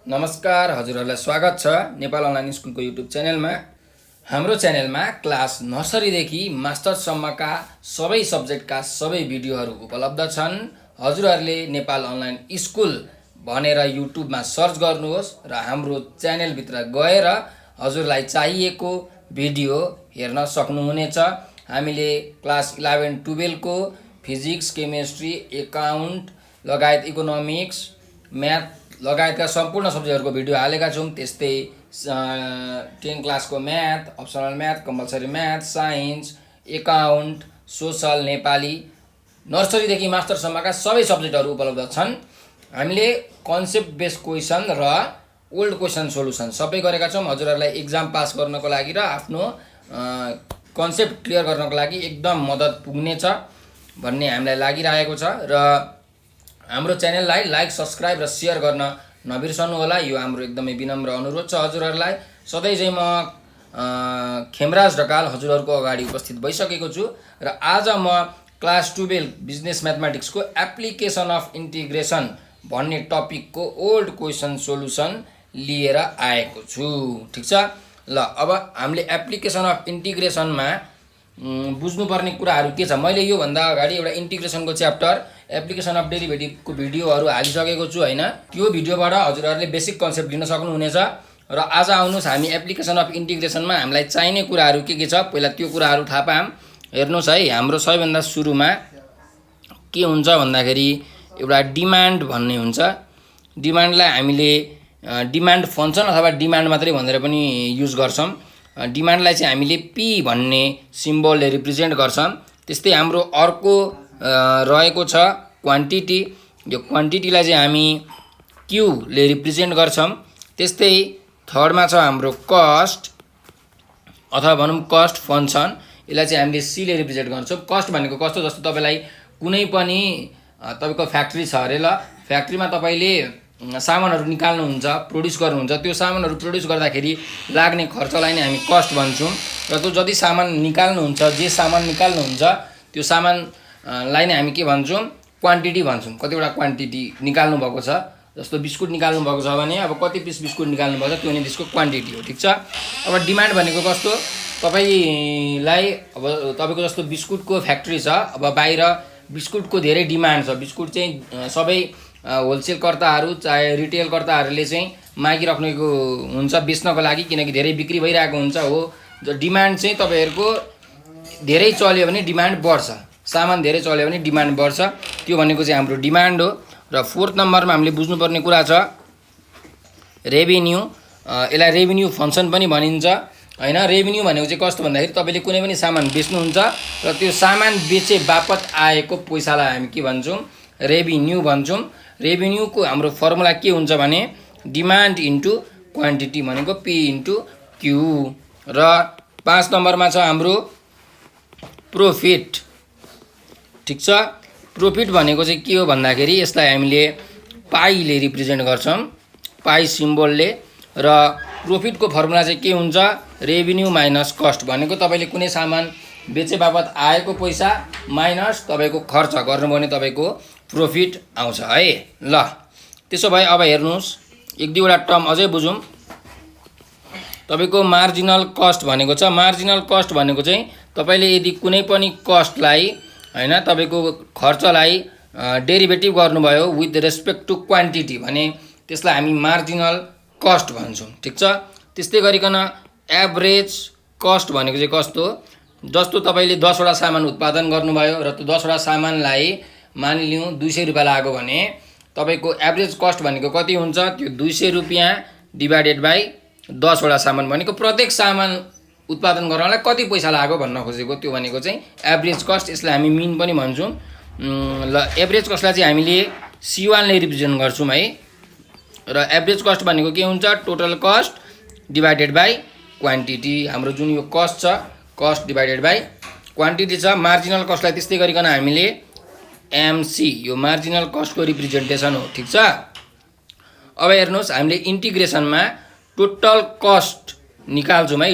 नमस्कार, हजुरहरूलाई स्वागत छ नेपाल अनलाइन स्कुलको युट्युब च्यानलमा। हाम्रो च्यानलमा क्लास नर्सरीदेखि मास्टरसम्मका सबै सब्जेक्टका सबै भिडियोहरू उपलब्ध छन्। हजुरहरूले नेपाल अनलाइन स्कुल भनेर युट्युबमा सर्च गर्नुहोस् र हाम्रो च्यानलभित्र गएर हजुरलाई चाहिएको भिडियो हेर्न सक्नुहुनेछ। हामीले क्लास 11-12 को फिजिक्स, केमिस्ट्री, एकाउन्ट लगायत इकोनोमिक्स, म्याथ लगायतका सम्पूर्ण सब्जेक्टहरूको भिडियो हालेका छौँ। त्यस्तै 10 क्लासको math, optional math, compulsory math, science, account, social, Nepali, नर्सरीदेखि मास्टरसम्मका सबै सब्जेक्टहरू उपलब्ध छन्। हामीले कन्सेप्ट बेस्ड क्वेसन र ओल्ड क्वेसन सोल्युसन सबै गरेका छौँ। हजुरहरूलाई एक्जाम पास गर्नको लागि र आफ्नो कन्सेप्ट क्लियर गर्नको लागि एकदम मद्दत पुग्नेछ भन्ने हामीलाई लागिरहेको छ र हाम्रो च्यानललाई लाइक, सब्सक्राइब र सेयर गर्न नबिर्सनु होला। यो हाम्रो एकदमै विनम्र अनुरोध छ हजुरहरूलाई। सधैँ चाहिँ म खेमराज ढकाल हजुरहरूको अगाडि उपस्थित भइसकेको छु र आज म क्लास 12 बिजनेस म्याथमेटिक्सको एप्लिकेसन अफ इन्टिग्रेसन भन्ने टपिकको ओल्ड क्वेसन सोल्युसन लिएर आएको छु। ठिक छ। ल, अब हामीले एप्लिकेसन अफ इन्टिग्रेसनमा बुझ्नुपर्ने कुराहरू के छ। मैले योभन्दा अगाडि एउटा इन्टिग्रेसनको च्याप्टर एप्लिकेसन अफ डेरिभेटिभको भिडियोहरू हालिसकेको छु होइन। त्यो भिडियोबाट हजुरहरूले बेसिक कन्सेप्ट लिन सक्नुहुनेछ। र आज आउनुहोस् हामी एप्लिकेसन अफ इन्टिग्रेसनमा हामीलाई चाहिने कुराहरू के छ पहिला त्यो कुराहरू थाहा पाऊँ। हेर्नुहोस् है, हाम्रो सबैभन्दा सुरुमा के हुन्छ भन्दाखेरि एउटा डिमान्ड भन्ने हुन्छ। डिमान्डलाई हामीले डिमान्ड फङ्सन अथवा डिमान्ड मात्रै भनेर पनि युज गर्छौँ। डिमान्डलाई चाहिँ हामीले पी भन्ने सिम्बलले रिप्रेजेन्ट गर्छौँ। त्यस्तै हाम्रो अर्को रहेको छ क्वान्टिटी। यो क्वान्टिटीलाई चाहिँ हामी क्यूले रिप्रेजेन्ट गर्छौँ। त्यस्तै थर्डमा छ हाम्रो कस्ट अथवा भनौँ कस्ट फङ्सन। यसलाई चाहिँ हामीले सीले रिप्रेजेन्ट गर्छौँ। कस्ट भनेको कस्तो, जस्तो तपाईँलाई कुनै पनि तपाईँको फ्याक्ट्री छ अरे। ल, फ्याक्ट्रीमा तपाईँले सामानहरू निकाल्नुहुन्छ, प्रोड्युस गर्नुहुन्छ। त्यो सामानहरू प्रोड्युस गर्दाखेरि लाग्ने खर्चलाई नै हामी कस्ट भन्छौँ। र त्यो जति सामान निकाल्नुहुन्छ, जे सामान निकाल्नुहुन्छ त्यो सामानलाई नै हामी के भन्छौँ, क्वान्टिटी भन्छौँ। कतिवटा क्वान्टिटी निकाल्नु भएको छ, जस्तो बिस्कुट निकाल्नु भएको छ भने अब कति पिस बिस्कुट निकाल्नु भएको छ त्यो नै त्यसको क्वान्टिटी हो। ठिक छ। अब डिमान्ड भनेको कस्तो, तपाईँलाई अब तपाईँको जस्तो बिस्कुटको फ्याक्ट्री छ, अब बाहिर बिस्कुटको धेरै डिमान्ड छ। बिस्कुट चाहिँ सबै होलसेलकर्ताहरू चाहे रिटेलकर्ताहरूले चाहिँ मागिराख्नेको हुन्छ बेच्नको लागि, किनकि धेरै बिक्री भइरहेको हुन्छ हो। डिमान्ड चाहिँ तपाईँहरूको धेरै चल्यो भने डिमान्ड बढ्छ, सामान धेरै चल्यो भने डिमान्ड बढ्छ। त्यो भनेको चाहिँ हाम्रो डिमान्ड हो। र फोर्थ नम्बरमा हामीले बुझ्नुपर्ने कुरा छ रेभिन्यू। यसलाई रेभिन्यू फङ्सन पनि भनिन्छ होइन। रेभिन्यू भनेको चाहिँ कस्तो भन्दाखेरि तपाईँले कुनै पनि सामान बेच्नुहुन्छ र त्यो सामान बेचे बापत आएको पैसालाई हामी के भन्छौँ, रेभिन्यू भन्छौँ। रेभिन्यूको हाम्रो फर्मुला के हुन्छ भने डिमान्ड इन्टु क्वान्टिटी भनेको पी इन्टु क्यू। र 5 नम्बरमा छ हाम्रो प्रोफिट। ठिक छ। प्रोफिट भनेको चाहिँ के हो भन्दाखेरि यसलाई हामीले पाईले रिप्रेजेन्ट गर्छौँ, पाई सिम्बलले। र प्रोफिटको फर्मुला चाहिँ के हुन्छ, रेभिन्यू माइनस कस्ट भनेको तपाईँले कुनै सामान बेचे बापत आएको पैसा माइनस तपाईँको खर्च गर्नुभयो भने तपाईँको प्रोफिट आउँछ है। ल, त्यसो भए अब हेर्नुहोस् एक दुईवटा टर्म अझै बुझौँ। तपाईँको मार्जिनल कस्ट भनेको छ। मार्जिनल कस्ट भनेको चाहिँ तपाईँले यदि कुनै पनि कस्टलाई होइन, तपाईँको खर्चलाई डेरिभेटिभ गर्नुभयो विथ रेस्पेक्ट टु क्वान्टिटी भने त्यसलाई हामी मार्जिनल कस्ट भन्छौँ। ठिक छ। त्यस्तै गरिकन एभरेज कस्ट भनेको चाहिँ कस्तो, जस्तो तपाईँले 10वटा सामान उत्पादन गर्नुभयो र त्यो 10वटा सामानलाई मानिलिउँ 200 रुपियाँ लाग्यो भने तपाईँको एभरेज कस्ट भनेको कति हुन्छ, त्यो 200 रुपियाँ डिभाइडेड बाई 10वटा सामान भनेको प्रत्येक सामान उत्पादन गर्नलाई कति पैसा लाग्यो भन्न खोजेको, त्यो भनेको चाहिँ एभरेज कस्ट। यसलाई हामी मिन पनि भन्छौँ। ल, एभरेज कस्टलाई चाहिँ हामीले C1ले रिप्रेजेन्ट गर्छौँ है। र एभरेज कस्ट भनेको के हुन्छ, total cost divided by quantity. हाम्रो जुन यो कस्ट छ, कस्ट डिभाइडेड बाई क्वान्टिटी छ। मार्जिनल कस्टलाई त्यस्तै गरिकन हामीले एमसी, यो मार्जिनल कस्टको रिप्रेजेन्टेसन हो। ठिक छ। अब हेर्नुहोस् हामीले इन्टिग्रेसनमा टोटल कस्ट निकाल्छौँ है।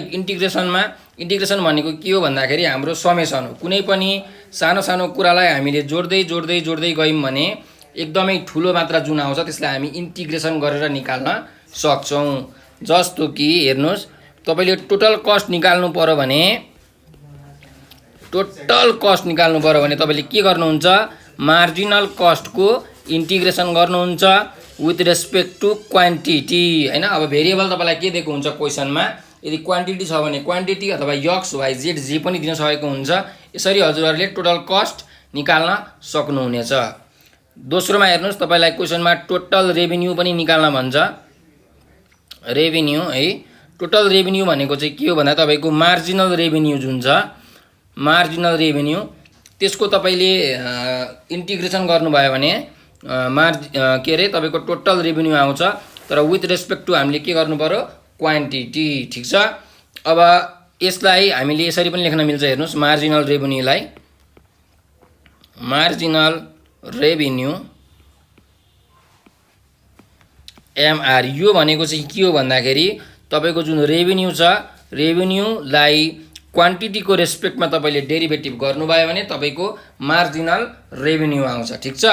इन्टिग्रेसन भनेको के हो भन्दाखेरि हाम्रो समेसन हो। कुनै पनि सानो सानो कुरालाई हामीले जोड्दै जोड्दै जोड्दै गयौँ भने एकदमै ठुलो मात्रा जुन आउँछ त्यसलाई हामी इन्टिग्रेसन गरेर निकाल्न सक्छौँ। जस्तो कि हेर्नुहोस्, तपाईँले टोटल कस्ट निकाल्नु पर्यो भने तपाईँले के गर्नुहुन्छ, मार्जिनल कस्टको इन्टिग्रेसन गर्नुहुन्छ विथ रेस्पेक्ट टु क्वान्टिटी हैन। अब भेरिएबल तपाईँलाई के दिएको हुन्छ क्वेसनमा, यदि क्वान्टिटी छ भने क्वान्टिटी अथवा एक्स वाइ जेड जे पनि दिन सकेको हुन्छ। यसरी हजुरहरूले टोटल कस्ट निकाल्न सक्नुहुनेछ। दोस्रोमा हेर्नुहोस्, तपाईँलाई क्वेसनमा टोटल रेभिन्यू पनि निकाल्न भन्छ। रेभिन्यू है, टोटल रेभिन्यू भनेको चाहिँ के हो भन्दा तपाईँको मार्जिनल रेभिन्यू जुन छ, मार्जिनल रेभिन्यू त्यसको तपाईँले इन्टिग्रेसन गर्नुभयो भने के अरे तपाईँको टोटल रेभिन्यू आउँछ। तर विथ रेस्पेक्ट टु हामीले के गर्नु पर्यो, क्वान्टिटी। ठिक छ। अब यसलाई हामीले यसरी पनि लेख्न मिल्छ। हेर्नुहोस्, मार्जिनल रेभिन्यूलाई मार्जिनल रेभिन्यू एमआर, यो भनेको चाहिँ के हो भन्दाखेरि तपाईँको जुन रेभिन्यू छ, रेभिन्यूलाई क्वान्टिटीको रेस्पेक्टमा तपाईँले डेरिभेटिभ गर्नुभयो भने तपाईँको मार्जिनल रेभिन्यू आउँछ। ठिक छ।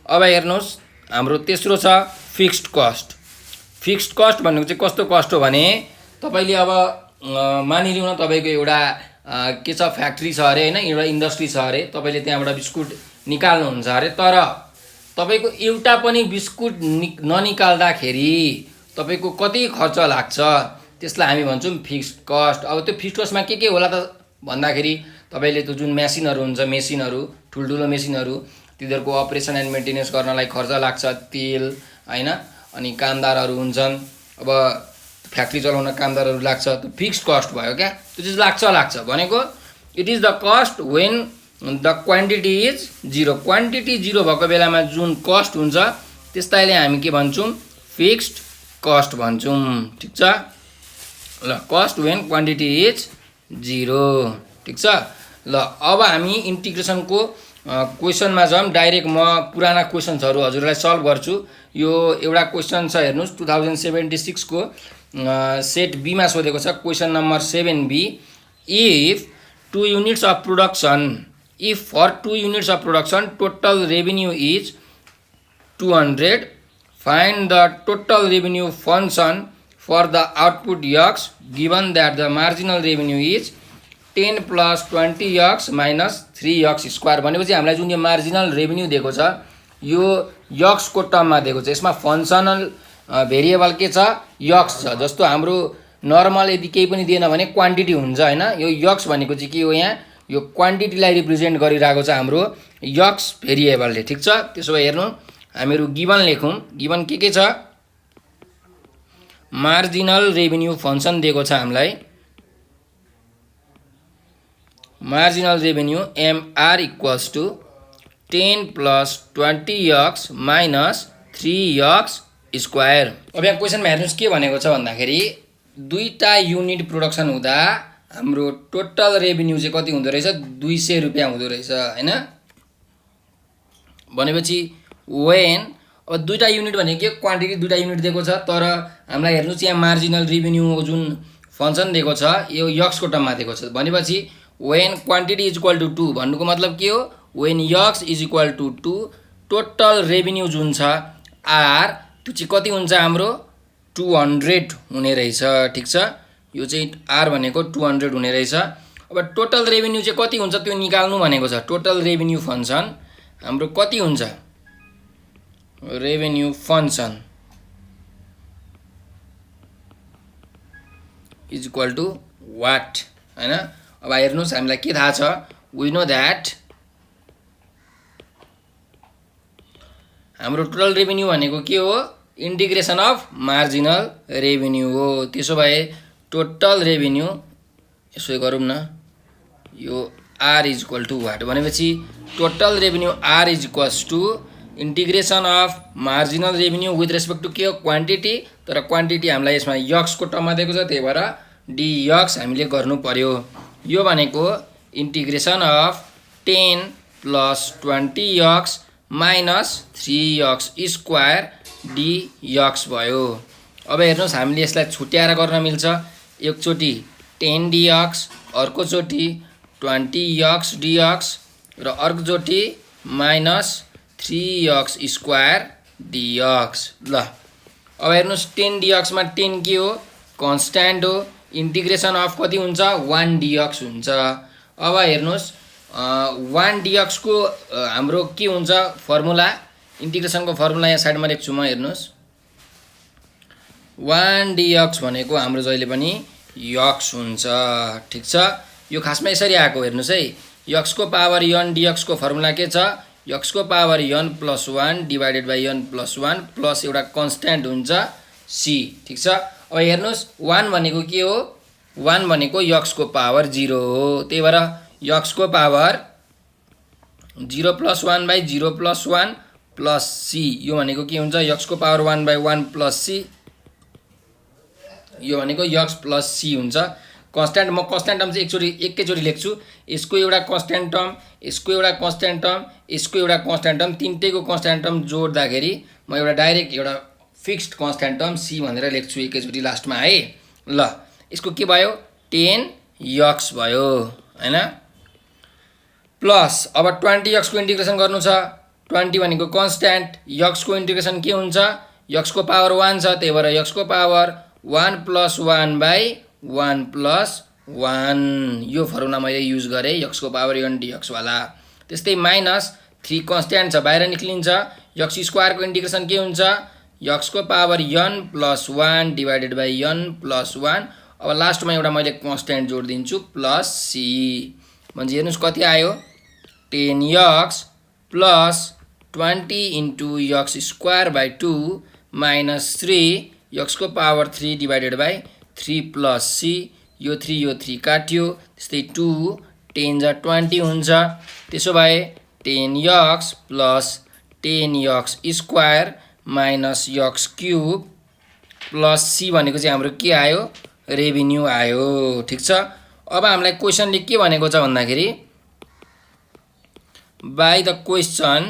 अब हेर्नुहोस्, हाम्रो तेस्रो छ फिक्स्ड कस्ट। फिक्स्ड कस्ट भनेको चाहिँ कस्तो कस्ट हो भने तपाईँले अब मानिलिउँ न, तपाईँको एउटा के छ, फ्याक्ट्री छ अरे हैन, एउटा इन्डस्ट्री छ अरे, तपाईँले त्यहाँबाट बिस्कुट निकाल्नुहुन्छ अरे, तर तपाईँको एउटा पनि बिस्कुट ननिकाल्दाखेरि तपाईँको कति खर्च लाग्छ, त्यसलाई हामी भन्छौँ फिक्स्ड कस्ट। अब त्यो फिक्स्ड कस्टमा के होला त भन्दाखेरि तपाईँले त्यो जुन मेसिनहरू हुन्छ, मेसिनहरू ठुल्ठुलो मेसिनहरू, तिनीहरूको अपरेसन एन्ड मेन्टेनेन्स गर्नलाई खर्च लाग्छ, तेल हैन, अनि कामदारहरू हुन्छन्। अब फ्याक्ट्री चलाउन कामदारहरू लाग्छ, त्यो फिक्स्ड कस्ट भयो क्या। त्यो चाहिँ लाग्छ भनेको it is the cost when the quantity is zero. Quantity zero भएको बेलामा जुन कस्ट हुन्छ त्यसलाई हामी के भन्छौँ, फिक्स्ड कस्ट भन्छौँ। ठिक छ। ल, cost when quantity is zero. ठिक छ। ल, अब हामी इन्टिग्रेसनको क्वेसनमा जाउँ। डाइरेक्ट म पुराना क्वेसन्सहरू हजुरलाई सल्भ गर्छु। यो एउटा क्वेसन छ, हेर्नुहोस् 2076 को सेट बीमा सोधेको छ। Question number 7B, if 2 units of production, if for 2 units of production total revenue is 200, find the total revenue function for the output X given that the marginal revenue is 10 + 20x - 3x square. भनेपछि हामीलाई जुन यो marginal revenue दिएको छ यो यक्सको टर्ममा दिएको छ। यसमा फङ्सनल भेरिएबल के छ, यक्स छ। जस्तो हाम्रो नर्मल यदि केही पनि दिएन भने क्वान्टिटी हुन्छ हैन। यो यक्स भनेको चाहिँ के हो, यहाँ यो क्वान्टिटीलाई रिप्रेजेन्ट गरिरहेको छ हाम्रो यक्स भेरिएबलले। ठिक छ। त्यसो भए हेर्नु, हामीहरू गिवन लेखौँ। गिवन के छ, मार्जिनल रेभिन्यू फंक्शन दिएको छ हामीलाई। Marginal revenue MR equals to 10 + 20x - 3x square. अब यहाँ क्वेसनमा हेर्नुहोस् के भनेको छ भन्दाखेरि दुईटा युनिट प्रोडक्सन हुँदा हाम्रो टोटल रेभिन्यू चाहिँ कति हुँदो रहेछ, 200 रुपियाँ हुँदो रहेछ हैन। भनेपछि वेन, अब दुईटा युनिट भनेको के, क्वान्टिटी दुईटा युनिट दिएको छ, तर हामीलाई हेर्नुहोस् यहाँ मार्जिनल रेभिन्यू जुन फंक्शन दिएको छ यो यक्सको टर्ममा दिएको छ। भनेपछि when quantity is equal to 2 भन्नुको मतलब के हो, when x is equal to 2 total revenue जुन छ आर त्यो चाहिँ कति हुन्छ हाम्रो 200 हुने रहेछ। ठिक छ। यो चाहिँ आर भनेको 200 हुने रहेछ। अब टोटल रेभिन्यू चाहिँ कति हुन्छ त्यो निकाल्नु भनेको छ। टोटल रेभिन्यू फंक्शन हाम्रो कति हुन्छ, revenue function is equal to what हैन। अब हेर्नुहोस् हामीलाई के थाहा छ, वी नो दैट हाम्रो टोटल रेभिन्यू भनेको के हो, इंटीग्रेशन अफ मार्जिनल रेभिन्यू हो। त्यसो भए टोटल रेभिन्यू यसो गरौँ न, यो R is equal to what भनेपछि total revenue R is equals to integration of marginal revenue with respect to के हो, क्वान्टिटी। तर क्वान्टिटी हामीलाई यसमा यक्सको टर्ममा दिएको छ, त्यही भएर डीयक्स हामीले गर्नु पर्यो। यो भनेको integration of 10 + 20x - 3x square डीयक्स भयो। अब हेर्नुहोस् हामीले यसलाई छुट्याएर गर्न मिल्छ। एकचोटि 10 dx, अर्कोचोटि 20x dx र अर्कोचोटि 3x² dx। ल अब हेर्नुस् 10 dx मा 10 के हो कन्स्ट्यान्ट हो इन्टिग्रेसन अफ कति हुन्छ 1 dx हुन्छ। अब हेर्नुस् 1 dx को हाम्रो के हुन्छ फर्मुला इन्टिग्रेसनको फर्मुला यहाँ साइडमा लेख्छु म हेर्नुस् 1 dx भनेको हाम्रो जहिले पनि x हुन्छ ठीक छ। यो खासमा यसरी आएको हेर्नुस् है x को पावर n dx को फर्मुला के छ x को power n + 1 divided by n + 1 plus एउटा कन्स्ट्यान्ट हुन्छ c ठीक छ। अब हेर्नुस् 1 भनेको के हो 1 भनेको x को पावर 0 हो त्यही भएर x को पावर 0 + 1 बाइ 0 + 1 प्लस c यो भनेको के हुन्छ x को पावर 1 बाइ 1 प्लस c यो भनेको x प्लस c हुन्छ। कन्स्ट्यान्ट म कन्स्ट्यान्ट टर्म चाहिँ एकैचोटि लेख्छु यसको एउटा कन्स्ट्यान्ट टर्म यसको एउटा कन्स्ट्यान्ट टर्म यसको एउटा कन्स्ट्यान्ट टर्म तीनटैको कन्स्ट्यान्ट टर्म जोड्दाखेरि म एउटा डाइरेक्ट एउटा फिक्स्ड कन्स्ट्यान्ट टर्म c भनेर लेख्छु एकैचोटि लास्टमा है। ल यसको के भयो 10x भयो हैन प्लस अब 20x को इन्टिग्रेसन गर्नु छ 20 भनेको कन्स्ट्यान्ट x को इन्टिग्रेसन के हुन्छ x को पावर 1 छ त्यही भएर x को पावर 1 + 1 बाइ 1 + 1 यो फर्मुला मैले युज गरेँ x को पावर n dx वाला। त्यस्तै -3 कन्स्ट्यान्ट छ बाहिर निक्लिन्छ x² को इन्टिग्रेसन के हुन्छ x को power n + 1 divided by n + 1 अब लास्टमा एउटा मैले कन्स्ट्यान्ट जोडिदिन्छु प्लस c म्हणजे हेर्नुस् कति आयो 10x plus 20 * x² by 2 -3 x को power 3 divided by 3 plus c यो 3 काट्यो त्यस्तै 2 10 जा 20 हुन्छ त्यसो भए 10x plus 10x² minus x³ plus c भनेको चाहिँ हाम्रो के आयो रेभिन्यू आयो ठीक छ। अब हामीलाई क्वेशनले के भनेको छ भन्दाखेरि बाइ द क्वेशन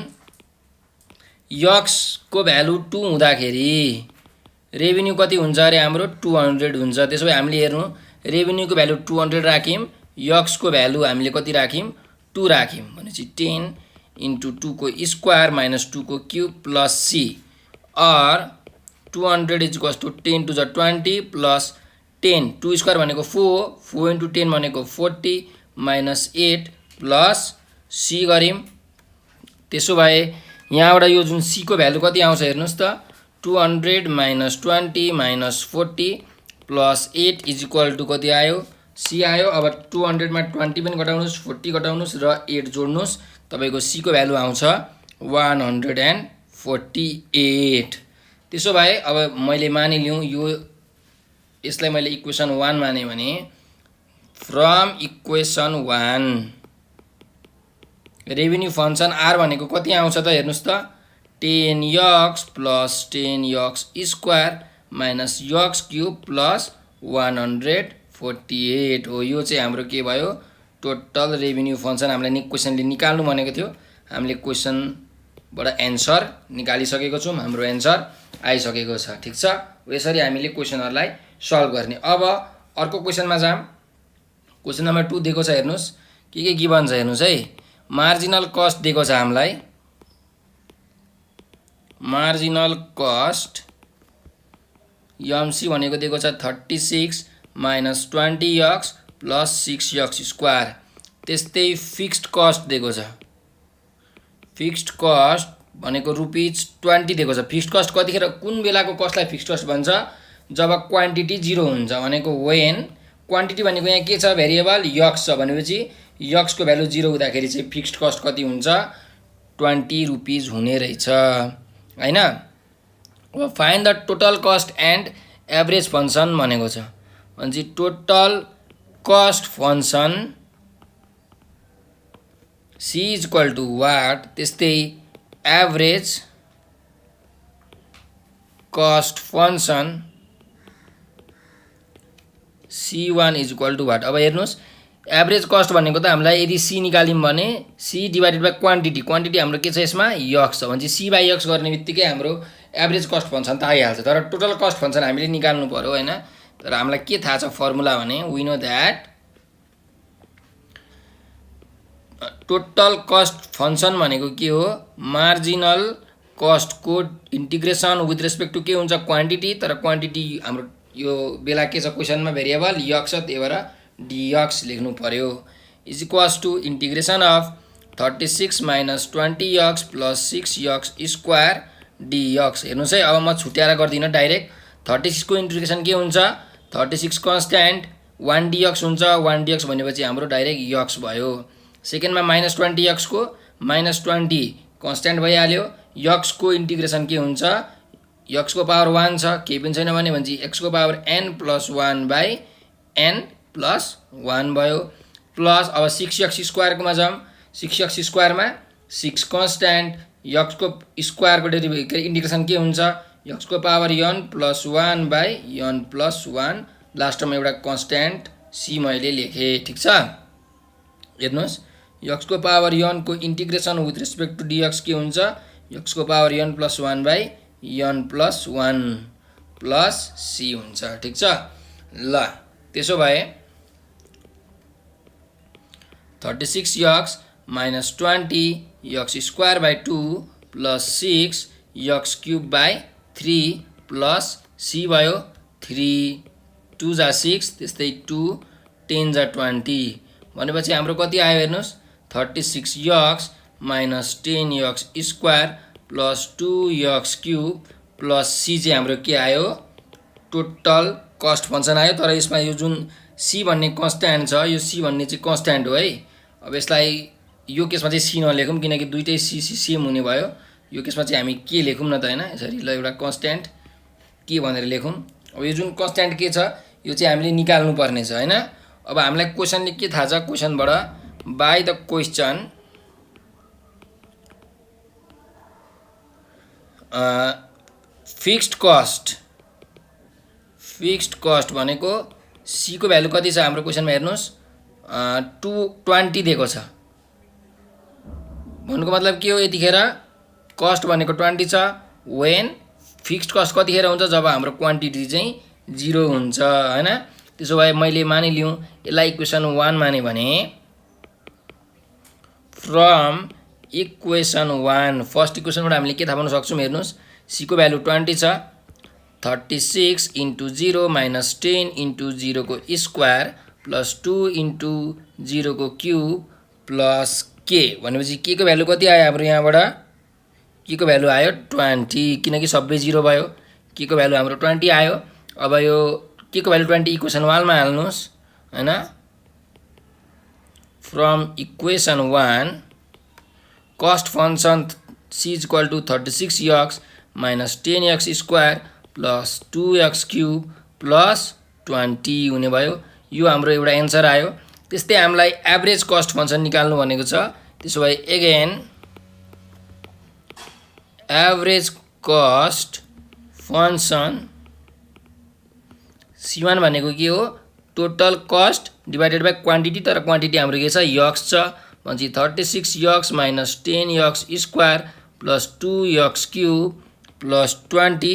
x को भ्यालु 2 हुँदाखेरि रेभिन्यू कति हुन्छ अरे हाम्रो 200 हुन्छ। त्यसो भए हामीले हेर्नु रेभिन्यूको भ्यालु 200 राख्यौं x को भ्यालु हामीले कति राख्यौं 2 राख्यौं भनेपछि 10 * 2 को स्क्वायर माइनस 2 को क्यूब प्लस c और 200 = 10 to the 20 प्लस 10 2 स्क्वायर भनेको 4 * 10 भनेको 40 माइनस 8 प्लस c गर्यौं। त्यसो भए यहाँबाट यो जुन c को भ्यालु कति आउँछ हेर्नुस् त 200 - 20 - 40 प्लस 8 = कति आयो c आयो। अब 200 मा 20 पनि घटाउनुस् 40 घटाउनुस् र 8 जोड्नुस् तपाईको c को भ्यालु आउँछ 148। त्यसो भए अब मैले मानिलिउँ यो यसलाई मैले इक्वेसन 1 माने भने from equation 1 revenue function r भनेको कति आउँछ त हेर्नुस् त 10x plus 10x² minus x³ plus 148 हो। यो चाहिँ हाम्रो के भयो टोटल रेभिन्यू फंक्सन हामीलाई क्वेशनले निकाल्नु भनेको थियो हामीले क्वेशनबाट एन्सर निकालिसकेको छौं हाम्रो एन्सर आइसकेको छ ठीक छ। यसरी हामीले क्वेशनहरुलाई सल्भ गर्ने। अब अर्को क्वेशनमा जाम क्वेशन नम्बर 2 दिएको छ हेर्नुस् के गिभन छ हेर्नुस् है मार्जिनल कस्ट दिएको छ हामीलाई मार्जिनल कस्ट MC भनेको दिएको छ 36 माइनस 20x प्लस 6x²। त्यस्तै फिक्स्ड कस्ट दिएको छ फिक्स्ड कस्ट भनेको ₹20 दिएको छ। फिक्स्ड कस्ट कतिखेर कुन बेलाको कस्टलाई फिक्स्ड कस्ट भन्छ जब क्वान्टिटी 0 हुन्छ भनेको व्हेन क्वान्टिटी भनेको यहाँ के छ भेरिएबल x छ भनेपछि x को भ्यालु 0 हुँदाखेरि चाहिँ फिक्स्ड कस्ट कति हुन्छ ₹20 हुने रहेछ हैन। अब find the total cost and average function भनेको छ भनेपछि total cost function c = what त्यस्तै average cost function c1 = what। अब हेर्नुस् एभरेज कस्ट भनेको त हामीलाई यदि c निकाल्यौं भने c डिवाइडेड बाइ क्वान्टिटी हाम्रो के छ यसमा x छ भने c बाइ x गर्ने बित्तिकै हाम्रो एभरेज कस्ट फंक्सन त आइहाल्छ। तर टोटल कस्ट फंक्सन हामीले निकाल्नु पर्यो हैन। तर हामीलाई के थाहा छ फर्मुला भने we know that total cost function भनेको के हो मार्जिनल कस्टको इन्टिग्रेसन विथ रेस्पेक्ट टु के हुन्छ क्वान्टिटी तर क्वान्टिटी हाम्रो यो बेला के छ क्वेसनमा भेरिएबल यक्स छ त्यही भएर dx लेख्नु पर्यो is equals to integration of 36 minus 20x plus 6x square dx हेर्नुहोस् है अब म छुट्याएर गर्दिनँ डाइरेक्ट 36 को इन्टिग्रेसन के हुन्छ 36 कन्स्ट्यान्ट 1dx हुन्छ 1dx भनेपछि हाम्रो डाइरेक्ट x भयो सेकेन्डमा माइनस 20x को माइनस 20 कन्स्ट्यान्ट भइहाल्यो x को इन्टिग्रेसन के हुन्छ x को पावर 1 छ केही पनि छैन भने x को power n plus 1 by n plus 1 भयो प्लस अब 6x स्क्वायरकोमा जाउँ 6x स्क्वायरमा 6 कन्स्ट्यान्ट x को स्क्वायरको डेरिभेटिभ इन्टिग्रेसन के हुन्छ x को power n plus 1 by n plus 1 लास्टमा एउटा कन्स्ट्यान्ट c मैले लेखेँ ठिक छ हेर्नुहोस् x को पावर n को integration with respect to dx के हुन्छ x को power n plus 1 by n plus 1 plus c हुन्छ ठिक छ ल त्यसो भए 36x minus 20 x square by 2 plus 6 x cube by 3 plus c भयो 3 2 जा 6 त्यस्तै 2 10 जा 20 भनेपछि हाम्रो कति आयो हेर्नुस् 36x minus 10x square plus 2x cube plus c चाहिँ हाम्रो के आयो टोटल कस्ट फंक्सन आयो तर यसमा यो जुन c भन्ने कन्स्ट्यान्ट छ यो c भन्ने चाहिँ कन्स्ट्यान्ट हो है अब यसलाई यो केसमा चाहिँ c नलेखौँ किनकि दुईटै c सेम हुने भयो यो केसमा चाहिँ हामी के लेखौँ न त हैन यसरी ल एउटा कन्स्ट्यान्ट के भनेर लेखौँ अब यो जुन कन्स्ट्यान्ट के छ यो चाहिँ हामीले निकाल्नु पर्ने छ हैन अब हामीलाई क्वेशनले के थाहा छ क्वेशनबाट by the question fixed cost भनेको c को भ्यालु कति छ हाम्रो क्वेशनमा हेर्नुस् 220 दिएको छ भन्नुको मतलब के हो यतिखेर कस्ट भनेको 20 छ व्हेन फिक्स्ड कस्ट कतिखेर हुन्छ जब हाम्रो क्वान्टिटी चाहिँ 0 हुन्छ हैन त्यसो भए मैले मानिलियौं यसलाई इक्वेसन 1 माने भने फ्रम इक्वेसन 1 फर्स्ट इक्वेसनबाट हामीले के थाहा पाउन सक्छौं हेर्नुस् c को भ्यालु 20 छ 36 into 0 minus 10 into 0 को स्क्वायर प्लस 2 into 0 को क्यूब प्लस k भनेपछि k को भ्यालु कति आयो हाम्रो यहाँबाट k को भ्यालु आयो 20 किनकि सबै 0 भयो k को भ्यालु हाम्रो 20 आयो अब यो k को भ्यालु 20 इक्वेसन 1 मा हाल्नुस् हैन from equation 1 cost function c is equal to 36x minus 10x square plus 2x cube plus 20 हुने भयो यो हाम्रो एउटा आन्सर आयो त्यस्तै हामीलाई एभरेज कस्ट फंक्सन निकाल्नु भनेको छ त्यसो भए again average cost function c1 भनेको के हो total cost divided by quantity तर क्वान्टिटी हाम्रो के छ x छ भनेपछि 36x minus 10x square plus 2x cube plus 20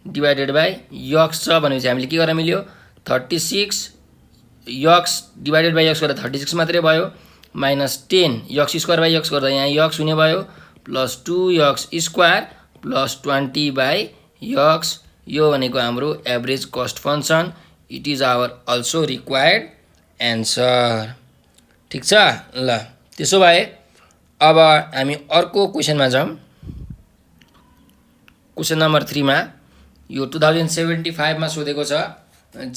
divided by x छ भनेपछि हामीले के गर्न मिल्यो 36 x डिवाइडेड बाइ x गर्दा 36 मात्रै भयो minus 10 x square by x गर्दा यहाँ x हुने भयो plus 2x square plus 20 by x यो भनेको हाम्रो average cost function it is our also required answer ठीक छ ल त्यसो भए अब हामी अर्को क्वेशनमा जाउँ क्वेशन नम्बर 3 मा यो 2075 मा सोधेको छ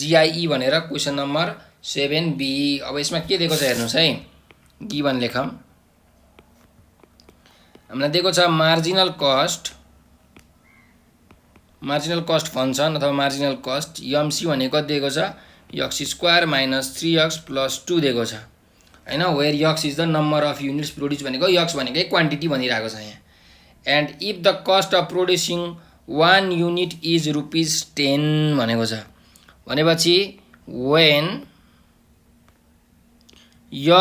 GIE भनेर क्वेशन नम्बर 7B अब यसमा के दिएको छ हेर्नुस् है गिवन लेखम हामीलाई दिएको छ मार्जिनल कस्ट फंक्सन अथवा मार्जिनल कस्ट MC भनेको दिएको छ x square minus 3x plus 2 दिएको छ हैन where x is the number of units produce भनेको x भनेकै क्वान्टिटी भनिरहेको छ यहाँ and if the cost of producing 1 unit is ₹10 भनेको छ भनेपछि when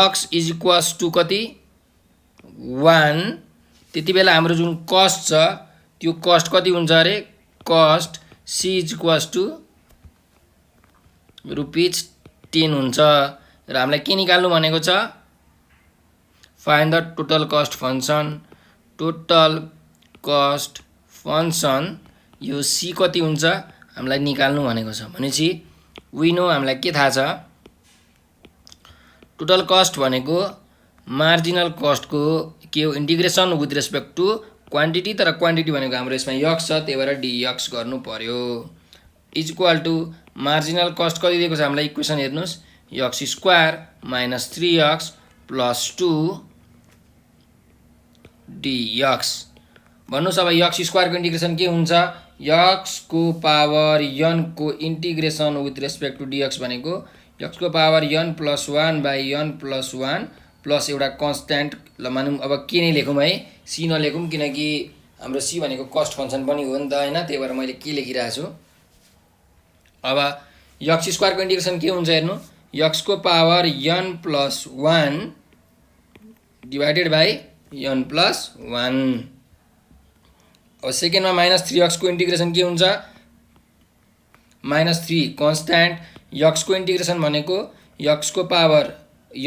x is equals to कति 1 त्यति बेला हाम्रो जुन कस्ट छ त्यो कस्ट कति हुन्छ अरे cost c is equals to ₹10 हुन्छ र हामीलाई के निकाल्नु भनेको छ find the total cost function. Total cost function यो सी कति हुन्छ हामीलाई निकाल्नु भनेको छ भनेपछि वी नो हामीलाई के थाहा छ टोटल कस्ट भनेको मार्जिनल कस्टको के हो integration with respect to quantity तर क्वान्टिटी भनेको हाम्रो यसमा यक्स छ त्यही भएर डियक्स गर्नु पर्यो is equal to marginal cost कति दिएको छ हामीलाई इक्वेसन हेर्नुस् x square minus 3x plus 2 d x भन्नुस् अब यक्स स्क्वायरको इन्टिग्रेसन के हुन्छ यक्स को पावर n को integration with respect to d x भनेको यक्स को power n plus 1 by n plus 1 plus एउटा कन्स्ट्यान्ट ल मानौँ अब के नै लेखौँ है सी नलेखौँ किनकि हाम्रो सी भनेको कस्ट फंक्सन पनि हो नि त हैन त्यही भएर मैले के लेखिरहेको छु अब यक्स स्क्वायरको इन्टिग्रेसन के हुन्छ हेर्नु यक्स को power n plus 1 divided by n plus 1 अब सेकेन्डमा माइनस 3x को इन्टिग्रेसन के हुन्छ माइनस 3 कन्स्ट्यान्ट यक्स को इन्टिग्रेसन भनेको यक्स को पावर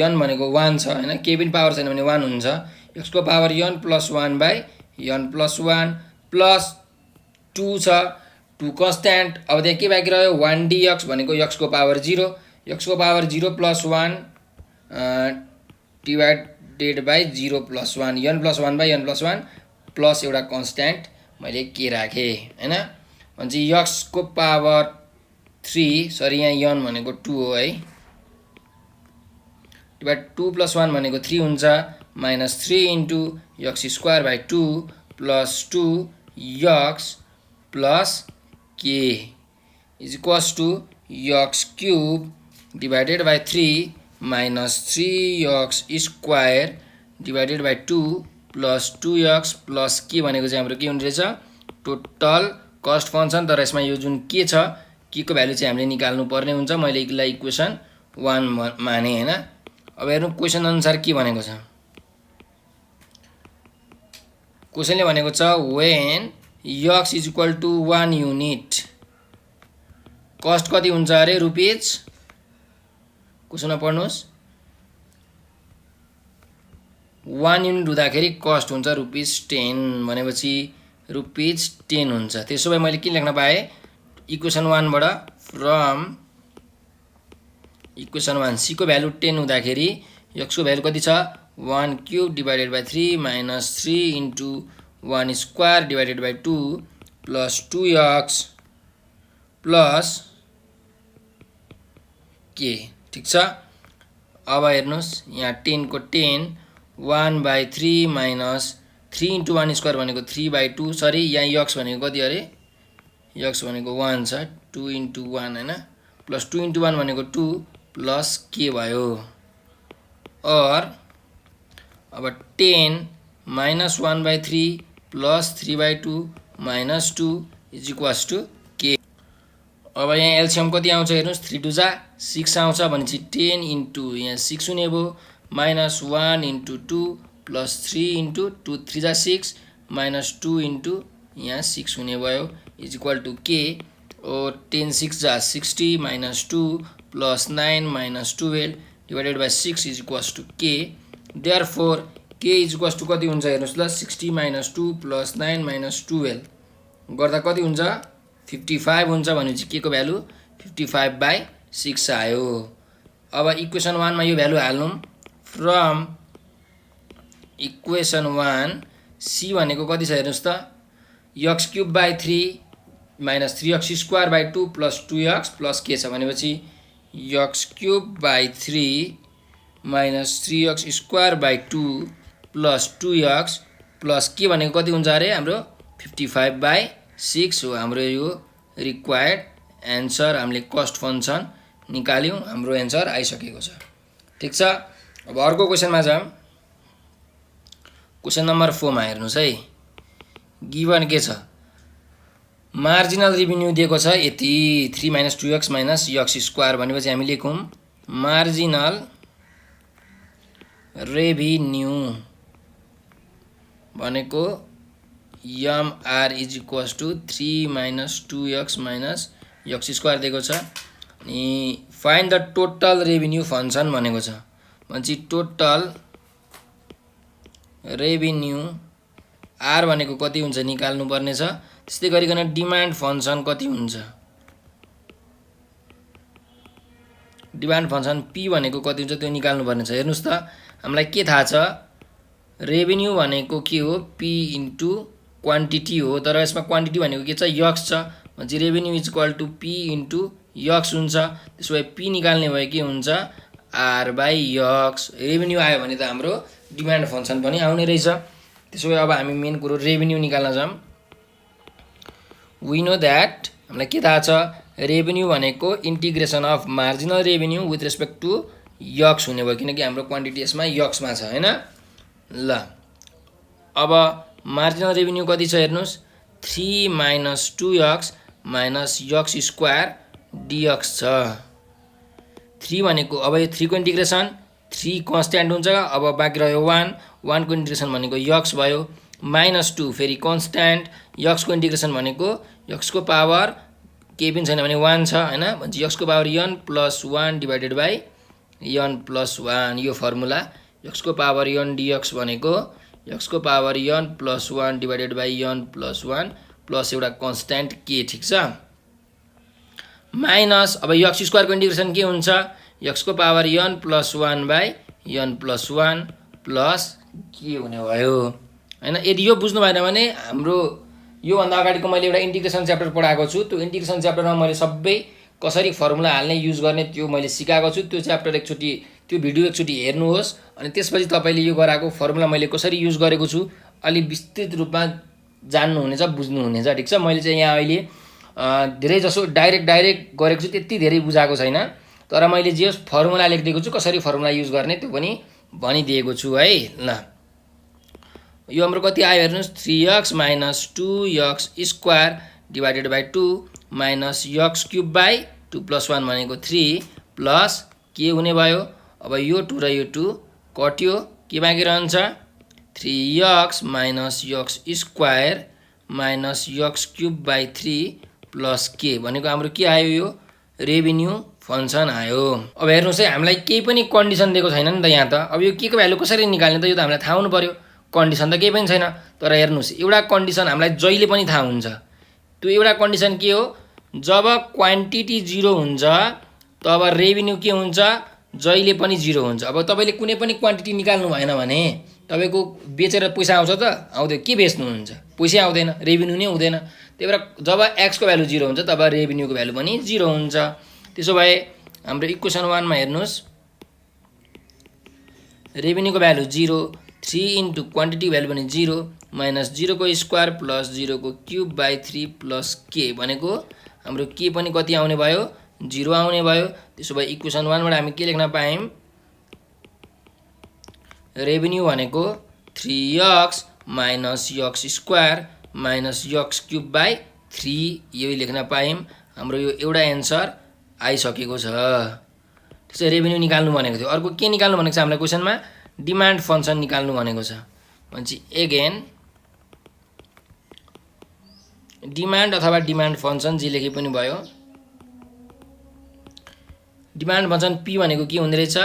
n भनेको 1 छ हैन केही पनि पावर छैन भने 1 हुन्छ यक्स को power n plus 1 by n plus 1 plus 2 छ 2 कन्स्ट्यान्ट अब त्यहाँ के बाँकी रह्यो 1 dx भनेको यक्स को पावर 0 यक्स को power 0 plus 1 divided by 0 plus 1 n plus 1 by n plus 1 plus एउटा कन्स्ट्यान्ट मैले के राखेँ हैन भनेपछि यक्स को पावर 3 सरी यहाँ n भनेको 2 हो है डिवाइड 2 प्लस 1 भनेको 3 हुन्छ minus 3 into x square by 2 plus 2 x plus k is equals to x cube divided by 3 minus 3 x square divided by 2 plus 2x plus के भनेको चाहिँ हाम्रो के हुने रहेछ टोटल कस्ट फंक्सन तर यसमा यो जुन के छ के को भ्यालु चाहिँ हामीले निकाल्नु पर्ने हुन्छ मैले यसलाई इक्वेसन 1 माने हैन अब हेर्नु क्वेसन अनुसार के भनेको छ क्वेसनले भनेको छ when x is equal to 1 unit cost कति हुन्छ अरे रुपीज क्वेसनमा पढ्नुस् 1 युनिट हुँदाखेरि कस्ट हुन्छ रुपीज 10 भनेपछि रुपीज 10 हुन्छ त्यसो भए मैले के लेख्न पाएँ इक्वेसन 1 बाट फ्रम इक्वेसन 1 सी को भ्यालु 10 हुँदाखेरि x को भ्यालु कति छ 1 cube divided by 3 minus 3 into 1 square divided by 2 plus 2x plus के ठीक छ अब हेर्नुस् यहाँ 10 को 10 1 बाई 3 माइनस 3 इन्टु 1 स्क्वायर भनेको 3 बाई 2 सरी यहाँ यक्स भनेको कति अरे यक्स भनेको 1 छ 2 इन्टु 1 हैन प्लस 2 इन्टु 1 भनेको 2 प्लस के भयो और अब 10 minus 1 by 3 plus 3 by 2 minus 2 is equals to के अब यहाँ एलसीएम कति आउँछ हेर्नुस् 3 2 जा 6 आउँछ भनेपछि 10 इन्टु यहाँ 6 हुने भयो माइनस 1 इन्टु 2 प्लस 3 इन्टु 2 3 जा 6 माइनस 2 इन्टु यहाँ 6 हुने भयो इज इक्वल टु के और 10 6 जा 60 minus 2 plus 9 minus 12 divided by 6 is equals to के देयरफोर के इज इक्वल्स टु कति हुन्छ हेर्नुस् ल 60 माइनस 2 प्लस 9 माइनस 12 गर्दा कति हुन्छ 55 हुन्छ भनेपछि के को भ्यालु 55/6 आयो अब इक्वेसन 1 मा यो भ्यालु हाल्नु फ्रम इक्वेसन 1 सी भनेको कति छ हेर्नुस् त x cube by 3 minus 3x square by 2 plus 2x plus के छ भनेपछि x cube by 3 minus 3x square by 2 plus 2x plus के भनेको कति हुन्छ अरे हाम्रो 55/6 हो हाम्रो यो रिक्वायर्ड एन्सर हामीले कस्ट फंक्सन निकाल्यौं हाम्रो एन्सर आइसकेको छ ठीक छ अब अर्को क्वेशनमा जाम क्वेशन नम्बर 4 मा हेर्नुस् है गिवन के छ मार्जिनल रेभिन्यू दिएको छ यति 3 - 2x - x स्क्वायर भनेपछि हामी लेखौं मार्जिनल रेभिन्यू भनेको MR = 3 - 2x - x स्क्वायर दिएको छ अनि find the total revenue function भनेको छ भनेपछि टोटल रेभिन्यू आर भनेको कति हुन्छ निकाल्नु पर्ने छ। त्यस्तै गरिकन डिमान्ड फंक्सन कति हुन्छ, डिमान्ड फंक्सन पी भनेको कति हुन्छ त्यो निकाल्नु पर्ने छ। हेर्नुस् त हामीलाई के थाहा छ, रेभिन्यू भनेको के हो, पी इन्टु क्वान्टिटी हो। तर यसमा क्वान्टिटी भनेको के छ, यक्स छ। भनेपछि revenue is equal to P into x हुन्छ। त्यसो भए पी निकाल्ने भए के हुन्छ, आर बाई यक्स। रेभिन्यू आयो भने त हाम्रो डिमान्ड फंक्सन पनि आउने रहेछ। त्यसो भए अब हामी मेन कुरो रेभिन्यू निकाल्न जाऊँ। वी नो द्याट हामीलाई के थाहा छ, रेभिन्यू भनेको integration of marginal revenue with respect to x हुने भयो, किनकि हाम्रो क्वान्टिटी यसमा यक्समा छ हैन। ल अब मार्जिनल रेभिन्यू कति छ हेर्नुस्, 3 minus 2x minus x square dx छ। 3 भनेको अब यो 3 को इन्टिग्रेसन 3 कन्स्ट्यान्ट हुन्छ। अब बाँकी रह्यो 1 को इन्टिग्रेसन भनेको यक्स भयो, माइनस 2 फेरि कन्स्ट्यान्ट, यक्स को इन्टिग्रेसन भनेको यक्स को पावर केही पनि छैन भने 1 छ हैन। भन्छ यक्स को power n plus 1 divided by n plus 1, यो फर्मुला यक्स को पावर n dx भनेको यक्स को power n plus 1 divided by n plus 1 plus एउटा कन्स्ट्यान्ट के, ठीक छ। माइनस अब यक्स स्क्वायर को इन्टिग्रेसन के हुन्छ, यक्स को power n plus 1 by n plus 1 plus के हुने भयो हैन। यदि यो बुझ्नु भएन भने हाम्रो योभन्दा अगाडिको मैले एउटा इन्टिग्रेसन च्याप्टर पढाएको छु। त्यो इन्टिग्रेसन च्याप्टरमा मैले सबै कसरी फर्मुला हाल्ने युज गर्ने त्यो मैले सिकाएको छु। त्यो च्याप्टर एकचोटि त्यो भिडियो एकचोटि हेर्नुहोस्, अनि त्यसपछि तपाईँले यो गराएको फर्मुला मैले कसरी युज गरेको छु अलि विस्तृत रूपमा जान्नुहुनेछ, बुझ्नुहुनेछ, ठीक छ। मैले चाहिँ यहाँ अहिले धेरै जसो डाइरेक्ट गरेको छु, त्यति धेरै बुझाएको छैन। तर मैले जे फर्मुला लेखिदिएको छु, कसरी फर्मुला युज गर्ने त्यो पनि भनिदिएको छु है। ल यो हाम्रो कति आयो हेर्नुस्, 3x minus 2x square divided by 2 minus x cube by 2 plus 1 भनेको 3 प्लस के हुने भयो, अब यो 2 र यो 2 कट्यो, के बाँकी रहन्छ 3x minus x square minus x cube by 3 plus के भनेको हाम्रो के आयो, यो रेभिन्यू फंक्सन आयो। अब हेर्नुहोस् है, हामीलाई केही पनि कन्डिसन दिएको छैन नि त यहाँ त। अब यो के को भ्यालु कसरी निकाल्ने त, यो त हामीलाई थाहा हुनु पर्यो। कन्डिसन त केही पनि छैन। तर हेर्नुहोस्, एउटा कन्डिसन हामीलाई जहिले पनि थाहा हुन्छ। त्यो एउटा कन्डिसन के हो, जब क्वान्टिटी 0 हुन्छ तब रेभिन्यू के हुन्छ, जहिले पनि 0 हुन्छ। अब तपाईँले कुनै पनि क्वान्टिटी निकाल्नु भएन भने तपाईँको बेचेर पैसा आउँछ त, आउँदैन। के बेच्नुहुन्छ, पैसै आउँदैन, रेभिन्यू नै हुँदैन। त्यही भएर जब एक्स को भ्यालु 0 हुन्छ तब रेभिन्यूको भ्यालु पनि 0 हुन्छ। त्यसो भए हाम्रो इक्वेसन 1 मा हेर्नुहोस्, रेभिन्यूको भ्यालु 0, 3 इन्टु क्वान्टिटी भ्यालु पनि 0 माइनस 0 को स्क्वायर प्लस 0 को क्युब बाई 3 प्लस के भनेको हाम्रो के पनि कति आउने भयो, 0 आउने भयो। त्यसो भए इक्वेसन 1 बाट हामी के लेख्न पायौँ, रेभिन्यू भनेको 3x minus x square minus x cube by 3 यही लेख्न पायौँ। हाम्रो यो एउटा एन्सर आइसकेको छ। त्यसै रेभिन्यू निकाल्नु भनेको थियो। अर्को के निकाल्नु भनेको छ हामीलाई क्वेसनमा, डिमान्ड फंक्सन निकाल्नु भनेको छ। भनेपछि एगेन डिमान्ड अथवा डिमान्ड फंक्सन जे लेखे पनि भयो। डिमान्ड फंक्सन पी भनेको के हुँदै रहेछ,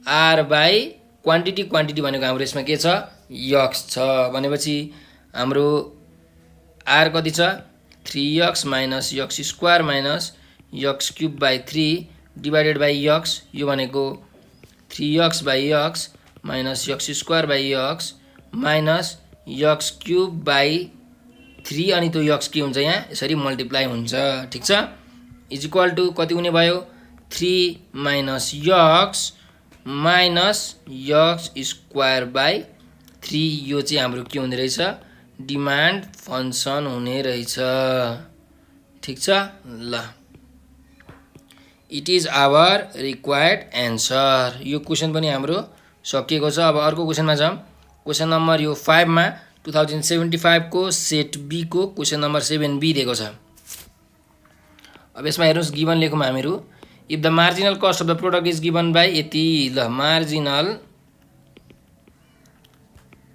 आर बाई क्वान्टिटी भनेको हाम्रो यसमा के छ, यक्स छ। भनेपछि हाम्रो आर कति छ, 3x minus x square minus x cube by 3 divided by x, यो भनेको 3x by x minus x square by x minus x cube by 3 अनि त्यो यक्स के हुन्छ यहाँ यसरी मल्टिप्लाई हुन्छ, ठीक छ। इज इक्वल टु कति हुने भयो, 3 minus x minus x square by 3, यो चाहिँ हाम्रो के हुने रहेछ, डिमान्ड फंक्सन हुने रहेछ, ठीक छ। ल it is our required answer. यो क्वेसन पनि हाम्रो सकिएको छ। अब अर्को क्वेसनमा जाऊँ। क्वेसन नम्बर यो 5 मा 2075 को सेट बी को क्वेसन नम्बर 7b दिएको छ। अब यसमा हेर्नुस्, गिवन लेखौँ हामीहरू, if the marginal cost of the product is given by यति। ल मार्जिनल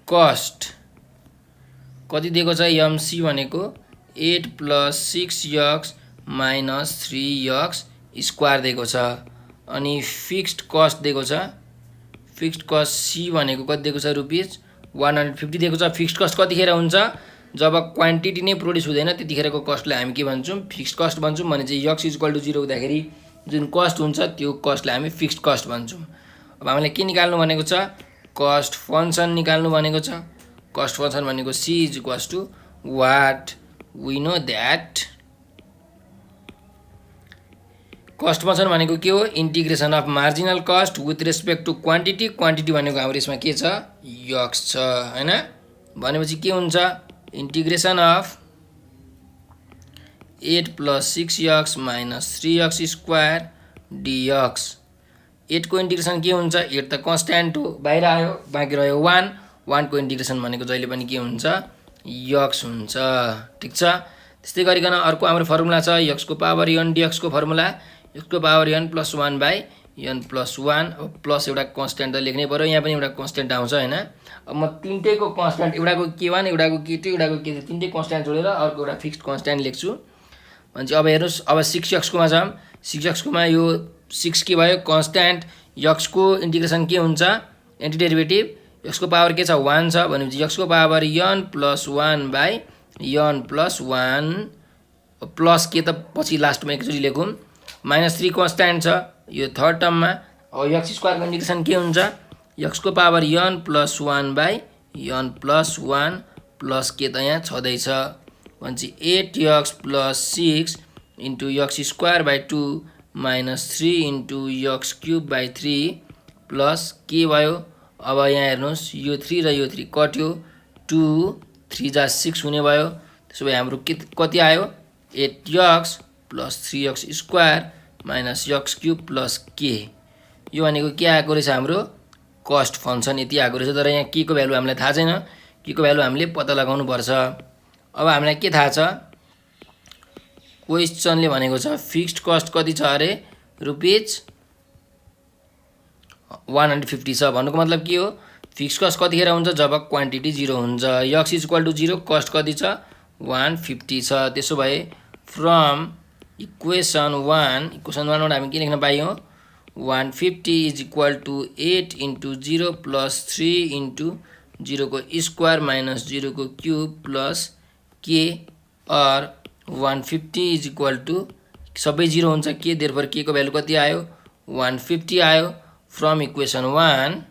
कस्ट कति दिएको छ, एमसी भनेको 8 plus 6x minus 3x square दिएको छ। अनि फिक्स्ड कस्ट दिएको छ, फिक्स्ड कस्ट सी भनेको कति दिएको छ, रुपिस 150 दिएको छ। फिक्स्ड कस्ट कतिखेर हुन्छ जब क्वान्टिटी नै प्रोड्युस हुँदैन त्यतिखेरको कस्टलाई हामी के भन्छौँ फिक्स्ड कस्ट भन्छौँ। भने चाहिँ यक्स इक्वल टु 0 हुँदाखेरि जुन कस्ट हुन्छ त्यो कस्टलाई हामी फिक्स्ड कस्ट भन्छौँ। अब हामीले के निकाल्नु भनेको छ कस्ट फङ्सन निकाल्नु भनेको छ। कस्ट फङ्सन भनेको c is equals to what we know that cost function भनेको के हो integration of marginal cost with respect to quantity. Quantity भनेको हाम्रो यसमा के छ यक्स छ हैन। भनेपछि के हुन्छ integration of 8 + 6x - 3x square dx। 8 को इन्टिग्रेसन के हुन्छ 8 त कन्स्ट्यान्ट हो बाहिर आयो बाँकी रह्यो 1। 1 को इन्टिग्रेसन भनेको जहिले पनि के हुन्छ यक्स हुन्छ। ठिक छ। त्यस्तै गरिकन अर्को हाम्रो फर्मुला छ x को पावर n dx को फर्मुला x को पावर n + 1 / n + 1। अब प्लस एउटा कन्स्ट्यान्ट त लेख्नै पर्यो यहाँ पनि एउटा कन्स्ट्यान्ट आउँछ हैन। अब म तीनटैको कन्स्ट्यान्ट एउटाको k1 एउटाको k2 एउटाको k3 तीनटै कन्स्ट्यान्ट जोडेर अर्को एउटा फिक्स्ड कन्स्ट्यान्ट लेख्छु। भनेपछि अब हेर्नुस् अब 6x कोमा जाम 6x कोमा यो 6 के भयो कन्स्ट्यान्ट x को इन्टिग्रेसन के हुन्छ एन्टी डेरिभेटिभ x को पावर के छ 1 छ भनेपछि x को पावर n + 1 / n + 1 प्लस के त पछि लास्टमा एकचोटि लेखौँ -3 कन्स्ट्यान्ट छ यो थर्ड टर्ममा। अब x स्क्वायर को इन्टिग्रेसन के हुन्छ x को पावर n + 1 / n + 1 प्लस के त यहाँ छँदैछ भनेपछि 8x + 6 * x square / 2 - 3 * x³ / 3 plus के भयो। अब यहाँ हेर्नुस् यो 3 र यो 3 कट्यो 2 3 जा 6 हुने भयो। त्यसो भए हाम्रो के कति आयो 8x + 3x square - x³ + k। यो भनेको के आएको रहेछ हाम्रो कस्ट फङ्सन यति आएको रहेछ। तर यहाँ के को भ्यालु हामीलाई थाहा छैन के को भ्यालु हामीले पत्ता लगाउनु पर्छ। अब हामीलाई के थाहा छ क्वेशनले भनेको छ फिक्स्ड कस्ट कति छ अरे रुपीज 150 छ। भन्नुको मतलब के हो फिक्स्ड कस्ट कतिखेर हुन्छ जब क्वान्टिटी 0 हुन्छ। x इक्वल टु 0 कस्ट कति छ 150 छ। त्यसो भए फ्रम इक्वेसन 1 बाट हामी के लेख्न पायौँ 150 इज इक्वल टु 8 * 0 + 3 * 0 को स्क्वायर - 0 को क्यूब प्लस के और 150 इज इक्वल टु सबै 0 हुन्छ के देयरफोर के को भ्यालु कति आयो 150 आयो। फ्रम इक्वेसन 1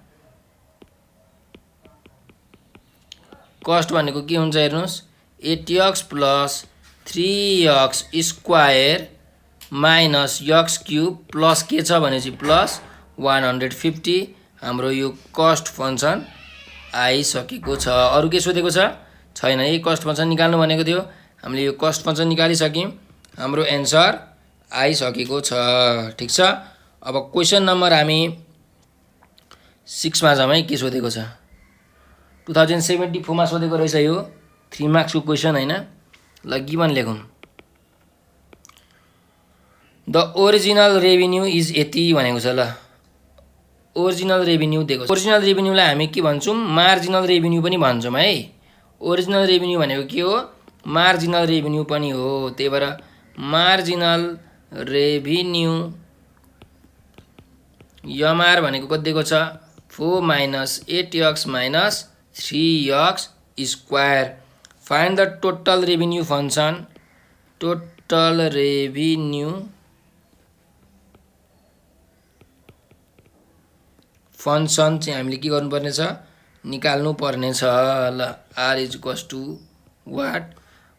कस्ट भनेको के हुन्छ हेर्नुस् 8x + 3x square - x³ plus के छ भनेपछि प्लस 150 हाम्रो यो कस्ट फङ्सन आइसकेको छ। अरु के सोधेको छ छैन यही कस्ट फङ्सन निकाल्नु भनेको थियो। हामीले यो कस्ट फङ्सन निकालिसक्यौँ हाम्रो एन्सर आइसकेको छ। ठिक छ। अब क्वेशन नम्बर हामी 6 मा जाम है के सोधेको छ 2074 मा सोधेको रहेछ यो 3 मार्क्स को क्वेशन हैन। ल गिभन लेखौँ द ओरिजिनल रेभिन्यू इज यति भनेको छ। ल ओरिजिनल रेभिन्यू दिएको छ। ओरिजिनल रेभिन्यूलाई हामी के भन्छौँ मार्जिनल रेभिन्यू पनि भन्छौँ है। ओरिजिनल रेभिन्यू भनेको के हो मार्जिनल रेभिन्यू पनि हो। त्यही भएर मार्जिनल रेभिन्यू MR भनेको कति दिएको छ 4 - 8x - 3x square. Find the total revenue function. Total revenue function चाहिँ हामीले के गर्नुपर्ने छ निकाल्नु पर्ने छ। ल R is equals to what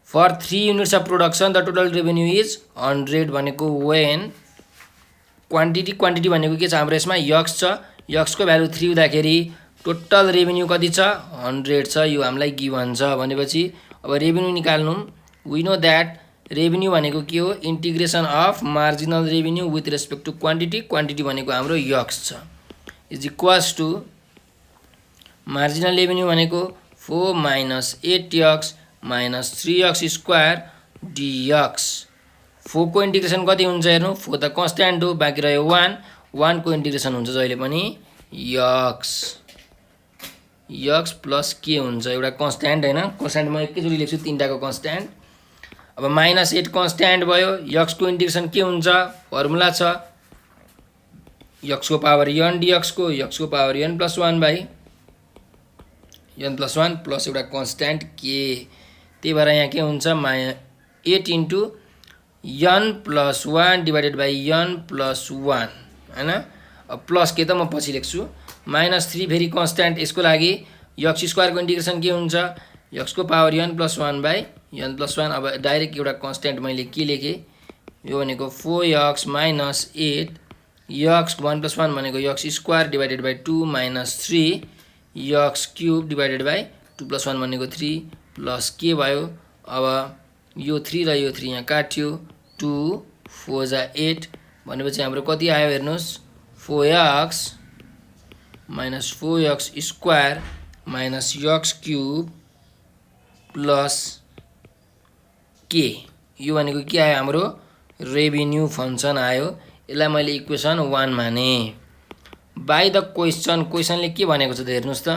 for 3 units of production the total revenue is 100 भनेको वेन क्वान्टिटी भनेको के छ हाम्रो यसमा x छ x को भ्यालु 3 हुँदाखेरि टोटल रेभिन्यू कति छ 100 छ। यो हामीलाई गिभन छ भनेपछि अब रेभिन्यू निकाल्नु वी नो द्याट रेभिन्यू भनेको के हो integration of marginal revenue with respect to quantity भनेको हाम्रो x छ is equals to marginal revenue भनेको 4 - 8x - 3x स्क्वायर dx। 4 को इन्टिग्रेसन कति हुन्छ हेर्नु 4 त कन्स्ट्यान्ट हो बाँकी रह्यो 1 को इन्टिग्रेसन हुन्छ जहिले पनि x प्लस के हुन्छ एउटा कन्स्ट्यान्ट हैन। कन्स्ट्यान्ट म एकैचोटि लेख्छु तीनटाको कन्स्ट्यान्ट। अब -8 कन्स्ट्यान्ट भयो x को इन्टिग्रेसन के हुन्छ फर्मुला छ x को पावर n dx को x को पावर n + 1 / n + 1 प्लस एउटा कन्स्ट्यान्ट के, त्यही भएर यहाँ के हुन्छ 8 into n + 1 divided by n + 1 हैन। अब प्लस के त म पछि लेख्छु, -3 फेरि कन्स्ट्यान्ट, यसको लागि x स्क्वायर को इन्टिग्रेसन के हुन्छ x को पावर n + 1 बाई n + 1। अब डाइरेक्ट एउटा कन्स्ट्यान्ट मैले के लेखेँ, यो भनेको 4x - 8 x 1 + 1 भनेको x square divided by 2 -3 x cube divided by 2 + 1 भनेको 3 प्लस के भयो। अब यो 3 र यो 3 यहाँ काट्यो, 2 4 जा 8 भनेपछि हाम्रो कति आयो हेर्नुस्, 4x - 4x square minus x cube plus के, यो भनेको के आयो हाम्रो रेभिन्यू फंक्सन आयो। यसलाई मैले इक्वेसन 1 माने। बाइ द क्वेसनले के भनेको छ त हेर्नुस् त,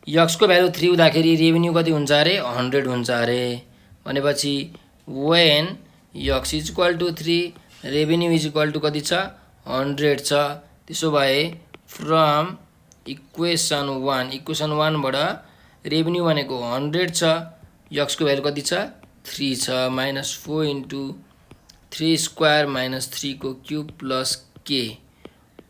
x को भ्यालु 3 हुँदाखेरि रेभिन्यू कति हुन्छ अरे 100 हुन्छ अरे। भनेपछि when x = 3 रेभिन्यू = कति छ 100 छ। त्यसो भए फ्रम इक्वेसन 1 बाट रेभिन्यू भनेको 100 छ, x को भ्यालु कति छ 3 छ, -4 इन्टु 3 स्क्वायर माइनस 3 को क्यूब प्लस के,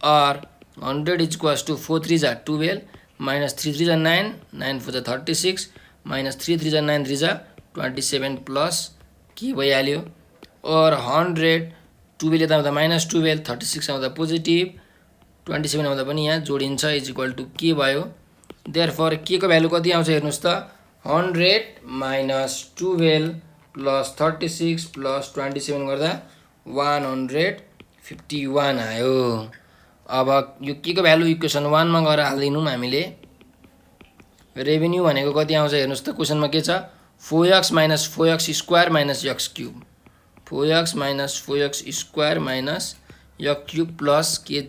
और 100 = 4 3 जा 12 -3 3 जा 9 9 4 जा 36 -3 3 जा 9 3 जा 27 प्लस के भइहाल्यो। और 100 12 यता आउँदा -12 36 आउँदा पोजिटिभ 27 आउँदा पनि यहाँ जोडिन्छ = के भयो। देयरफोर के को भ्यालु कति आउँछ हेर्नुस् त, 100 - 12 प्लस 36 प्लस 27 गर्दा 151 आयो। अब यो के को भ्यालु इक्वेसन 1 मा गएर हाल्दिनुम हामीले। रेभिन्यू भनेको कति आउँछ हेर्नुस् त, क्वेसनमा के छ 4x - 4x square minus x cube, 4x - 4x square minus x cube plus के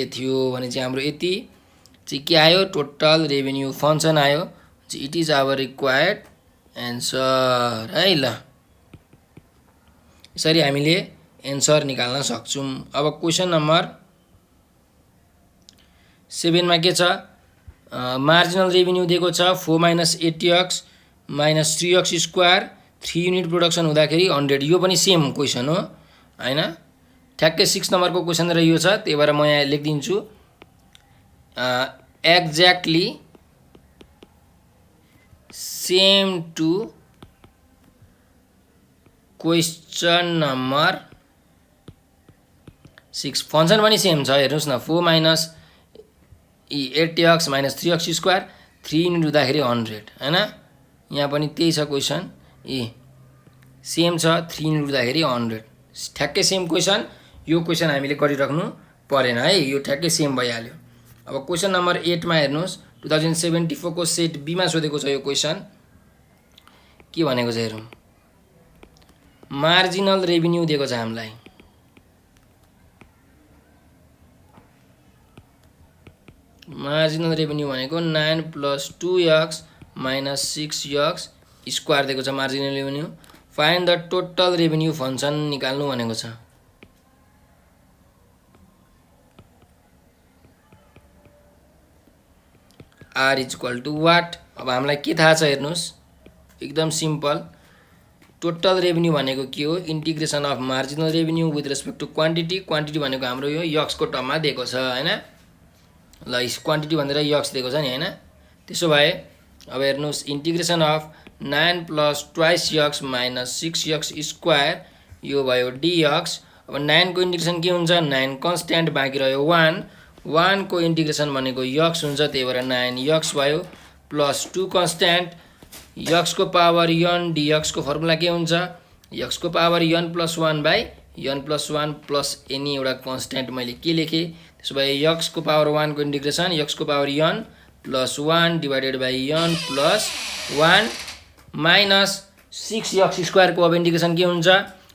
थियो भने चाहिँ हाम्रो यति चाहिँ के आयो, टोटल रेभिन्यू फंक्सन आयो। It is our required answer है। ल यसरी हामीले एन्सर निकाल्न सक्छौं। अब क्वेसन नम्बर 7 मा के छ, मार्जिनल रेभिन्यू दिएको छ 4 - 80x - 3x square 3 unit production हुँदाखेरि 100। यो पनि सेम क्वेसन हो हैन, ठ्याक्कै 6 नम्बरको क्वेसन र यो छ, त्यही भएर म यहाँ लेखिदिन्छु exactly same to question number 6। Function पनि सेम छ हेर्नुस् न, 4 - 80x - 3x स्क्वायर 3 युनिट हुँदाखेरि 100 हैन। यहाँ पनि त्यही छ क्वेसन, सेम छ 3 युनिट हुँदाखेरि 100, ठ्याक्कै सेम क्वेसन। यो क्वेसन हामीले गरिराख्नु परेन है, यो ठ्याक्कै सेम भइहाल्यो। अब क्वेसन नम्बर 8 मा हेर्नुस्, 2074 को सेट बी मा सोधेको छ यो क्वेसन। के भनेको छ हेरौँ, मार्जिनल रेभिन्यू दिएको छ हामीलाई, मार्जिनल रेभिन्यू भनेको 9 + 2x - 6x स्क्वायर दिएको छ marginal revenue. Find the total revenue function निकाल्नु भनेको छ। r = what। अब हामीलाई के थाहा छ हेर्नुस्, एकदम सिम्पल, टोटल रेभिन्यू भनेको के हो, integration of marginal revenue with respect to quantity. Quantity भनेको हाम्रो यो x को टर्ममा दिएको छ हैन। ल क्वान्टिटी भनेर x दिएको छ नि हैन। त्यसो भए अब हेर्नुस्, integration of 9 + 2x - 6x square यो भयो dx। अब 9 को इन्टिग्रेसन के हुन्छ, 9 कन्स्ट्यान्ट बाँकी रह्यो 1 को इन्टिग्रेसन भनेको x हुन्छ, त्यही भएर 9x भयो प्लस 2 कन्स्ट्यान्ट x को पावर n dx को फर्मुला के हुन्छ, x को power n + 1 by n + 1 plus any एउटा कन्स्ट्यान्ट मैले के लेखेँ। त्यसो भए x को पावर 1 को इन्टिग्रेसन x को power n + 1 divided by n + 1 minus 6x square को अब इन्टिग्रेसन के हुन्छ,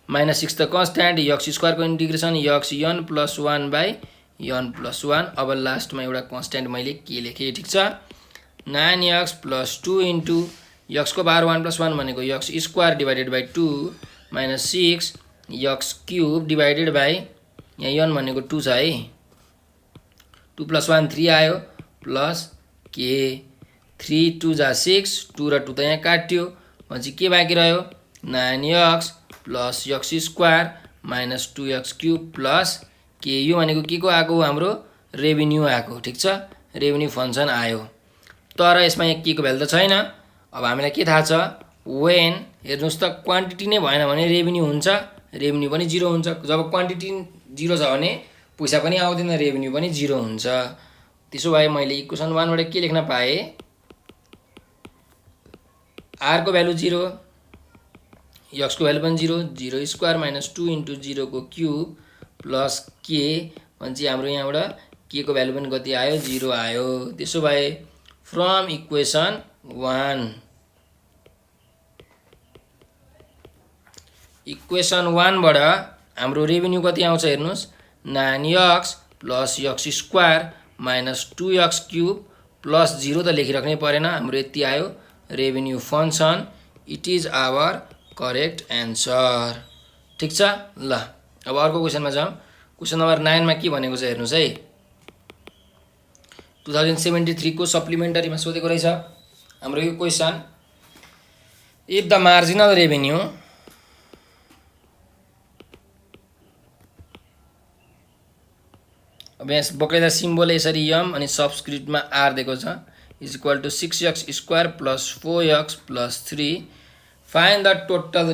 -6 त कन्स्ट्यान्ट, x स्क्वायर को integration x n + 1 by n + 1। अब लास्टमा एउटा कन्स्ट्यान्ट मैले के लेखेँ, ठीक छ, 9x + 2 इन्टु x को पावर 1 + 1 भनेको x square divided by 2 -6 x cube divided by यहाँ n भनेको 2 छ है, 2 + 1 3 आयो प्लस के 3 2 जा 6 2 र 2 त यहाँ काट्यो भनेपछि के बाँकी रह्यो 9x plus x square minus 2x cube plus के यो भनेको के को आएको हाम्रो रेभिन्यू आएको ठीक छ रेभिन्यू फंक्सन आयो तर यसमा यहाँ के को भ्यालु त छैन अब हामीलाई के थाहा छ when हेर्नुस् त क्वान्टिटी नै भएन भने रेभिन्यू हुन्छ रेभिन्यू पनि 0 हुन्छ जब क्वान्टिटी 0 छ भने पैसा पनि आउँदैन रेभिन्यू पनि 0 हुन्छ त्यसो भए मैले इक्वेसन 1 बाट के लेख्न पाए r को भ्यालु 0 x को भ्यालु पनि 0 0 स्क्वायर माइनस 2 * 0 को क्यूब प्लस के भनेपछि हाम्रो यहाँबाट के को भ्यालु पनि कति आयो 0 आयो त्यसो भए फ्रम इक्वेसन 1 इक्वेसन 1 बाट हाम्रो रेभिन्यू कति आउँछ हेर्नुस् 9x plus x square minus 2x cube plus 0 त लेखिराख्नै परेन हाम्रो यति आयो revenue function it is our correct answer ठीक छ ल अब अर्को क्वेशनमा जाउँ क्वेशन नम्बर 9 मा के भनेको छ हेर्नुस् है 2073 को सप्लिमेन्टरीमा सोधेको रहेछ हाम्रो यो question if the marginal revenue अब यहाँ बकाइदा सिम्बल यसरी यम अनि सबस्क्रिप्टमा आर दिएको छ is equal to 6x square plus 4x plus 3 find the total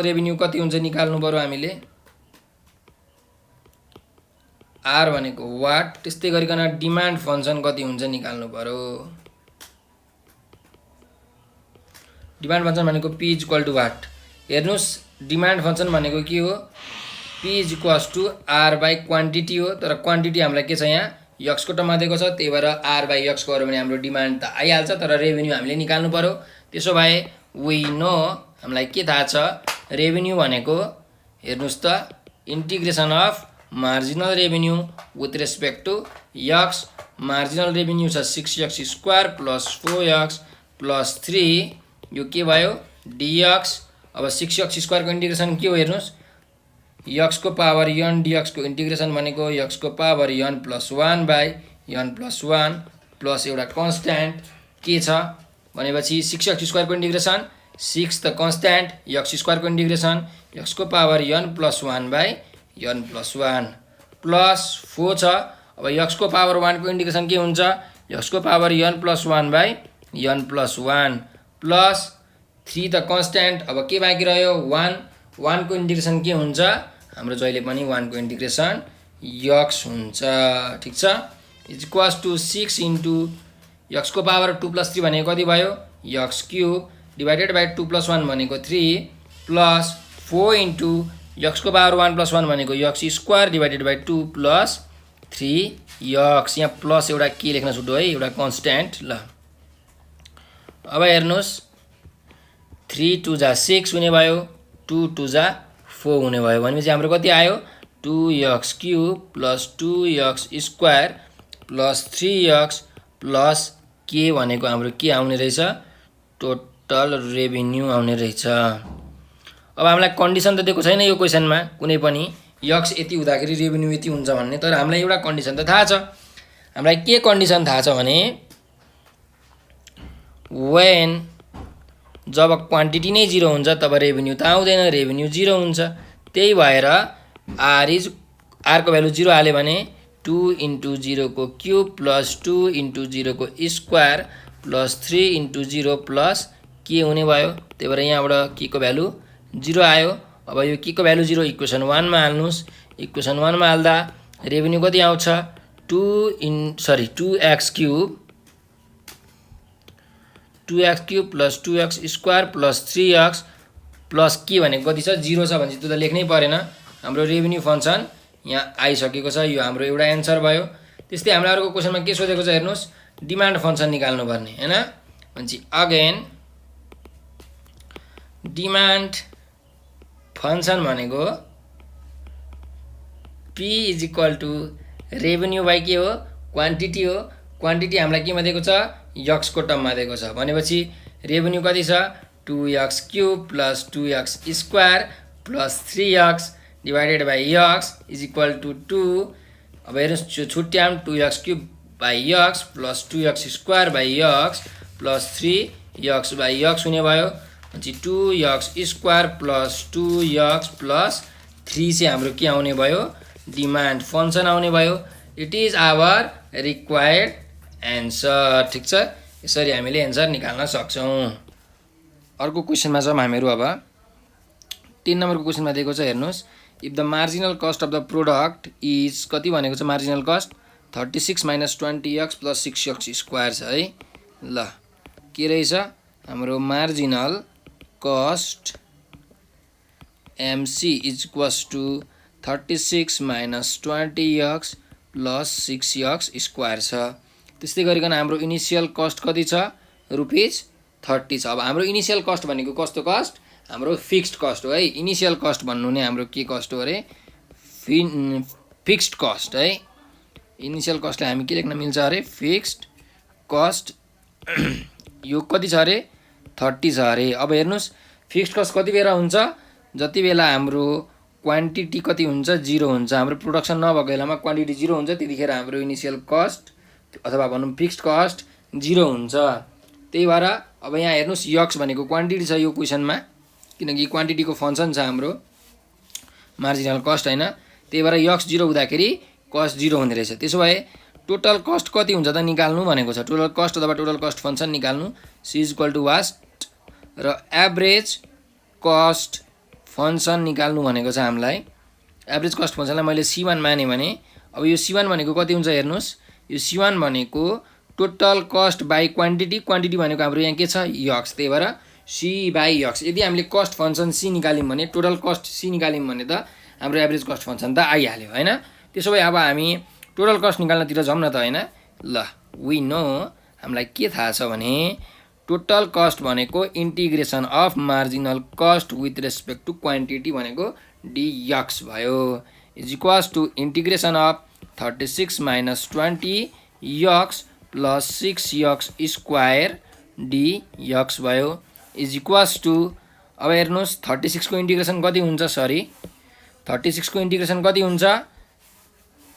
revenue कति हुन्छ निकाल्नु पर्यो हामीले आर भनेको वाट त्यस्तै गरिकन डिमान्ड फंक्सन कति हुन्छ निकाल्नु पर्यो डिमान्ड फंक्सन भनेको p इक्वल टु वाट हेर्नुस् डिमान्ड फंक्सन भनेको के हो p equals to r by quantity हो तर क्वान्टिटी हामीलाई के छ यहाँ x को टर्ममा दिएको छ त्यही भएर r बाइ x गर्यो भने हाम्रो डिमान्ड त आइहाल्छ तर रेभिन्यू हामीले निकाल्नु पर्यो त्यसो भए वी नो हामीलाई के थाहा छ रेभिन्यू भनेको हेर्नुस् त integration of marginal revenue with respect to x marginal revenue छ 6x square plus 4x plus 3 यो के भयो dx अब 6x स्क्वायर को इंटीग्रेशन के हो हेर्नुस् x को पावर n dx को इंटीग्रेशन भनेको x को power n plus 1 by n plus 1 plus एउटा कन्स्ट्यान्ट के छ भनेपछि 6x स्क्वायर को इंटीग्रेशन 6 त कन्स्ट्यान्ट x स्क्वायर को इंटीग्रेशन x को power n plus 1 by n plus 1 plus 4 छ अब x को पावर 1 को इंटीग्रेशन के हुन्छ x को power n plus 1 by n plus 1 plus 3 त कन्स्ट्यान्ट अब के बाँकी रह्यो 1 को इंटीग्रेशन के हुन्छ हाम्रो जहिले पनि 1 को इंटीग्रेशन x हुन्छ ठीक छ इज इक्वल्स टु 6 * x को पावर 2 + 3 भनेको कति भयो x क्यूब डिवाइडेड बाइ 2 + 1 भनेको 3 प्लस 4 * x को पावर 1 + 1 भनेको x square divided by 2 plus 3x यहाँ प्लस एउटा के लेख्न छुट्यो है एउटा कन्स्ट्यान्ट ल अब हेर्नुस् 3 2 जा 6 हुने भयो 2 2 जा 4 हुने भयो भनेपछि हाम्रो कति आयो 2x cube plus 2x square plus 3x plus के भनेको हाम्रो के आउने रहेछ टोटल रेभिन्यू आउने रहेछ अब हामीलाई कन्डिसन त दिएको छैन यो क्वेशनमा कुनै पनि x यति हुँदाखेरि रेभिन्यू यति हुन्छ भन्ने तर हामीलाई एउटा कन्डिसन त थाहा छ हामीलाई के कन्डिसन थाहा छ भने when जब क्वान्टिटी नै 0 हुन्छ तब रेभिन्यू त आउँदैन रेभिन्यू 0 हुन्छ त्यही भएर r को भ्यालु 0 हाल्यो भने 2 * 0 को क्यूब प्लस 2 * 0 को स्क्वायर प्लस 3 * 0 प्लस के हुने भयो त्यही भएर यहाँबाट के को भ्यालु 0 आयो अब यो के को भ्यालु 0 इक्वेसन 1 मा हाल्नुस् इक्वेसन 1 मा हाल्दा रेभिन्यू कति आउँछ 2x cube 2x cube plus 2x square plus 3x plus के भनेको कति छ 0 छ भने त्यो त लेख्नै परेन हाम्रो रेभिन्यू फंक्सन यहाँ आइसकेको छ यो हाम्रो एउटा एन्सर भयो त्यस्तै हामीलाई अर्को क्वेशनमा के सोधेको छ हेर्नुस् डिमान्ड फंक्सन निकाल्नु पर्ने हैन भनेपछि अगेन डिमान्ड फंक्सन भनेको p = रेभिन्यू बाइ के हो क्वान्टिटी हो क्वान्टिटी हामीलाई केमा दिएको छ x को टर्ममा दिएको छ भनेपछि रेभिन्यू कति छ 2x cube plus 2x square plus 3x divided by x is equal to 2 अब हेर्नुहोस् छुट्याम 2x³ by x plus 2x² by x plus 3x/x हुने भयो। पछि 2x² प्लस 2x प्लस 3 चाहिँ हाम्रो के आउने भयो, डिमान्ड फङ्सन आउने भयो। It is our required answer. ठिक छ, यसरी हामीले एन्सर निकाल्न सक्छौँ। अर्को क्वेसनमा जाउँ हामीहरू। अब 10 नम्बरको क्वेसनमा दिएको छ, हेर्नुहोस्। If the marginal cost of the product is कति भनेको छ, marginal cost 36 - 20x plus 6x² छ है। ल के रहेछ हाम्रो marginal cost MC is equals to 36 - 20x plus 6x² छ। त्यस्तै गरिकन हाम्रो इनिसियल कस्ट कति छ, ₹30 छ। अब हाम्रो इनिसियल कस्ट भनेको कस्तो कस्ट, हाम्रो फिक्स्ड कस्ट हो है। इनिसियल कस्ट भन्नु नै हाम्रो के कस्ट हो अरे, फिक्स्ड कस्ट है। इनिसियल कस्टलाई हामी के लेख्न मिल्छ अरे, फिक्स्ड कस्ट। यो कति छ अरे, 30 छ अरे। अब हेर्नुहोस् फिक्स्ड कस्ट कति बेला हुन्छ, जति बेला हाम्रो क्वान्टिटी कति हुन्छ, 0 हुन्छ। हाम्रो प्रोडक्सन नभएको बेलामा क्वान्टिटी 0 हुन्छ, त्यतिखेर हाम्रो इनिसियल कस्ट अथवा भनौँ फिक्स्ड कस्ट 0 हुन्छ। त्यही भएर अब यहाँ हेर्नुहोस् यक्स भनेको क्वान्टिटी छ यो क्वेसनमा, किनकि क्वान्टिटीको फङ्सन छ हाम्रो मार्जिनल कस्ट होइन। त्यही भएर यक्स 0 हुँदाखेरि कस्ट 0 हुने रहेछ। त्यसो भए टोटल कस्ट कति हुन्छ त निकाल्नु भनेको छ, टोटल कस्ट अथवा टोटल कस्ट फङ्सन निकाल्नु। C is equal to what र एभरेज कस्ट फङ्सन निकाल्नु भनेको छ हामीलाई। एभरेज कस्ट फङ्सनलाई मैले C1 माने भने, अब यो C1 भनेको कति हुन्छ हेर्नुहोस्, यो C1 भनेको total cost by quantity. Quantity भनेको हाम्रो यहाँ के छ, यक्स। त्यही भएर C बाई यक्स। यदि हामीले कस्ट फङ्सन C निकाल्यौँ भने, टोटल कस्ट C निकाल्यौँ भने त हाम्रो एभरेज कस्ट फङ्सन त आइहाल्यो होइन। त्यसो भए अब हामी टोटल कस्ट निकाल्नतिर जाउँ न त होइन। ल वी नो, हामीलाई के थाहा छ भने टोटल कस्ट भनेको integration of marginal cost with respect to quantity भनेको dx भयो, is equals to integration of 36 - 20x plus 6x² dx भयो, इज इक्वल्स टु। अब हेर्नुहोस् 36 को इन्टिग्रेसन कति हुन्छ, सरी 36 को इन्टिग्रेसन कति हुन्छ,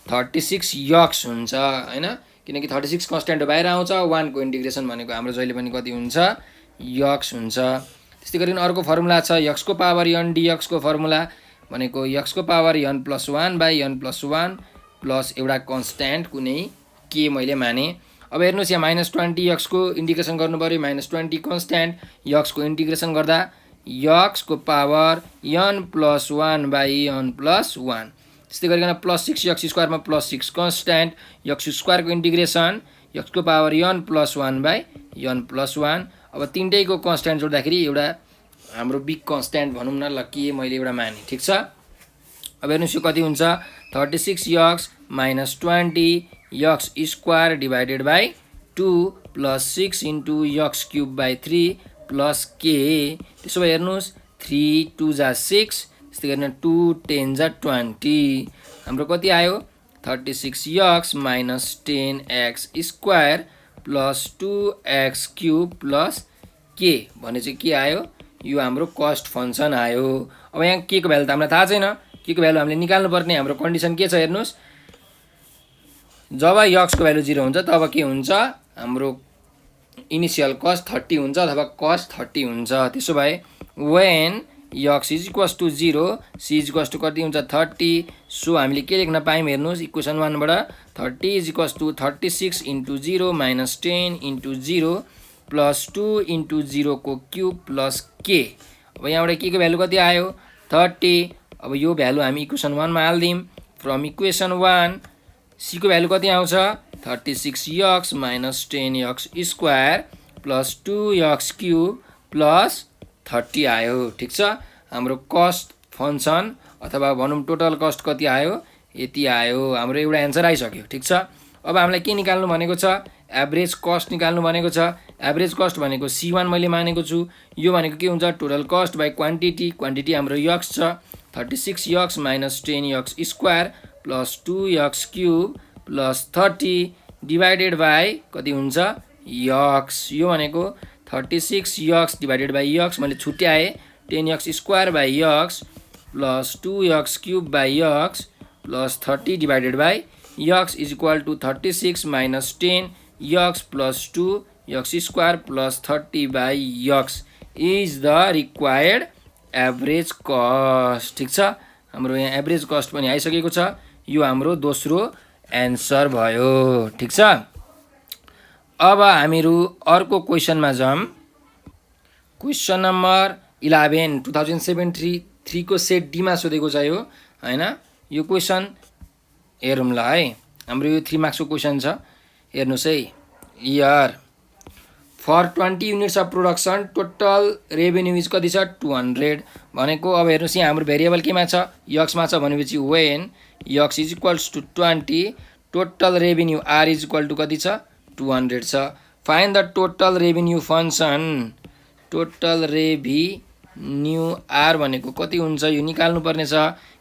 36x हुन्छ होइन। किनकि 36 कन्स्ट्यान्ट बाहिर आउँछ, 1 को इन्टिग्रेसन भनेको हाम्रो जहिले पनि कति हुन्छ, x हुन्छ। त्यस्तै गरी अर्को फर्मुला छ x को पावर n dx को फर्मुला भनेको x को power n + 1 by n + 1 plus एउटा कन्स्ट्यान्ट कुनै के मैले माने। अब हेर्नुहोस् यहाँ -20x को इन्टिग्रेसन गर्नु पऱ्यो, -20 कन्स्ट्यान्ट x को इन्टिग्रेसन गर्दा x को पावर n + 1 बाई n + 1। त्यस्तै गरिकन प्लस 6x² मा प्लस 6 कन्स्ट्यान्ट x² को इन्टिग्रेसन x को पावर n + 1 बाई n + 1। अब तिनटैको कन्स्ट्यान्ट जोड्दाखेरि एउटा हाम्रो बिग कन्स्ट्यान्ट भनौँ न, ल के मैले एउटा माने। ठिक छ। अब हेर्नुहोस् यो कति हुन्छ, 36x - 20x² divided by 2 plus 6 × x³ by 3 plus k। त्यसो भए हेर्नुहोस् 3 2 जा 6, त्यस्तै गरेर 2 10 जा 20, हाम्रो कति आयो 36x - 10x² plus 2x³ plus k भने चाहिँ के आयो, यो हाम्रो कस्ट फङ्सन आयो। अब यहाँ के को भ्यालु त हामीलाई थाहा छैन, के को भ्यालु हामीले निकाल्नु पर्ने। हाम्रो कन्डिसन के छ हेर्नुहोस्, जब x को भ्यालु 0 हुन्छ तब के हुन्छ, हाम्रो इनिसियल कस्ट 30 हुन्छ अथवा कस्ट 30 हुन्छ। त्यसो भए when x is equals to 0, c is equals to कति हुन्छ 30। सो हामीले के लेख्न पायौँ हेर्नुहोस्, इक्वेसन 1 बाट 30 इज इक्वल्स टु 36 × 0 - 10 × 0 प्लस 2 × 0 को क्युब प्लस k। अब यहाँबाट के को भ्यालु कति आयो 30। अब यो भ्यालु हामी इक्वेसन 1 मा हाल्दियौँ। फ्रम इक्वेसन 1 c को भ्यालु कति आउँछ 36x - 10x² plus 2x³ plus 30 आयो। ठिक छ, हाम्रो कस्ट फङ्सन अथवा भनौँ टोटल कस्ट कति आयो, यति आयो। हाम्रो एउटा एन्सर आइसक्यो। ठिक छ। अब हामीलाई के निकाल्नु भनेको छ, एभरेज कस्ट निकाल्नु भनेको छ। एभरेज कस्ट भनेको C1 मैले मानेको छु। यो भनेको के हुन्छ, total cost by quantity. Quantity हाम्रो x छ, 36x - 10x² plus 2x³ plus 30 divided by कति हुन्छ x। यो भनेको 36x डिभाइडेड बाई x मैले छुट्याएँ, 10x² by x plus 2x³ by x plus 30 divided by x is equal to 36 minus 10 x plus 2 x square plus 30 by x is the required average cost. ठिक छ, हाम्रो यहाँ average cost पनि आइसकेको छ। यो हाम्रो दोस्रो एन्सर भयो। ठिक छ, अब हामीहरू अर्को क्वेसनमा जाऊँ। क्वेसन नम्बर 11 2073 को सेट डीमा सोधेको छ यो हैन। यो क्वेसन हेरौँ ल है। हाम्रो यो 3 मार्क्सको क्वेसन छ, हेर्नुस् है। Here for 20 units of production total revenue is कति छ 200 भनेको। अब हेर्नुस् यहाँ हाम्रो भेरिएबल केमा छ यक्समा छ भनेपछि when x is equals to 20 total revenue R is equal to कति छ 200 छ। Find the total revenue function. Total revenue R भनेको कति हुन्छ यो निकाल्नु पर्ने छ।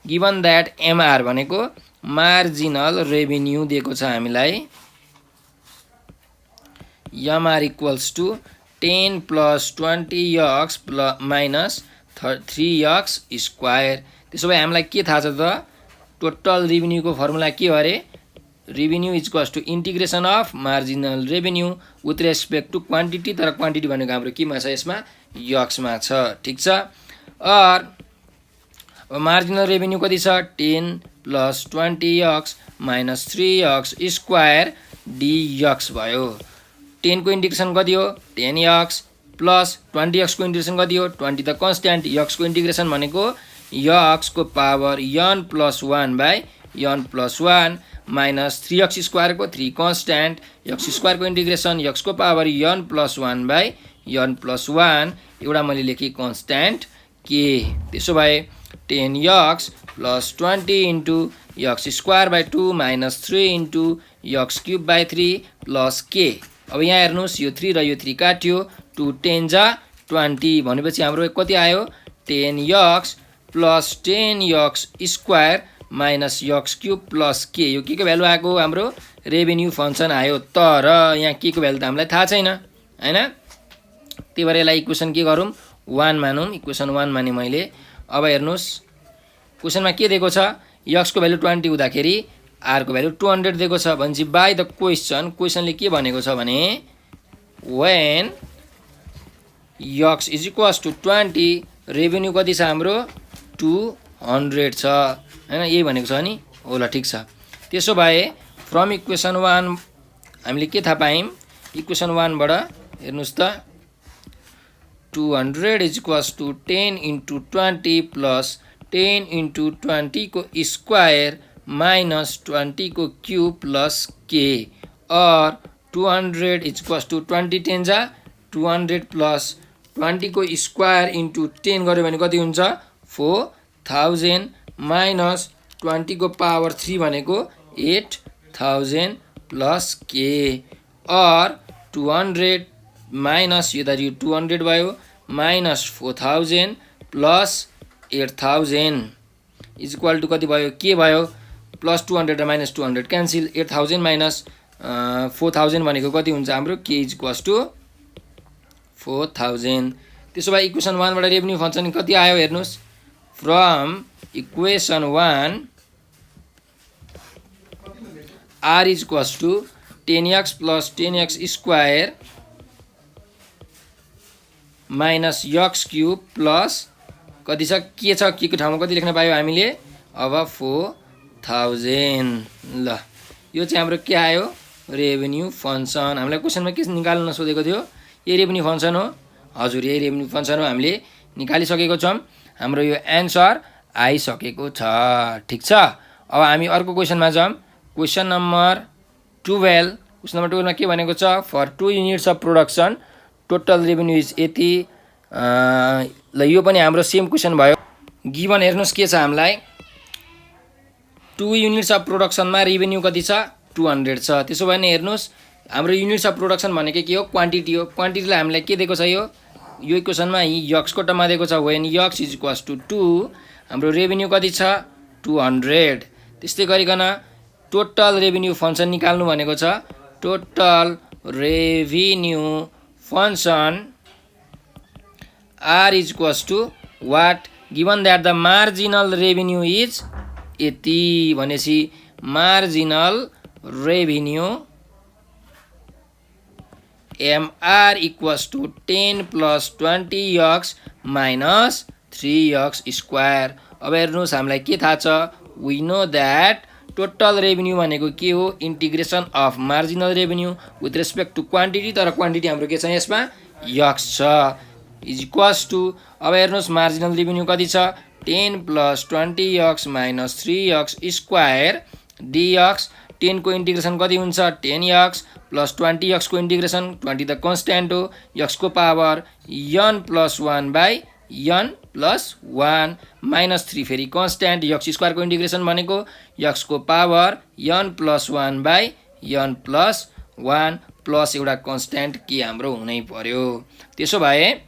गिभन दैट एमआर भनेको मार्जिनल रेभेन्यू दिएको छ हामीलाई। MR equals to 10 plus 20x minus 3x square. त्यसो भए हामीलाई के थाहा छ त टोटल रेभेन्यूको फर्मुला के हो अरे revenue equals to integration of marginal revenue with respect to quantity. तर क्वान्टिटी भनेको हाम्रो केमा छ यसमा यक्समा छ। ठिक छ, अब मार्जिनल रेभेन्यू कति छ 10 plus 20x minus 3x square dx भयो। 10 को इंटीग्रेसन कति हो 10x प्लस 20x को इंटीग्रेसन कति हो 20 त कन्स्ट्यान्ट x को इंटीग्रेसन भनेको x को power n plus 1 by n plus 1 minus 3x square को 3 कन्स्ट्यान्ट x स्क्वायर को इंटीग्रेसन x को power n plus 1 by n plus 1 एउटा मैले लेखेँ कन्स्ट्यान्ट k। त्यसो भए 10x plus 20 into x square by 2 minus 3 into x cube by 3 plus k। अब यहाँ हेर्नुस् यो 3 र यो 3 काट्यो 2 10 जा 20 भनेपछि हाम्रो कति आयो 10x plus 10x square minus x cube plus k। यो के को भ्यालु आएको हाम्रो रेभेन्यू फङ्सन आयो। तर यहाँ के को भ्यालु त हामीलाई थाहा छैन हैन। त्यही भएर यसलाई इक्वेसन के गरौँ 1 मानौँ। इक्वेसन 1 माने मैले। अब हेर्नुस् क्वेसनमा के दिएको छ x को भ्यालु 20 हुँदाखेरि r को भ्यालु 200 दिएको छ भनेपछि बाइ द क्वेसनले के भनेको छ भने when x is equals to 20 revenue कति छ हाम्रो 200 छ हैन। यही भनेको छ नि हो ल। ठिक छ, त्यसो भए फ्रम इक्वेसन 1 हामीले के थाहा पायौँ इक्वेसन 1 बाट हेर्नुस् त 200 is equals to 10 into 20 plus 10 into 20 को स्क्वायर माइनस 20 को क्यूब प्लस k और 200 इज इक्वल्स टु 20 10 जा 200 प्लस 20 को स्क्वायर इन्टु 10 गर्यो भने कति हुन्छ 4000 माइनस 20 को पावर 3 भनेको 8000 प्लस k और 200 माइनस यो 200 भयो minus 4000 plus 8000 is equal to कति भयो के भयो प्लस 200 र माइनस 200 क्यान्सल 8000 माइनस 4000 भनेको कति हुन्छ हाम्रो k इज इक्वल्स टु 4000। त्यसो भए इक्वेसन 1 बाट रेभेन्यू फङ्सन कति आयो हेर्नुस् from equation 1 r is equals to 10x plus 10x square minus x cube plus कति छ के छ के को ठाउँमा कति लेख्न पायो हामीले अब 4000 ल। यो चाहिँ हाम्रो के आयो रेभेन्यू फङ्सन। हामीलाई क्वेसनमा के निकाल्न सोधेको थियो यही रेभेन्यू फङ्सन हो। हजुर यही रेभेन्यू फङ्सन हो, हामीले निकालिसकेको छौँ। हाम्रो यो एन्सर आइसकेको छ। ठिक छ, अब हामी अर्को क्वेसनमा जाऊँ। Question number 12। क्वेसन नम्बर 12 मा के भनेको छ for 2 units of production total revenue is 80। ल यो पनि हाम्रो सेम क्वेसन भयो। गिभन हेर्नुस् के छ हामीलाई 2 युनिट्स अफ प्रोडक्सनमा रेभेन्यू कति छ 200 छ। त्यसो भने हेर्नुस् हाम्रो युनिट्स अफ प्रोडक्सन भनेको के हो क्वान्टिटी हो। क्वान्टिटीलाई हामीलाई के दिएको छ यो इक्वेसनमा x को टर्ममा दिएको छ when x is equals to 2 हाम्रो रेभेन्यू कति छ 200। त्यस्तै गरिकन टोटल रेभेन्यू फङ्सन निकाल्नु भनेको छ total revenue function r is equals to what given that the marginal revenue is 80 भनेपछि marginal revenue MR equals to 10 plus 20x minus 3x square. अब हेर्नुस् हामीलाई के थाहा छ, we know that total revenue भनेको के हो, integration of marginal revenue with respect to quantity, तर quantity हाम्रो के छ यसमा x छ, is equals to, अब हेर्नुस् marginal revenue कति छ 10 plus 20x minus 3x square dx. 10 को इंटीग्रेशन कति हुन्छ 10x प्लस 20x को इंटीग्रेशन 20 त कन्स्ट्यान्ट हो, x को power n plus 1 by n plus 1 minus 3 फेरि कन्स्ट्यान्ट, x स्क्वायर को इंटीग्रेशन भनेको x को power n plus 1 by n plus 1 plus एउटा कन्स्ट्यान्ट के हाम्रो हुनै पर्यो। त्यसो भए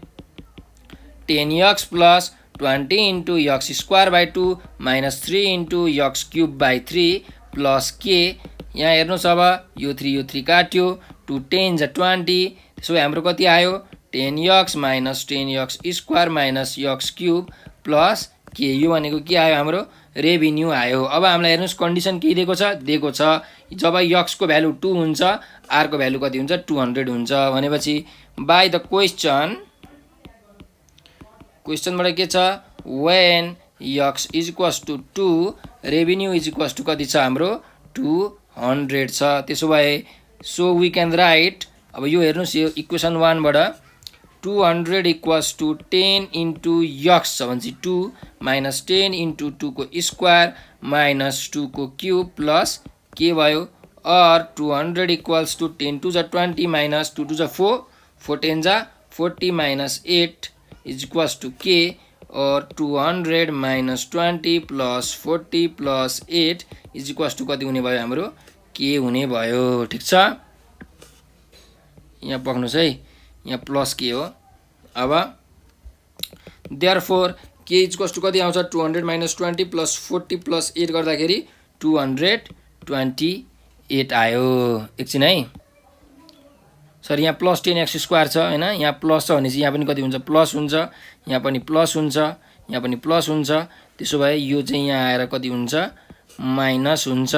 10x plus 20 into x square by 2 minus 3 into x cube by 3 plus के, यहाँ हेर्नुस् अब यो 3 काट्यो, 2 10 जा 20, त्यसो हाम्रो कति आयो 10x minus 10x square minus x cube plus के, यो भनेको के आयो हाम्रो रेभिन्यू आयो। अब हामीलाई हेर्नुस् कन्डिसन के दिएको छ, जब x को भ्यालु 2 हुन्छ r को भ्यालु कति हुन्छ 200 हुन्छ भनेपछि बाइ द क्वेशनबाट के छ, when x is equals to 2 revenue is equals to कति छ हाम्रो 200 छ। त्यसो भए सो वी क्यान राइट, अब यो हेर्नुस् यो इक्वेसन 1 बाट 200 इक्वल्स टु 10 इन्टु x छ भनेपछि 2 माइनस 10 इन्टु 2 को स्क्वायर माइनस 2 को क्यूब प्लस के भयो, और 200 इक्वल्स टु 10 2 जा 20 माइनस 2 2 जा 4 4 10 जा 40 माइनस 8 इज इक्वल्स टु के, और 200 minus 20 plus 40 plus 8 is equals to कति हुने भयो हाम्रो के हुने भयो। ठिक छ, यहाँ पक्नुस् है, यहाँ प्लस के हो। अब देयरफोर के इज इक्वल्स टु कति आउँछ 200 माइनस 20 प्लस 40 प्लस 8 गर्दाखेरि 228 आयो। एकछिन है सर, यहाँ प्लस 10x स्क्वायर छ हैन, यहाँ प्लस छ भनेपछि यहाँ पनि कति हुन्छ प्लस हुन्छ, यहाँ पनि प्लस हुन्छ, यहाँ पनि प्लस हुन्छ, त्यसो भए यो चाहिँ यहाँ आएर कति हुन्छ माइनस हुन्छ।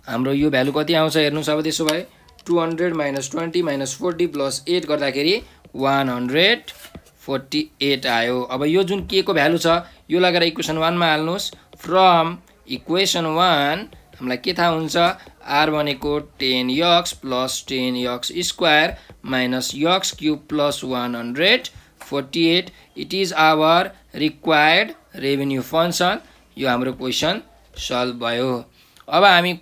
हाम्रो यो भ्यालु कति आउँछ हेर्नुस्, अब त्यसो भए 200 माइनस 20 माइनस 40 प्लस 8 गर्दाखेरि 148 आयो। अब यो जुन के को भ्यालु छ यो लगेर इक्वेसन 1 मा हाल्नुस्, फ्रम इक्वेसन 1 हामीलाई के थाहा हुन्छ, r भनेको 10x plus 10x square minus x cube plus 148, it is our required revenue function. यो हाम्रो क्वेसन सल्भ भयो। अब हामी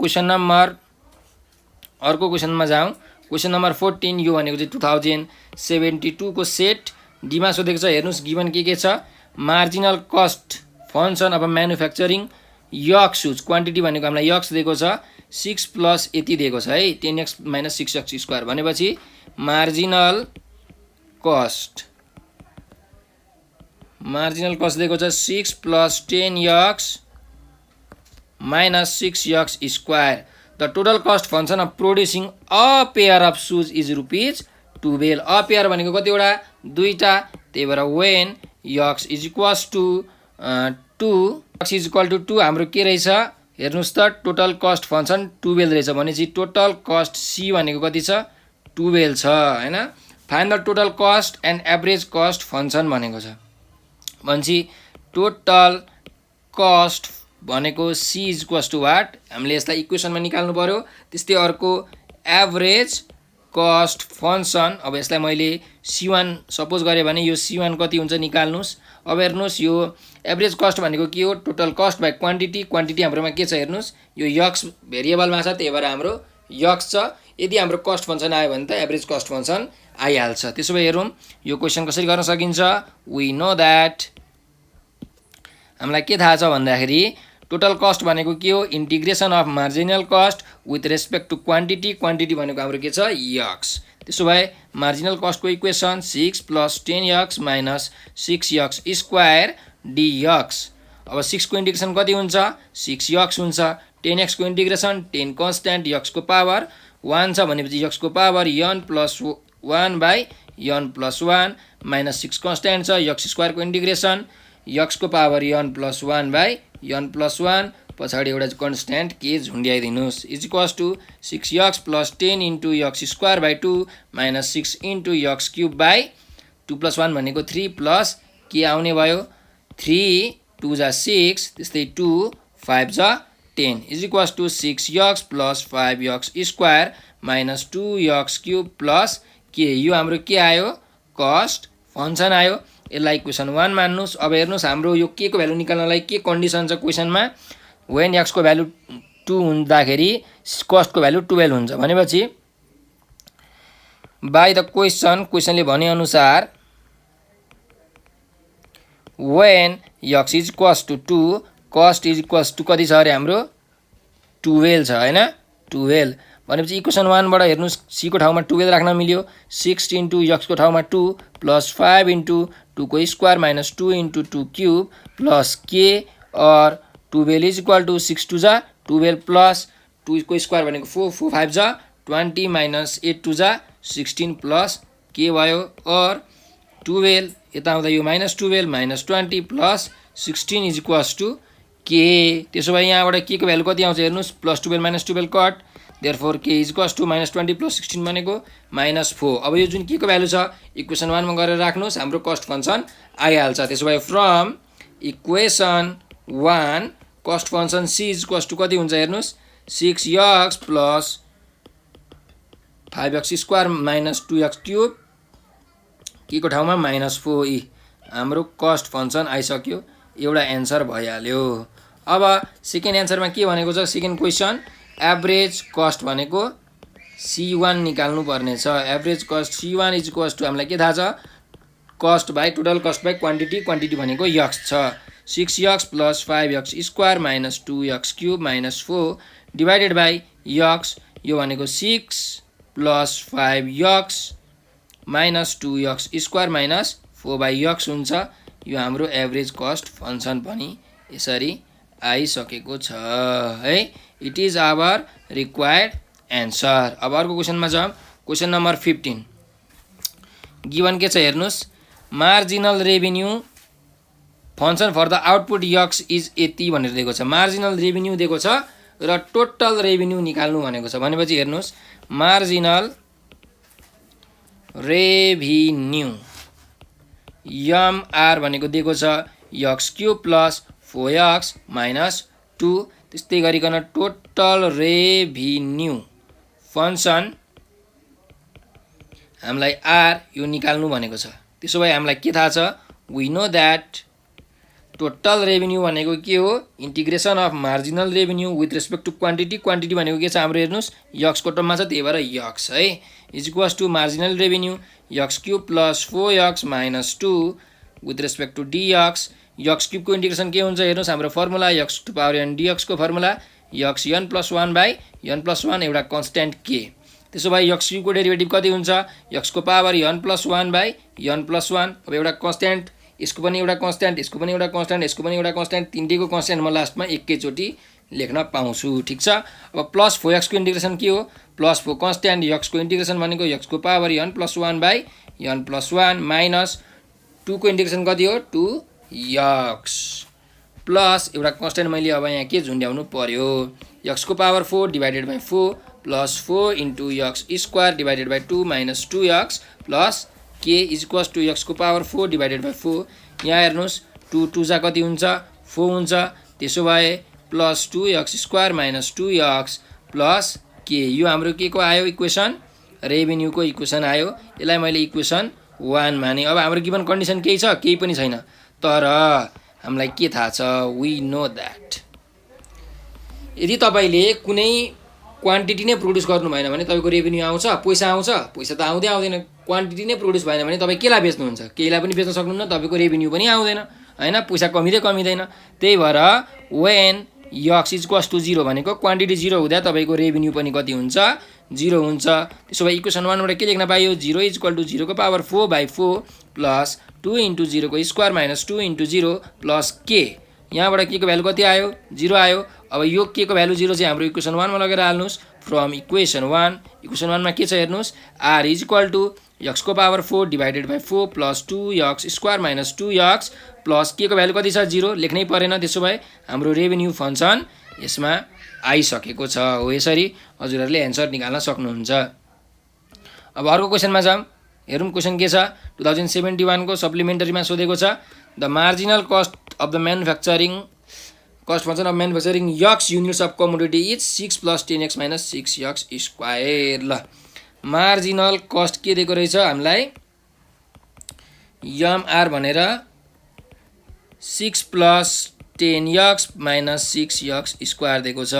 अर्को क्वेसनमा जाउँ। क्वेसन नम्बर 14, यो भनेको चाहिँ 2072 को सेट डीमा सोधेको छ। हेर्नुस् गिभन के छ, मार्जिनल कस्ट फंक्सन अब म्यानुफ्याक्चरिङ यक्स हुज क्वान्टिटी भनेको हामीलाई यक्स दिएको छ 6 प्लस यति दिएको छ है 10x माइनस 6x स्क्वायर भनेपछि मार्जिनल कस्ट दिएको छ 6 plus 10x minus 6x square. The total cost function of producing a pair of shoes is rupees 12। A pair भनेको कतिवटा दुईटा, त्यही भएर when x is equals to 2 x is equal to 2 हाम्रो के रहेछ हेर्नुस् त टोटल कस्ट फंक्सन 12 रहेछ भनेपछि टोटल कस्ट c भनेको कति छ 12 छ हैन। Find the total cost and average cost function भनेको छ भनेपछि टोटल कस्ट भनेको c is equals to what, हामीले यसलाई इक्वेसनमा निकाल्नु पर्यो। त्यस्तै अर्को एभरेज कस्ट फंक्सन, अब यसलाई मैले c1 सपोज गरे भने यो c1 कति हुन्छ निकाल्नुस्। अब हेर्नुस् यो एभरेज कस्ट भनेको के हो, total cost by quantity. Quantity हाम्रोमा के छ हेर्नुस् यो x भेरिएबलमा छ, त्यही भएर हाम्रो x छ। यदि हाम्रो कस्ट फंक्सन आयो भने त एभरेज कस्ट फंक्सन आइहाल्छ। त्यसो भए हेरौँ यो क्वेसन कसरी गर्न सकिन्छ। वी नो दैट हामीलाई के थाहा छ भन्दाखेरि टोटल कस्ट भनेको के हो integration of marginal cost with respect to quantity. Quantity भनेको हाम्रो के छ x। त्यसो भए मार्जिनल कस्ट को equation 6 plus 10x minus 6x square dx। अब 6 को इंटीग्रेशन कति हुन्छ 6x हुन्छ, 10x को इंटीग्रेशन 10 कन्स्ट्यान्ट x को पावर 1 छ भनेपछि x को power n plus 1 by n plus 1 minus 6 constant छ, x स्क्वायर को इंटीग्रेशन x को power n plus 1 by n plus 1 पछाडि एउटा कन्स्ट्यान्ट के झुन्ड्याइदिनुस् is equals to 6x + 10 into x square by 2 minus 6 into x cube by 2 + 1 भनेको 3 plus के आउने भयो 3 2 जा 6 त्यस्तै 2 5 जा 10 is equals to 6x + 5x square minus 2x cube plus के यो हाम्रो के आयो कस्ट फंक्सन आयो। यसलाई इक्वेसन 1 मान्नुस्। अब हेर्नुस् हाम्रो यो के को भ्यालु निकाल्नलाई के कन्डिसन छ क्वेसनमा when x को भ्यालु 2 हुँदाखेरि कस्ट को भ्यालु 12 हुन्छ भनेपछि बाइ द क्वेसनले भने अनुसार when x is equals to 2 cost is equals to कति छ अरे हाम्रो 12 छ हैन 12 भनेपछि इक्वेसन 1 बाट हेर्नुस् c को ठाउँमा 12 राख्न मिल्यो 6 इन्टु x को ठाउँमा 2 प्लस 5 इन्टु 2 को square minus 2 into 2 cube plus k और 12 इज इक्वल टु 6 2 जा 12 प्लस 2 को स्क्वायर भनेको 4 4 5 जा 20 माइनस 8 2 जा 16 प्लस के भयो और 12 यता आउँदा यो minus 12 minus 20 plus 16 is equals to के। त्यसो भए यहाँबाट के को भ्यालु कति आउँछ हेर्नुस् प्लस 12 माइनस 12 कट देयरफोर के is equals to minus 20 plus 16 भनेको माइनस 4। अब यो जुन के को भ्यालु छ इक्वेसन 1 मा गरेर राख्नुस् हाम्रो कस्ट फंक्सन आइहाल्छ। त्यसो भए from equation 1 cost function c is equals to कति हुन्छ हेर्नुस् 6x plus 5x square minus 2x cube के को ठाउँमा माइनस 4 हाम्रो कस्ट फंक्सन आइसक्यो एउटा एन्सर भइहाल्यो। अब सेकेन्ड एन्सरमा के भनेको छ सेकेन्ड क्वेसन एभरेज कस्ट भनेको C1 निकाल्नु पर्ने छ। Average cost C1 is equals to हामीलाई के थाहा छ cost by total cost by quantity भनेको x छ 6x plus 5x square minus 2x cube minus 4 divided by x यो भनेको 6 plus 5x minus 2x square minus 4 by x हुन्छ। यो हाम्रो एभरेज कस्ट फंक्सन पनि यसरी आइसकेको छ है। It is our required answer. अब अर्को क्वेसनमा जाउँ क्वेसन नम्बर 15 गिवन के छ हेर्नुस् marginal revenue function for the output x is यति भनेर दिएको छ। मार्जिनल रेभिन्यू दिएको छ र टोटल रेभिन्यू निकाल्नु भनेको छ भनेपछि हेर्नुस् मार्जिनल रेभिन्यू MR भनेको दिएको छ x cube plus 4x minus 2 त्यस्तै गरिकन टोटल रेभिन्यू फंक्सन हामीलाई R यो निकाल्नु भनेको छ। त्यसो भए हामीलाई के थाहा छ we know that total revenue भनेको के हो integration of marginal revenue with respect to quantity भनेको के छ हाम्रो हेर्नुस् x को टर्ममा छ त्यही भएर x है is equals to marginal revenue x cube plus 4x minus 2 with respect to dx x cube को इंटीग्रेशन के हुन्छ हेर्नुस् हाम्रो formula x to power n dx को formula x n + 1 by n + 1 एउटा कन्स्ट्यान्ट k। त्यसो भए x क्यूब को डेरिभेटिभ कति हुन्छ x को पावर n + 1 बाइ n + 1 अब एउटा कन्स्ट्यान्ट यसको पनि एउटा कन्स्ट्यान्ट यसको पनि एउटा कन्स्ट्यान्ट यसको पनि एउटा कन्स्ट्यान्ट तीनटैको कन्स्ट्यान्ट म लास्टमा एकैचोटी लेख्न पाउँछु ठीक छ। अब प्लस 4x को इंटीग्रेशन के हो प्लस 4 कन्स्ट्यान्ट x को इंटीग्रेशन भनेको x को power n + 1 by n + 1 minus 2 को इंटीग्रेशन कति हो 2x प्लस एउटा कन्स्ट्यान्ट मैले अब यहाँ के झुन्ड्याउनु पर्यो x को power 4 divided by 4 plus 4 into x square divided by 2 minus 2x plus k is equals to x को पावर 4 डिवाइडेड बाइ 4 यहाँ हेर्नुस् 2 2 जा कति हुन्छ 4 हुन्छ त्यसो भए plus 2x square minus 2x plus k यो हाम्रो के को आयो इक्वेसन रेभिन्यू को इक्वेसन आयो। यसलाई मैले इक्वेसन 1 माने। अब हाम्रो गिवन कन्डिसन केही छ केही पनि छैन तर हामीलाई के थाहा छ वी नो दैट यदि तपाईले कुनै क्वान्टिटी नै प्रोड्युस गर्नु भएन भने तपाईको रेभिन्यू आउँछ पैसा त आउँदै आउँदैन क्वान्टिटी नै प्रोड्युस भएन भने तपाई केलाई बेच्नुहुन्छ केहीलाई पनि बेच्न सक्नुहुन्न तपाईको रेभिन्यू पनि आउँदैन हैन पैसा कमिँदैन। त्यही भएर when x is equals to 0 भनेको क्वान्टिटी 0 हुँदा तपाईको रेभिन्यू पनि कति हुन्छ 0 हुन्छ। त्यसो भए इक्वेसन 1 बाट के लेख्न पाइयो 0 इज इक्वल टु 0 को पावर 4 बाइ 4 प्लस 2 इन्टु 0 को square minus 2 into 0 plus k यहाँबाट के को भ्यालु कति आयो 0 आयो। अब यो के को भ्यालु 0 चाहिँ हाम्रो इक्वेसन 1 मा लगेर हाल्नुस् फ्रम इक्वेसन 1 मा के छ हेर्नुस् r is equal to x को power 4 divided by 4 plus 2x square minus 2x plus के को भ्यालु कति छ 0 लेख्नै परेन। त्यसो भए हाम्रो रेभिन्यू फङ्सन यसमा आइसकेको छ। हो यसरी हजुरहरूले एन्सर निकाल्न सक्नुहुन्छ। अब अर्को क्वेसनमा जाउँ। हेरौँ क्वेसन के छ। 2071 को सप्लिमेन्टरीमा सोधेको छ the marginal cost of the manufacturing cost function of manufacturing x units of commodity is 6 + 10x - 6x square. ल मार्जिनल कस्ट के दिएको रहेछ हामीलाई एमआर भनेर 6 + 10x - 6x स्क्वायर दिएको छ।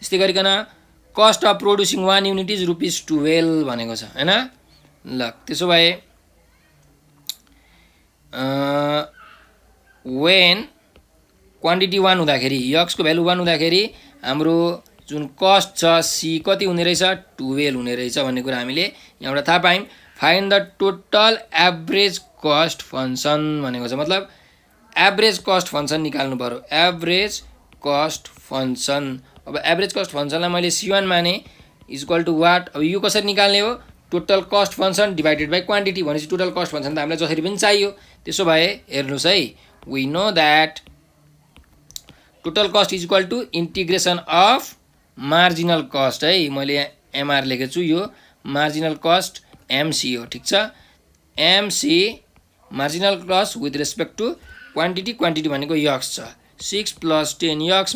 त्यस्तै गरिकन cost of producing 1 unit is ₹12 भनेको छ हैन। ल त्यसो भए when क्वान्टिटी 1 हुँदाखेरि x को भ्यालु 1 हुँदाखेरि हाम्रो जुन कस्ट छ सी कति हुने रहेछ 12 हुने रहेछ भन्ने कुरा हामीले यहाँबाट थाहा पायौं। Find the total average cost function भनेको छ। मतलब एभरेज कस्ट फंक्शन निकाल्नु पर्यो। Average cost function. अब एभरेज कस्ट फंक्शनलाई मैले C1 माने इक्वल टु वाट। अब यो कसरी निकाल्ने हो total cost function divided by quantity भनेपछि टोटल कस्ट फंक्शन त हामीलाई जसरी पनि चाहियो। त्यसो भए हेर्नुस् है we know that total cost is equal to integration of marginal cost है। मैले एमआर लेखेको छु यो मार्जिनल कस्ट एमसी हो ठीक छ। MC marginal cost with respect to quantity. Quantity भनेको यक्स छ 6 + 10x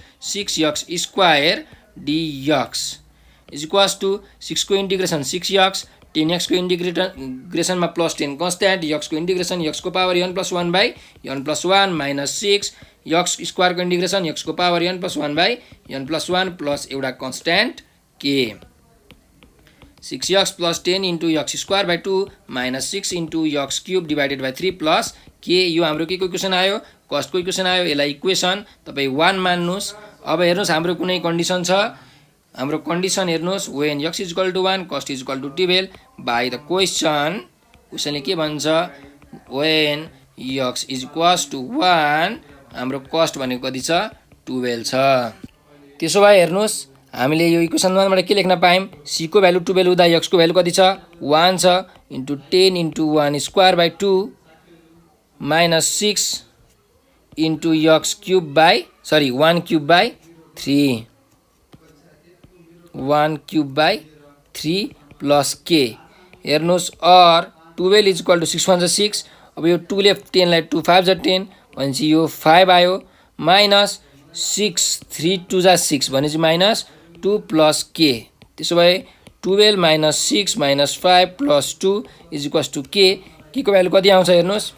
- 6x square dx is equals to 6 को इंटीग्रेशन 6x 10x को इंटीग्रेशन में +10 कन्स्टेन्ट x को इंटीग्रेशन x को power n + 1 / n + 1 - 6 x square को इंटीग्रेशन x को power n + 1 / n + 1 plus एउटा constant k 6x + 10 * x square / 2 - 6 * x cube divided by 3 plus k। यो हाम्रो के को इक्वेसन आयो कस्ट को इक्वेसन आयो। यसलाई इक्वेसन तपाई 1 मान्नुस्। अब हेर्नुस् हाम्रो कुनै कन्डिसन छ। हाम्रो कन्डिसन हेर्नुस् when x = 1 cost = 12 by the क्वेसनले के भन्छ when x = 1 हाम्रो कस्ट भनेको कति छ 12 छ। त्यसो भए हेर्नुस् हामीले यो इक्वेसन 1 बाट के लेख्न पायौं c को भ्यालु 12 हुँदा x को भ्यालु कति छ 1 छ into 10 * 1 square / 2 - 6 * x cube / 1 cube / 3 1 cube / 3 plus k। हेर्नुस् और 12 = 6 * 6। अब यो 2 ले 10 लाई 2 5 * 10 भनेपछि यो 5 आयो माइनस 6 3 2 = 6 भनेपछि -2 प्लस k। त्यसो भए 12 - 6 - 5 + 2 = k। k को भ्यालु कति आउँछ हेर्नुस्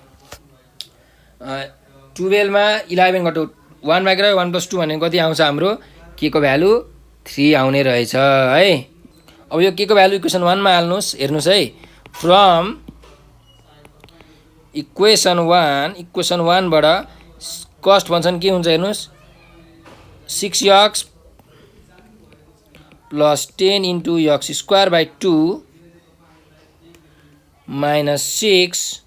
12 मा 11 घटाउ 1 बाइक रह्यो 1 + 2 भनेको कति आउँछ हाम्रो k को भ्यालु 3 आउने रहेछ है। अब यो के को भ्यालु इक्वेसन 1 मा हाल्नुस्। हेर्नुस् है फ्रम इक्वेसन 1 बाट कस्ट फंक्शन के हुन्छ हेर्नुस् 6x + 10 * x square / 2 - 6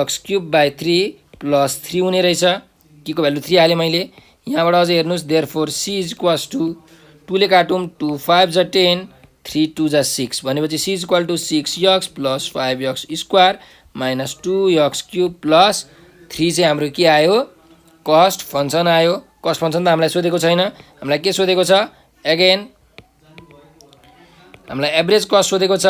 x cube / 3 plus 3 हुने रहेछ। के को भ्यालु 3 हाले मैले। यहाँबाट अझै हेर्नुस् देयरफोर c = 2 ले काटौं 2 5 * 10 3 2 = 6 भनेपछि c = 6x + 5x square - 2x cube plus 3 चाहिँ हाम्रो के आयो कस्ट फंक्शन आयो। कस्ट फंक्शन त हामीलाई सोधेको छैन। हामीलाई के सोधेको छ अगेन हामीलाई एभरेज कस्ट सोधेको छ।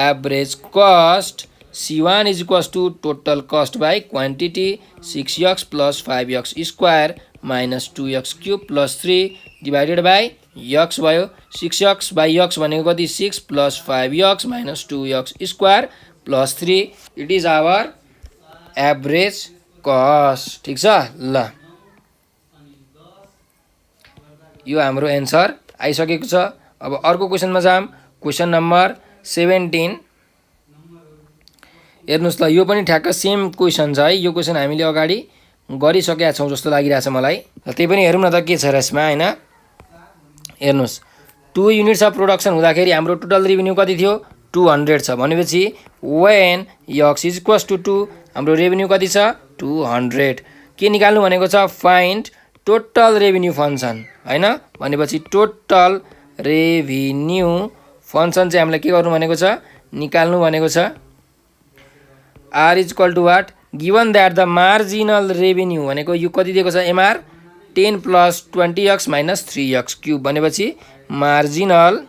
Average cost C1 = total cost by quantity 6x + 5x square - 2x cube plus 3 divided by x भयो। 6x / x भनेको कति 6 + 5x - 2x square plus 3 it is our average cost ठीक छ। ल यो हाम्रो एन्सर आइसकेको छ। अब अर्को क्वेसनमा जाम। क्वेसन नम्बर 17 हेर्नुस् ल यो पनि ठ्याक्क सेम क्वेसन छ है। यो क्वेसन हामीले अगाडि गरिसकेका छौं जस्तो लागिरहेछ मलाई। त्यही पनि हेरौँ न त के छ र यसमा हैन। हेर्नुस् 2 युनिट्स अफ प्रोडक्सन हुँदाखेरि हाम्रो टोटल रेभिन्यू कति थियो 200 छ भनेपछि when x = 2 हाम्रो रेभिन्यू कति छ 200। के निकाल्नु भनेको छ फाइन्ड टोटल रेभिन्यू फंक्शन हैन। भनेपछि टोटल रेभिन्यू फंक्शन चाहिँ हामीलाई के गर्नु भनेको छ निकाल्नु भनेको छ r = what given that the marginal revenue भनेको यो कति दिएको छ एमआर 10 + 20x - 3x क्यूब भनेपछि marginal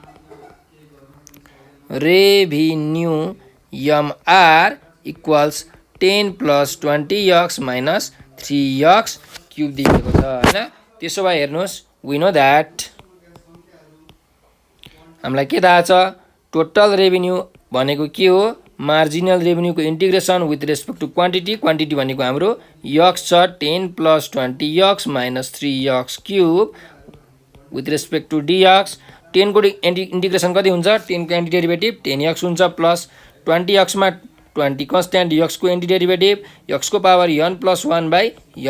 revenue MR equals 10 + 20x - 3x cube दिएको छ हैन। त्यसो भए हेर्नुस् वी नो दैट हामीलाई के थाहा छ टोटल रेभिन्यू भनेको के हो मार्जिनल रेभिन्यू को integration with respect to quantity quantity भनेको हाम्रो x छ 10 + 20x - 3x cube with respect to dx 10 को इंटीग्रेशन कति हुन्छ 10 को एन्टिडेरिभेटिभ 10x हुन्छ प्लस 20x मा 20 कन्स्ट्यान्ट x को एन्टिडेरिभेटिभ x को power n + 1 /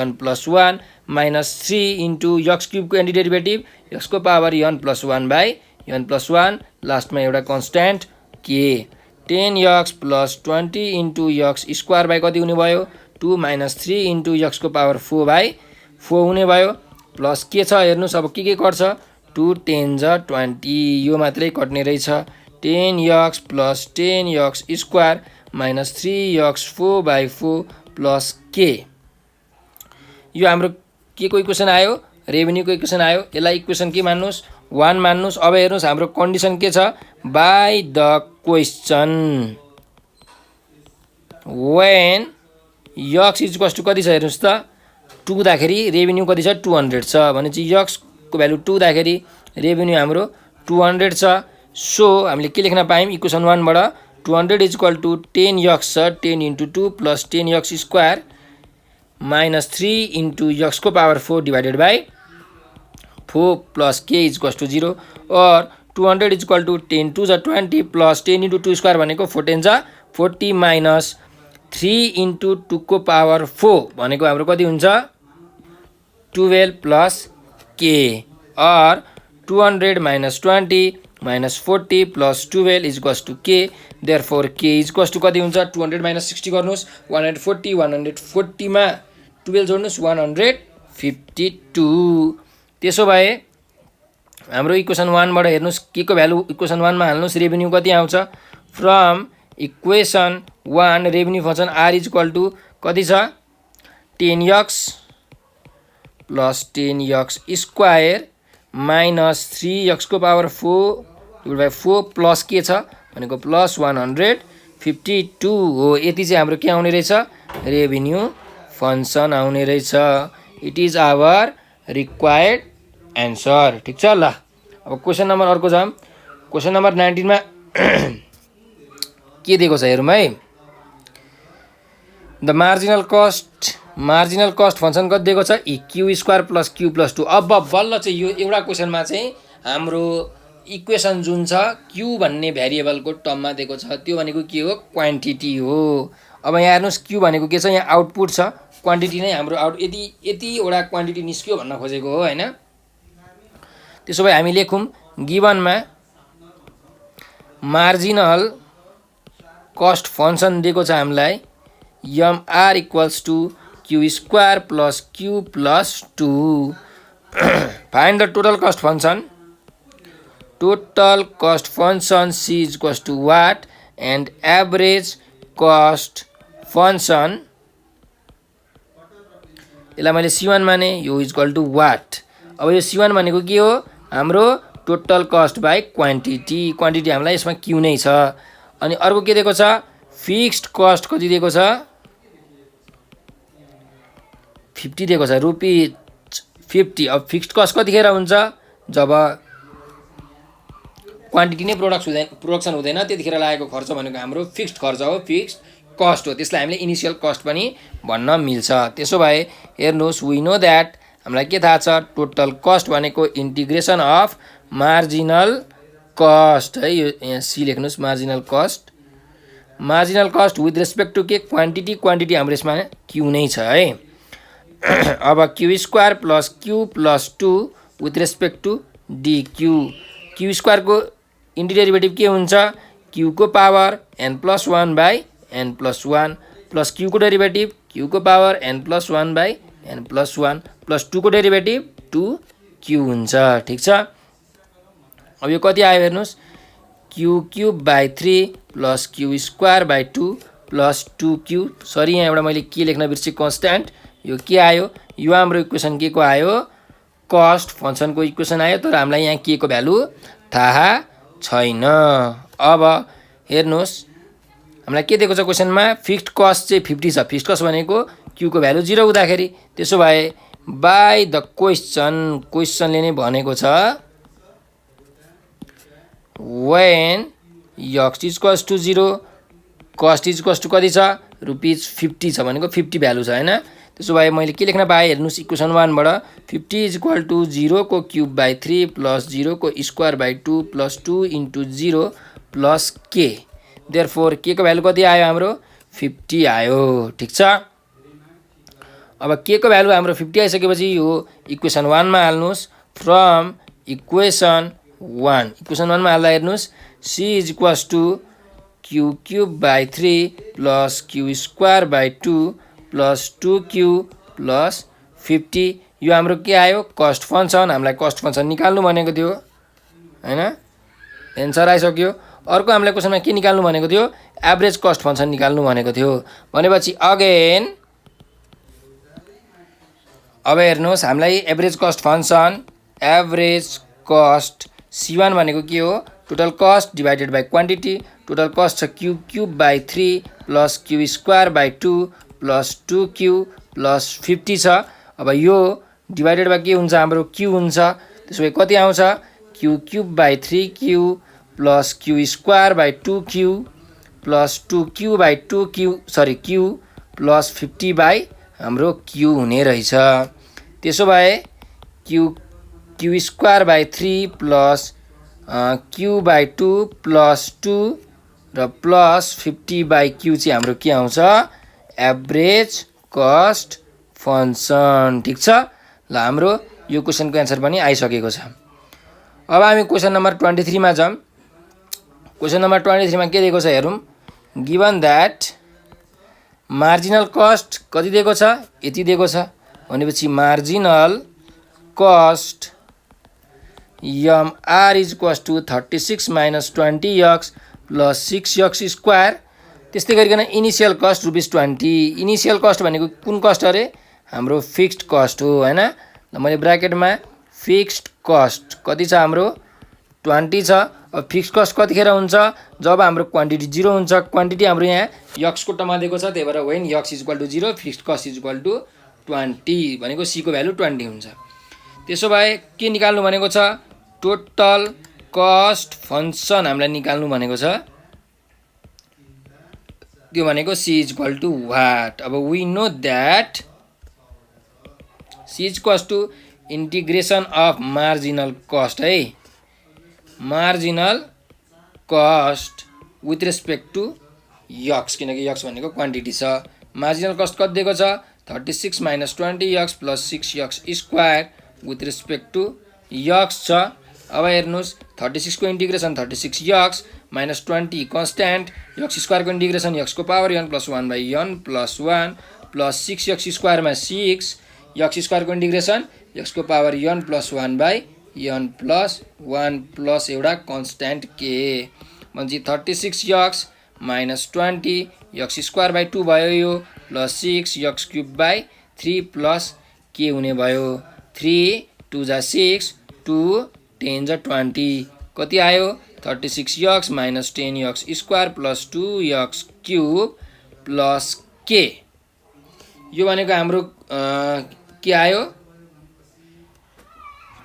n + 1 minus 3 into x cube को एन्टिडेरिभेटिभ x को पावर n + 1 / n + 1 लास्टमा एउटा constant k 10x + 20 into x square by कति हुने भयो 2 - 3 इन्टु x को पावर 4/4 हुने भयो प्लस के छ हेर्नुस् अब के कट्छ 2 10 ज 20 यो मात्रै कट्ने रहेछ 10x + 10x square - 3x 4/4 plus k यो हाम्रो के को इक्वेसन आयो रेभिन्यू को इक्वेसन आयो यसलाई इक्वेसन के मान्नुस् 1 मान्नुस्। अब हेर्नुस् हाम्रो कन्डिसन के छ by the question when x equals to कति छ हेर्नुस् त 2 दाखेरि रेभिन्यू कति छ 200 छ भनेपछि x को भ्यालु 2 दाखेरि रेभिन्यू हाम्रो 200 छ। सो हामीले के लेख्न पायौं इक्वेसन 1 बाट 200 = 10x छ 10 * 2 + 10x स्क्वायर - 3 इन्टु x को power 4 divided by 4 plus k = 0 और 200 = 10 2 = 20 प्लस 10 * 2 स्क्वायर भनेको 4 10 = 40 माइनस 3 इन्टु 2 को पावर 4 भनेको हाम्रो कति हुन्छ 12 प्लस k और 200 - 20 - 40 प्लस 12 = k देयरफोर k = कति हुन्छ 200 - 60 गर्नुस् 140 140 मा 12 जोड्नुस् 152 त्यसो भए हाम्रो इक्वेसन 1 बाट हेर्नुस् के को भ्यालु इक्वेसन 1 मा हाल्नुस् रेभिन्यू कति आउँछ from equation 1 revenue function r = कति छ 10x + 10x स्क्वायर - 3x को पावर 4/4 प्लस के छ भनेको प्लस 152 हो। यति चाहिँ हाम्रो के आउने रहेछ रेभिन्यू फंक्सन आउने रहेछ it is our required answer ठीक छ ल। अब क्वेशन नम्बर अर्को जाम क्वेशन नम्बर 19 मा के दिएको छ हेरौँ है द मार्जिनल कस्ट फंक्सन कति दिएको छ q² + q + 2 अब बल्ल चाहिँ यो एउटा क्वेशनमा चाहिँ हाम्रो इक्वेसन जुन छ q भन्ने भेरिएबलको टर्ममा दिएको छ त्यो भनेको के हो क्वान्टिटी हो। अब यहाँ हेर्नुस् q भनेको के छ यहाँ आउटपुट छ क्वान्टिटी नै हाम्रो यति वटा क्वान्टिटी निस्क्यो भन्न खोजेको हो हैन। त्यसो भए हामी लेखौं गिवनमा मार्जिनल कस्ट फंक्सन दिएको छ हामीलाई mr = q² + q + 2 find the total cost function c = what and average cost function यसलाई मैले c1 माने यो = what। अब यो c1 भनेको के हो हाम्रो टोटल कस्ट बाइ क्वान्टिटी हामीलाई यसमा q नै छ। अनि अर्को के दिएको छ फिक्स्ड कस्ट कति दिएको छ 50 दिएको छ ₹50। अब फिक्स्ड कस्ट कतिखेर हुन्छ जब क्वान्टिटी नै प्रोडक्सन हुँदैन त्यतिखेर लागेको खर्च भनेको हाम्रो फिक्स्ड खर्च हो फिक्स्ड कस्ट हो त्यसलाई हामीले इनिशियल कस्ट पनि भन्न मिल्छ। त्यसो भए हेर्नुस् वी नो दैट हामीलाई के थाहा छ टोटल कस्ट भनेको इंटीग्रेशन अफ मार्जिनल कस्ट है यो यहाँ सी लेख्नुस् marginal cost with respect to के क्वान्टिटी हाम्रो यसमा q नै छ है। अब q² + q + 2 with respect to dq q² को इन्टिडेरिभेटिभ के हुन्छ q को power n + 1/n + 1 plus q को डेरिभेटिभ q को पावर n + 1/n + 1 प्लस 2 को डेरिभेटिभ 2q हुन्छ ठीक छ। अब यो कति आयो हेर्नुस् q³ / 3 + q² / 2 plus 2q, sorry यहाँ एउटा मैले के लेख्न बिर्सेँ, कन्स्ट्यान्ट। यो के आयो, यो हाम्रो इक्वेसन के को आयो, कस्ट फङ्सनको इक्वेसन आयो, तर हामीलाई यहाँ के को भ्यालु थाहा छैन। अब हेर्नुहोस् हामीलाई के दिएको छ क्वेसनमा, फिक्स्ड कस्ट चाहिँ 50 छ। फिक्स्ड कस्ट भनेको q को भ्यालु 0 हुँदाखेरि, त्यसो भए बाई द क्वेसनले नै भनेको छ when x is equals to 0 cost is equals to कति छ, ₹50 छ भनेको 50 भ्यालु छ हैन। त्यसो भए मैले के लेख्न पाएँ हेर्नुस्, इक्वेसन 1 बाट 50 is equal to 0 को क्युब बाई 3 प्लस 0 को square by 2 plus 2 into 0 plus के, देयरफोर के को भ्यालु कति आयो हाम्रो 50 आयो। ठिक छ। अब के को भ्यालु हाम्रो 50 आइसकेपछि यो इक्वेसन 1 मा हाल्नुस्, फ्रम इक्वेसन 1 मा हाल्दा हेर्नुस्, c is equals to q cube by 3 plus q square by 2 plus 2q plus 50। यो हाम्रो के आयो, कस्ट फङ्सन। हामीलाई कस्ट फङ्सन निकाल्नु भनेको थियो हैन, एन्सर आइसक्यो। अर्को हामीलाई क्वेसनमा के निकाल्नु भनेको थियो, एभरेज कस्ट फङ्सन निकाल्नु भनेको थियो। भनेपछि अगेन अब हेर्नुहोस्, हामीलाई average cost function, average cost C1 भनेको के हो, total cost divided by quantity. Total cost छ q cube by 3 plus q square by 2 plus 2q plus 50 छ। अब यो डिभाइडेड बाई के हुन्छ, हाम्रो q हुन्छ। त्यसो भए कति आउँछ, q cube by 3q plus q square by 2q plus 2q by 2q sorry q plus 50 by हाम्रो q हुने रहेछ। त्यसो भए q square by 3 plus q by 2 plus 2 र प्लस 50 बाई q चाहिँ हाम्रो के आउँछ, एभरेज कस्ट फङ्सन। ठिक छ। ल हाम्रो यो क्वेसनको एन्सर पनि आइसकेको छ। अब हामी क्वेसन नम्बर 23 मा जाऊँ। क्वेसन नम्बर 23 मा के दिएको छ हेरौँ, गिभन दैट मार्जिनल कस्ट कति दिएको छ, यति दिएको छ भनेपछि marginal cost MR is equals to 36 minus 20x plus 6x square. त्यस्तै गरिकन इनिसियल कस्ट ₹20। इनिसियल कस्ट भनेको कुन कस्ट अरे, हाम्रो फिक्स्ड कस्ट हो हैन। ल मैले ब्र्याकेटमा फिक्स्ड कस्ट कति छ, हाम्रो 20 छ। अब फिक्स्ड कस्ट कतिखेर हुन्छ, जब हाम्रो क्वान्टिटी 0 हुन्छ। क्वान्टिटी हाम्रो यहाँ x को टर्ममा दिएको छ, त्यही भएर when x is equal to 0 fixed cost is equal to 20 भनेको c को भ्यालु 20 हुन्छ। त्यसो भए के निकाल्नु भनेको छ, टोटल कस्ट फङ्सन हामीलाई निकाल्नु भनेको छ। त्यो भनेको c is equal to what। अब we know that c is equals to integration of marginal cost है, marginal cost with respect to x, किनकि यक्स भनेको क्वान्टिटी छ। मार्जिनल कस्ट कति दिएको छ, 36 minus 20x plus 6x square with respect to x छ। अब हेर्नुहोस् 36 को integration 36x minus 20 constant, x square को इंटीग्रेसन x को power n plus 1 by n plus 1 plus 6x स्क्वायरमा 6, x स्क्वायर को इंटीग्रेसन x को power n plus 1 by n plus 1 plus एउटा कन्स्ट्यान्ट k भनेपछि 36x minus 20 x square by 2 भयो यो plus 6 x cube by 3 plus k हुने भयो। 3 2 जा 6 2 10 जा 20 कति आयो 36x minus 10x square plus 2x cube plus k। यो भनेको हाम्रो के आयो,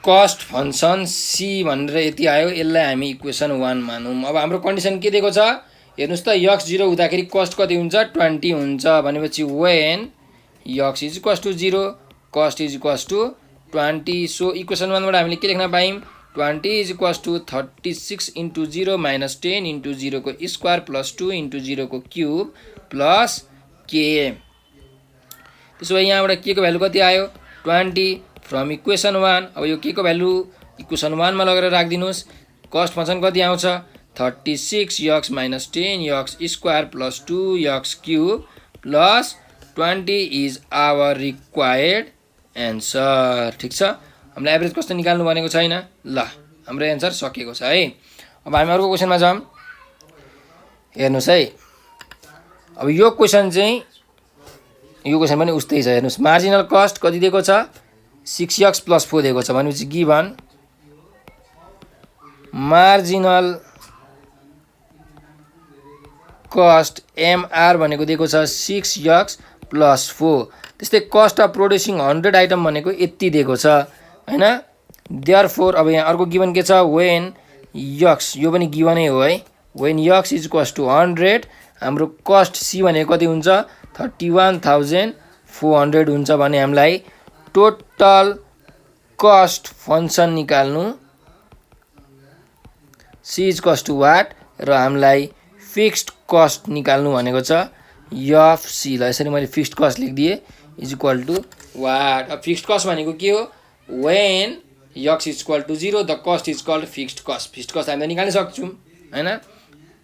कस्ट फंक्शन c भनेर यति आयो। यसलाई हामी इक्वेसन 1 मानौं। अब हाम्रो कन्डिसन के दिएको छ हेर्नुस् त, x 0 हुँदाखेरि कस्ट कति हुन्छ 20 हुन्छ भनेपछि when x is equals to 0 cost is equals to 20। So equation 1 बाट हामीले के लेख्न पायौं, 20 is equals to 36 into 0 minus 10 into 0 को स्क्वायर प्लस 2 into 0 को क्यूब प्लस k। त्यसो भए यहाँबाट k को भ्यालु कति आयो 20 फ्रम इक्वेसन 1। अब यो k को भ्यालु इक्वेसन 1 मा लगेर राख्दिनुस्। कस्ट फंक्शन कति आउँछ 36x minus 10x square plus 2x cube plus 20 is our required answer. ठीक छ, हामीले एभरेज कस्ट निकाल्नु भनेको छैन। ल हाम्रो एन्सर सकिएको छ है। अब हामी अर्को क्वेशनमा जाऊँ। हेर्नुस् है, अब यो क्वेसन पनि उस्तै छ हेर्नुस्। मार्जिनल कस्ट कति दिएको छ 6x + 4 दिएको छ भनेपछि गिभन मार्जिनल कस्ट एमआर भनेको दिएको छ 6x + 4। त्यस्तै कस्ट अफ प्रोड्युसिङ 100 आइटम भनेको यति दिएको छ हैन। देयरफोर अब यहाँ अर्को गिभन के छ व्हेन यक्स, यो पनि गिभनै हो है। When x is equals to 100 हाम्रो कस्ट सी भनेको कति हुन्छ 31,400 हुन्छ भने हामीलाई टोटल कस्ट फंक्सन निकाल्नु C is equals to what र हामीलाई फिक्स्ड कस्ट निकाल्नु भनेको छ एफसी। ल यसरी मैले फिक्स्ड कस्ट लेखिदिए इज इक्वल टु वाट। अब फिक्स्ड कस्ट भनेको के हो when x is equal to 0 the cost is called fixed cost. Fixed cost हामीले निकाल्न सक्छौँ हैन।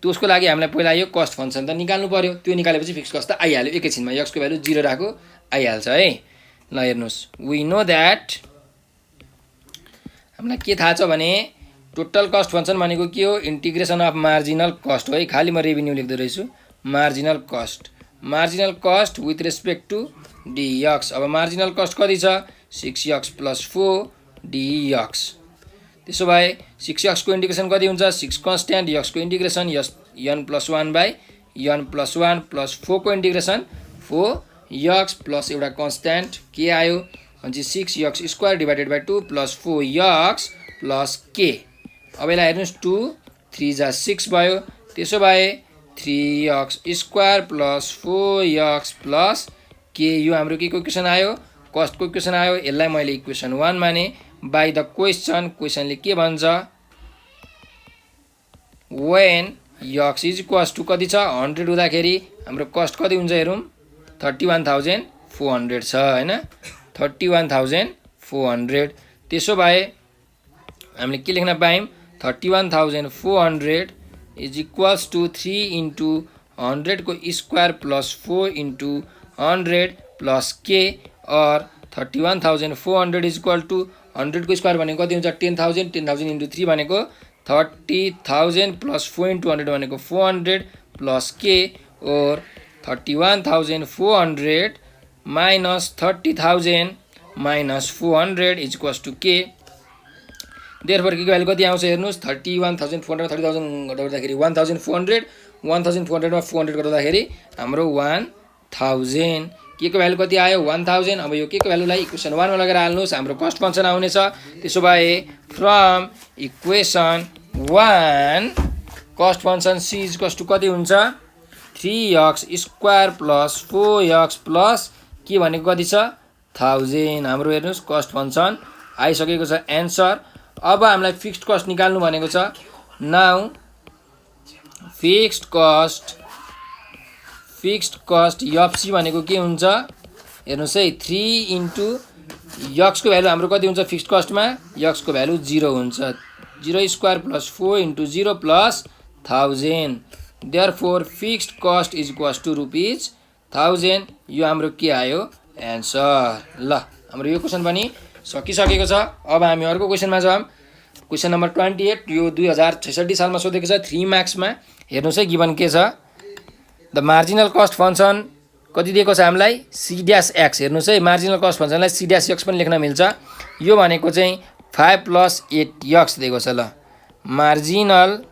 त्यसको लागि हामीलाई पहिला यो कस्ट फंक्सन त निकाल्नु पर्यो। त्यो निकालेपछि फिक्स्ड कस्ट त आइहाल्यो एकैछिनमा। यक्सको भ्यालु 0 राखो आइहाल्छ है। ल हेर्नुस् वी नो दैट हामीलाई के थाहा छ भने टोटल कस्ट फंक्सन भनेको के हो इन्टिग्रेसन अफ मार्जिनल कस्ट हो है। खाली म रेभिन्यू लेख्दै रहेछु marginal cost with respect to dx। अब मार्जिनल कस्ट कति छ 6x + 4 dx। त्यसो भए 6x को इन्टिग्रेसन कति हुन्छ 6 कन्स्ट्यान्ट x को इन्टिग्रेसन n + 1/n + 1 + 4 को इन्टिग्रेसन 4x प्लस एउटा कन्स्ट्यान्ट के आयो भने 6x² / 2 + 4x + k। अब यसलाई हेर्नुस् 2 3 जा 6 भयो। त्यसो भए 3x² + 4x + k यो हाम्रो के को इक्वेसन आयो कस्ट को इक्वेसन आयो। यसलाई मैले इक्वेसन 1 माने बाइ द क्वेसनले के भन्छ when x is equals to कति छ 100 हुँदाखेरि हाम्रो कस्ट कति हुन्छ हेरौँ 31,400 छ हैन 31,400। त्यसो भए हामीले के लेख्न पायौं 31,400 इज इक्वल्स टु 3 * 100 को स्क्वायर + 4 * 100 + k और 31,400 इज इक्वल टु 100 को स्क्वायर भनेको कति हुन्छ 10,000 10,000 * 3 भनेको 30,000 + 4 * 100 भनेको 400 + k और 31,400 - 30,000 - 400 is equals to k। Therefore के को भ्यालु कति आउँछ हेर्नुस् 31,400 30,000 घटाउँदाखेरि 1,400 1,400 मा 400 घटाउँदाखेरि हाम्रो 1,000 के को भ्यालु कति आयो 1,000। अब यो के को भ्यालुलाई इक्वेसन 1 मा लगेर हाल्नुस् हाम्रो कस्ट फंक्सन आउनेछ। त्यसो भए from equation 1 cost function c is equals to कति हुन्छ 3x² + 4x + के भनेको कति छ 1000। हाम्रो हेर्नुस् कस्ट फंक्सन आइसकेको छ एन्सर। अब हामीलाई फिक्स्ड कस्ट निकाल्नु भनेको छ। नाउ फिक्स्ड कस्ट एफसी भनेको के हुन्छ हेर्नुस् है 3 * x को भ्यालु हाम्रो कति हुन्छ फिक्स्ड कस्टमा x को भ्यालु 0 हुन्छ 0² + 4 * 0 + 1000। Therefore fixed cost is equals to ₹1000। यो हाम्रो के आयो एन्सर। ल हाम्रो यो क्वेसन पनि सकिसकेको छ। अब हामी अर्को क्वेसनमा जाऊँ। क्वेसन नम्बर 28 यो 2066 सालमा सोधेको छ 3 मार्क्समा। हेर्नुस् है गिभन के छ द मार्जिनल कस्ट फंक्सन कति दिएको छ हामीलाई c-x। हेर्नुस् है मार्जिनल कस्ट फंक्सनलाई c-x पनि लेख्न मिल्छ। यो भनेको चाहिँ 5 + 8x दिएको छ। ल मार्जिनल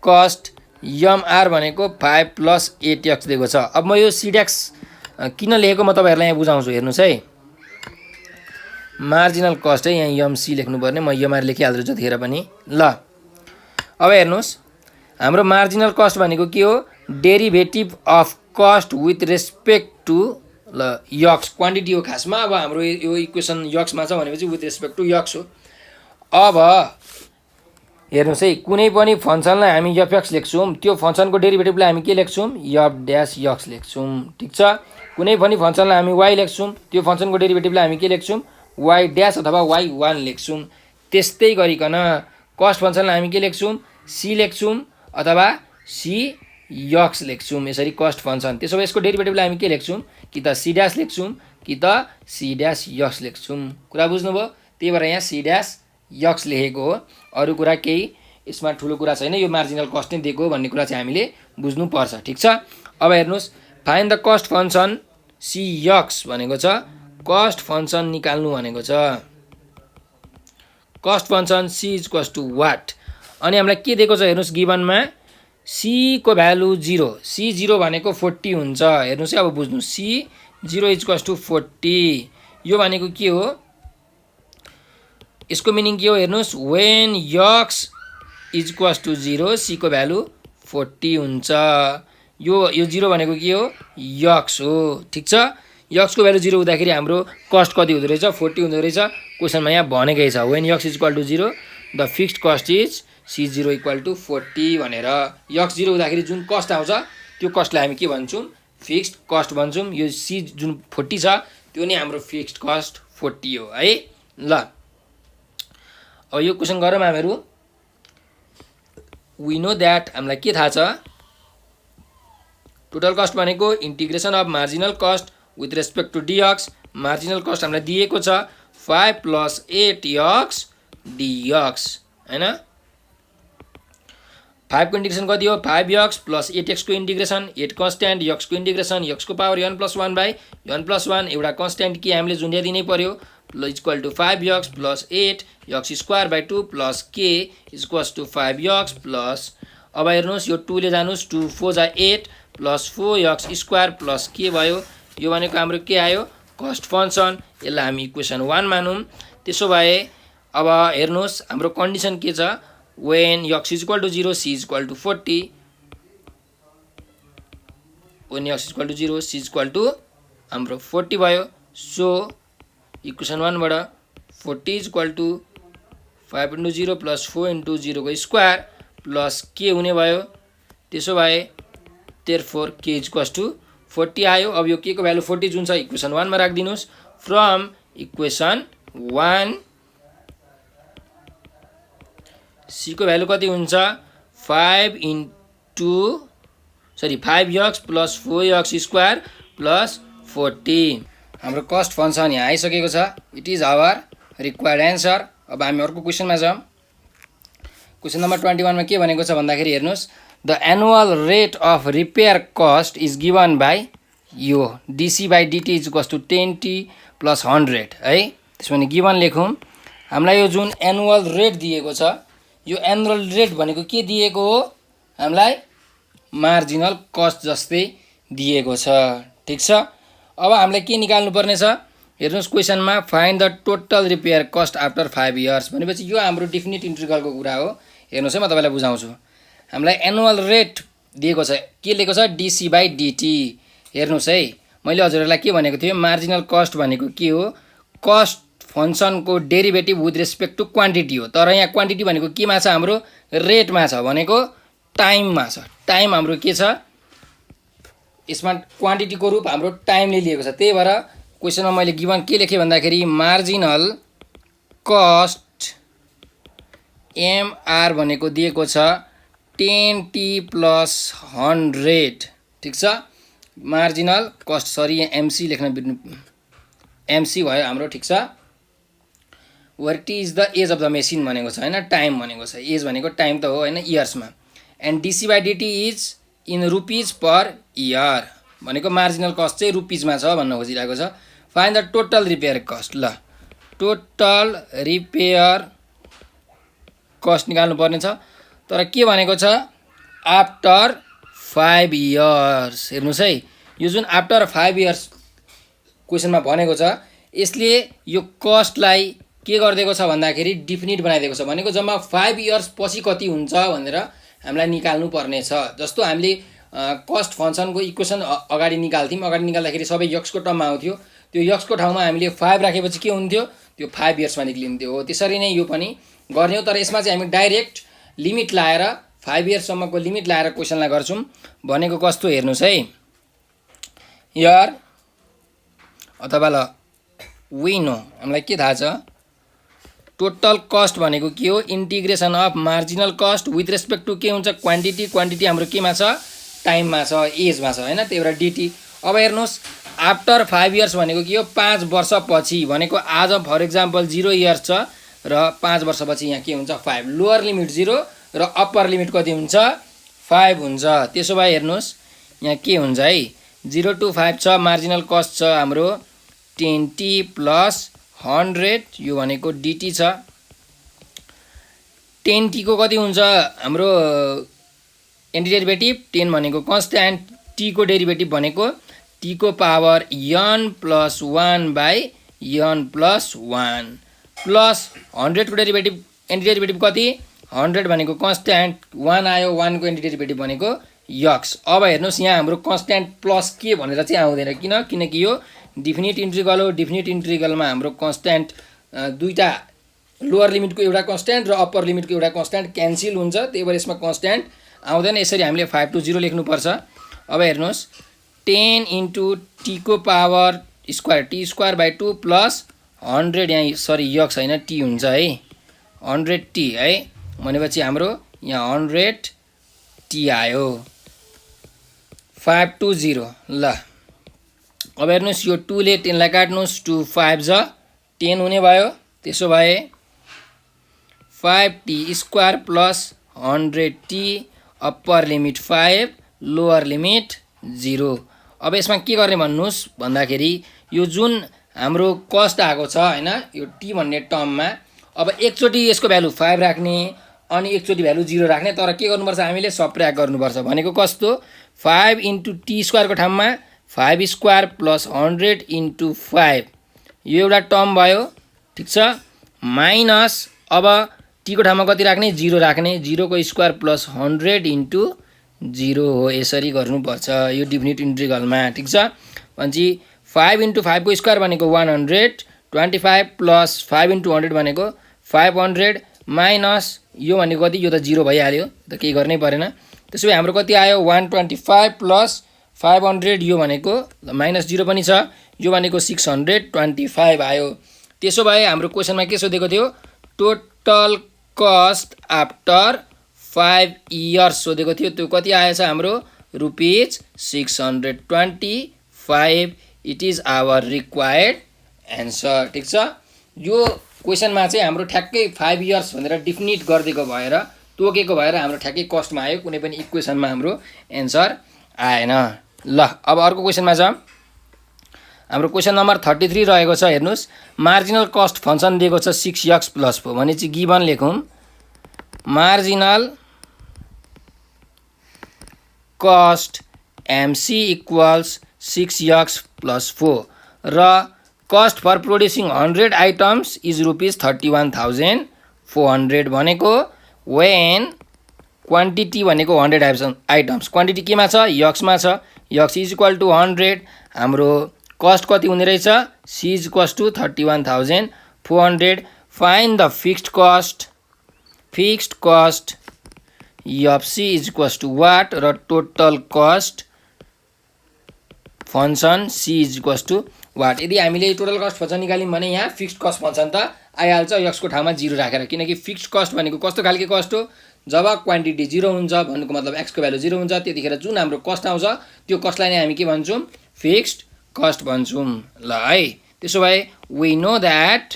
कस्ट mr भनेको 5 + 8x दिएको छ। अब म यो c-x किन लेखेको म तपाईहरुलाई यहाँ बुझाउँछु हेर्नुस् है। मार्जिनल कस्ट है यहाँ mc लेख्नु पर्ने म mr लेखिहाल्छु जतिखेर पनि। ल अब हेर्नुस् हाम्रो मार्जिनल कस्ट भनेको के हो derivative of cost with respect to ल x क्वान्टिटी हो खासमा। अब हाम्रो यो इक्वेसन x मा छ भनेपछि विथ रेस्पेक्ट टु x हो। अब हेर्नुस् है कुनै पनि फंक्सनलाई हामी fx लेख्छौं त्यो फंक्सनको डेरिभेटिभलाई हामी के लेख्छौं f'(x) लेख्छौं ठीक छ। कुनै पनि फंक्सनलाई हामी y लेख्छौं त्यो फंक्सनको डेरिभेटिभलाई हामी के लेख्छौं y' अथवा y1 लेख्छौं। त्यस्तै गरिकन कस्ट फंक्सनलाई हामी के लेख्छौं c लेख्छौं अथवा c(x) लेख्छौं यसरी कस्ट फंक्सन। त्यसो भए यसको डेरिभेटिभलाई हामी के लेख्छौं कि त c' लेख्छौं कि त c'(x) लेख्छौं। कुरा बुझ्नुभयो। त्यही भएर यहाँ c'(x) लेखेको हो। अरु कुरा केही यसमा ठुलो कुरा छैन। यो मार्जिनल कस्ट नै दिएको भन्ने कुरा चाहिँ हामीले बुझ्नुपर्छ ठिक छ। अब हेर्नुहोस् find the cost function cx भनेको छ कस्ट फङ्सन निकाल्नु भनेको छ। Cost function c equals to what अनि हामीलाई के दिएको छ हेर्नुहोस् गिभनमा c को भ्यालु 0 c 0 भनेको 40 हुन्छ। हेर्नुहोस् है अब बुझ्नु c 0 इक्वल्स टु 40 यो भनेको के हो यसको मिनिङ के हो हेर्नुहोस् when x equals to 0 c को भ्यालु 40 हुन्छ। यो 0 भनेको के हो x हो ठिक छ। x को भ्यालु 0 हुँदाखेरि हाम्रो कस्ट कति हुँदो रहेछ 40 हुँदो रहेछ। क्वेसनमा यहाँ भनेकै छ when x equal to 0 the fixed cost is c0 equal to 40 भनेर। x 0 हुँदाखेरि जुन कस्ट आउँछ त्यो कस्टलाई हामी के भन्छौँ फिक्स्ड कस्ट भन्छौँ। यो c जुन 40 छ त्यो नै हाम्रो फिक्स्ड कस्ट 40 हो है। ल अब यो क्वेसन गरौँ हामीहरू। वी नो द्याट हामीलाई के थाहा छ टोटल कस्ट भनेको integration of marginal cost with respect to dx। Marginal cost हामीलाई दिएको छ 5 + 8x dx हैन। 5 को इन्टिग्रेसन कति हो 5x + 8x को इन्टिग्रेसन 8 कन्स्ट्यान्ट x को इन्टिग्रेसन x को पावर n + 1 बाई n + 1 एउटा कन्स्ट्यान्ट के हामीले झुन्ड्याइदिनै पर्यो equal to 5x + 8 x² by 2 + k equals to 5x plus अब हेर्नुहोस् यो 2 ले जानुहोस् 2 4 जा 8 + 4x² + k भयो। यो भनेको हाम्रो के आयो कस्ट फङ्सन। यसलाई हामी इक्वेसन 1 मानौँ। त्यसो भए अब हेर्नुहोस् हाम्रो कन्डिसन के छ when x equal to 0 c equal to 40 when x equal to 0 c equal to हाम्रो 40 भयो। सो इक्वेसन 1 बाट 40 इक्वल टु 5 * 0 + 4 * 0 को स्क्वायर प्लस के हुने भयो। त्यसो भए therefore k इक्वल्स टु 40 आयो। अब यो के को भ्यालु 40 जुन छ इक्वेसन 1 मा राख्दिनुस्। फ्रम इक्वेसन 1 c को भ्यालु कति हुन्छ 5x + 4x² + 40। हाम्रो कस्ट फङ्सन यहाँ आइसकेको छ। It is our required answer. अब हामी अर्को क्वेसनमा जाउँ। क्वेसन नम्बर 21 मा के भनेको छ भन्दाखेरि हेर्नुहोस् the annual rate of repair cost is given by यो dc/dt इक्वल्स टु 10t + 100 है। त्यसो भने गिभन लेखौँ हामीलाई यो जुन एनुअल रेट दिएको छ यो एनुअल रेट भनेको के दिएको हो हामीलाई मार्जिनल कस्ट जस्तै दिएको छ ठिक छ। अब हामीलाई के निकाल्नु पर्ने छ हेर्नुहोस् क्वेसनमा find the total repair cost after 5 years भनेपछि यो हाम्रो डेफिनिट इन्टिग्रलको कुरा हो। हेर्नुहोस् है म तपाईँलाई बुझाउँछु। हामीलाई एनुअल रेट दिएको छ के लेखेको छ dc/dt। हेर्नुहोस् है मैले हजुरहरूलाई के भनेको थिएँ मार्जिनल कस्ट भनेको के हो कस्ट फङ्सनको derivative with respect to quantity हो। तर यहाँ क्वान्टिटी भनेको केमा छ हाम्रो रेटमा छ भनेको टाइममा छ। टाइम हाम्रो के छ यसमा क्वान्टिटीको रूप हाम्रो टाइमले लिएको छ। त्यही भएर क्वेसनमा मैले गिभन के लेखेँ भन्दाखेरि मार्जिनल कस्ट mr भनेको दिएको छ 10t + 100 ठिक छ। मार्जिनल कस्ट सरी यहाँ mc लेख्न बिर्नु mc भयो हाम्रो ठिक छ। Where T is the age of the machine भनेको छ हैन टाइम भनेको छ एज भनेको टाइम त हो हैन इयर्समा and dc/dt is in rupees per year भनेको मार्जिनल कस्ट चाहिँ रुपिजमा छ भन्न खोजिरहेको छ। Find the total repair cost. ल टोटल रिपेयर कस्ट निकाल्नु पर्ने छ। तर के भनेको छ आफ्टर 5 इयर्स। हेर्नुहोस् है यो जुन आफ्टर 5 इयर्स क्वेसनमा भनेको छ यसले यो कस्टलाई के गरिदिएको छ भन्दाखेरि डिफिनिट बनाइदिएको छ भनेको जम्मा 5 इयर्स पछि कति हुन्छ भनेर हामीलाई निकाल्नु पर्ने छ। जस्तो हामीले कस्ट फङ्सनको इक्वेसन अगाडि निकाल्थ्यौँ अगाडि निकाल्दाखेरि सबै x को टर्ममा आउँथ्यो त्यो x को ठाउँमा हामीले 5 राखेपछि के हुन्थ्यो त्यो 5 इयर्समा निक्लिन्थ्यो हो। त्यसरी नै यो पनि गर्ने हो तर यसमा चाहिँ हामी डाइरेक्ट लिमिट लाएर 5 इयर्ससम्मको लिमिट लाएर क्वेसनलाई गर्छौँ भनेको कस्तो हेर्नुहोस् है यार अथवा ल वी नो हामीलाई के थाहा छ टोटल कस्ट भनेको के हो integration of marginal cost with respect to के हुन्छ क्वान्टिटी क्वान्टिटी हाम्रो केमा छ टाइममा छ एजमा छ हैन त्यही भएर dt। अब हेर्नुहोस् आफ्टर 5 इयर्स भनेको के हो 5 वर्षपछि भनेको आज फर एक्जाम्पल 0 इयर्स छ र 5 वर्षपछि यहाँ के हुन्छ 5 लोअर लिमिट 0 र अप्पर लिमिट कति हुन्छ 5 हुन्छ। त्यसो भए हेर्नुहोस् यहाँ के हुन्छ है, 0 to 5 छ, मार्जिनल कस्ट छ हाम्रो 10t प्लस 100, यो भनेको dt छ। 10t को कति हुन्छ हाम्रो एन्टिडेरिभेटिभ, 10 भनेको कन्स्ट्यान्ट, t को डेरिभेटिभ भनेको t को power n plus 1 by n plus 1 plus 100 को डेरिभेटिभ, एन्टिडेरिभेटिभ कति 100 भनेको कन्स्ट्यान्ट, 1 आयो, 1 को एन्टिडेरिभेटिभ भनेको x। अब हेर्नुहोस् यहाँ हाम्रो कन्स्ट्यान्ट प्लस के भनेर चाहिँ आउँदैन, किनकि यो डिफिनिट इन्टिग्रल हो। डिफिनिट इन्टिग्रलमा हाम्रो कन्स्ट्यान्ट दुईटा, लोअर लिमिटको एउटा कन्स्ट्यान्ट र अप्पर लिमिटको एउटा कन्स्ट्यान्ट क्यान्सल हुन्छ, त्यही भएर यसमा कन्स्ट्यान्ट आउँदैन। यसरी हामीले 5 to 0 लेख्नुपर्छ। अब हेर्नुहोस् 10 इन्टु t को power square, t square by 2 plus 100, यहाँ सरी x होइन t हुन्छ है, 100t है, भनेपछि हाम्रो यहाँ 100t आयो। 5 to 0 ल। अब हेर्नुहोस् यो 2 ले 10 लाई काट्नुहोस्, 2 5 जा 10 हुने भयो। त्यसो भए 5t square plus 100t, upper limit 5, lower limit 0। अब यसमा के गर्ने भन्नुहोस् भन्दाखेरि यो जुन हाम्रो कस्ट आएको छ हैन, यो t भन्ने टर्ममा अब एकचोटि यसको भ्यालु 5 राख्ने अनि एकचोटि भ्यालु 0 राख्ने, तर के गर्नुपर्छ हामीले सबट्र्याक्ट गर्नुपर्छ। भनेको कस्तो, 5 इन्टु t स्क्वायरको ठाउँमा 5 स्क्वायर प्लस 100 इन्टु 5, यो एउटा टर्म भयो, ठिक छ, माइनस अब t को ठाउँमा कति राख्ने 0 राख्ने, 0 को स्क्वायर प्लस 100 इन्टु 0 हो, यसरी गर्नुपर्छ यो डिफिनिट इन्टिग्रलमा, ठिक छ। भनेपछि 5 इन्टु 5 को स्क्वायर भनेको 100, 25 प्लस 5 इन्टु 100 भनेको 500, माइनस यो भनेको कति, यो त 0 भइहाल्यो, त केही गर्नै परेन। त्यसो भए हाम्रो कति आयो 125 प्लस 500, यो भनेको माइनस 0 पनि छ, यो भनेको 625 आयो। त्यसो भए हाम्रो क्वेसनमा के सोधेको थियो, टोटल कस्ट आफ्टर 5 इयर्स सोधेको थियो, त्यो कति आएछ हाम्रो rupees 625, it is our required answer, ठिक छ। यो क्वेसनमा चाहिँ हाम्रो ठ्याक्कै 5 इयर्स भनेर डिफिनिट गरिदिएको भएर, तोकेको भएर हाम्रो ठ्याक्कै कस्टमा आयो, कुनै पनि इक्वेसनमा हाम्रो एन्सर आएन। ल अब अर्को क्वेसनमा छ, हाम्रो क्वेसन नम्बर 33 रहेको छ। हेर्नुहोस् मार्जिनल कस्ट फङ्सन दिएको छ 6x प्लस 4, भनेपछि गिभन लेखौँ marginal cost MC equals 6x plus 4 र cost for producing 100 items is rupees 31,400 भनेको वेन क्वान्टिटी भनेको 100 आइटम्स, क्वान्टिटी केमा छ यक्समा छ, यक्स इज इक्वल टु 100, हाम्रो कस्ट कति हुने रहेछ c is equals to 31,400। Find the fixed cost FC is equals to what र total cost function c is equals to what. यदि हामीले टोटल कस्ट फङ्सन निकाल्यौँ भने यहाँ फिक्स्ड कस्ट फङ्सन त आइहाल्छ यक्सको ठाउँमा 0 राखेर, किनकि फिक्स्ड कस्ट भनेको कस्तो खालको कस्ट हो, जब क्वान्टिटी 0 हुन्छ भन्नुको मतलब x को भ्यालु 0 हुन्छ, त्यतिखेर जुन हाम्रो कस्ट आउँछ त्यो कस्टलाई नै हामी के भन्छौँ फिक्स्ड कस्ट भन्छौँ। ल है, त्यसो भए वी नो द्याट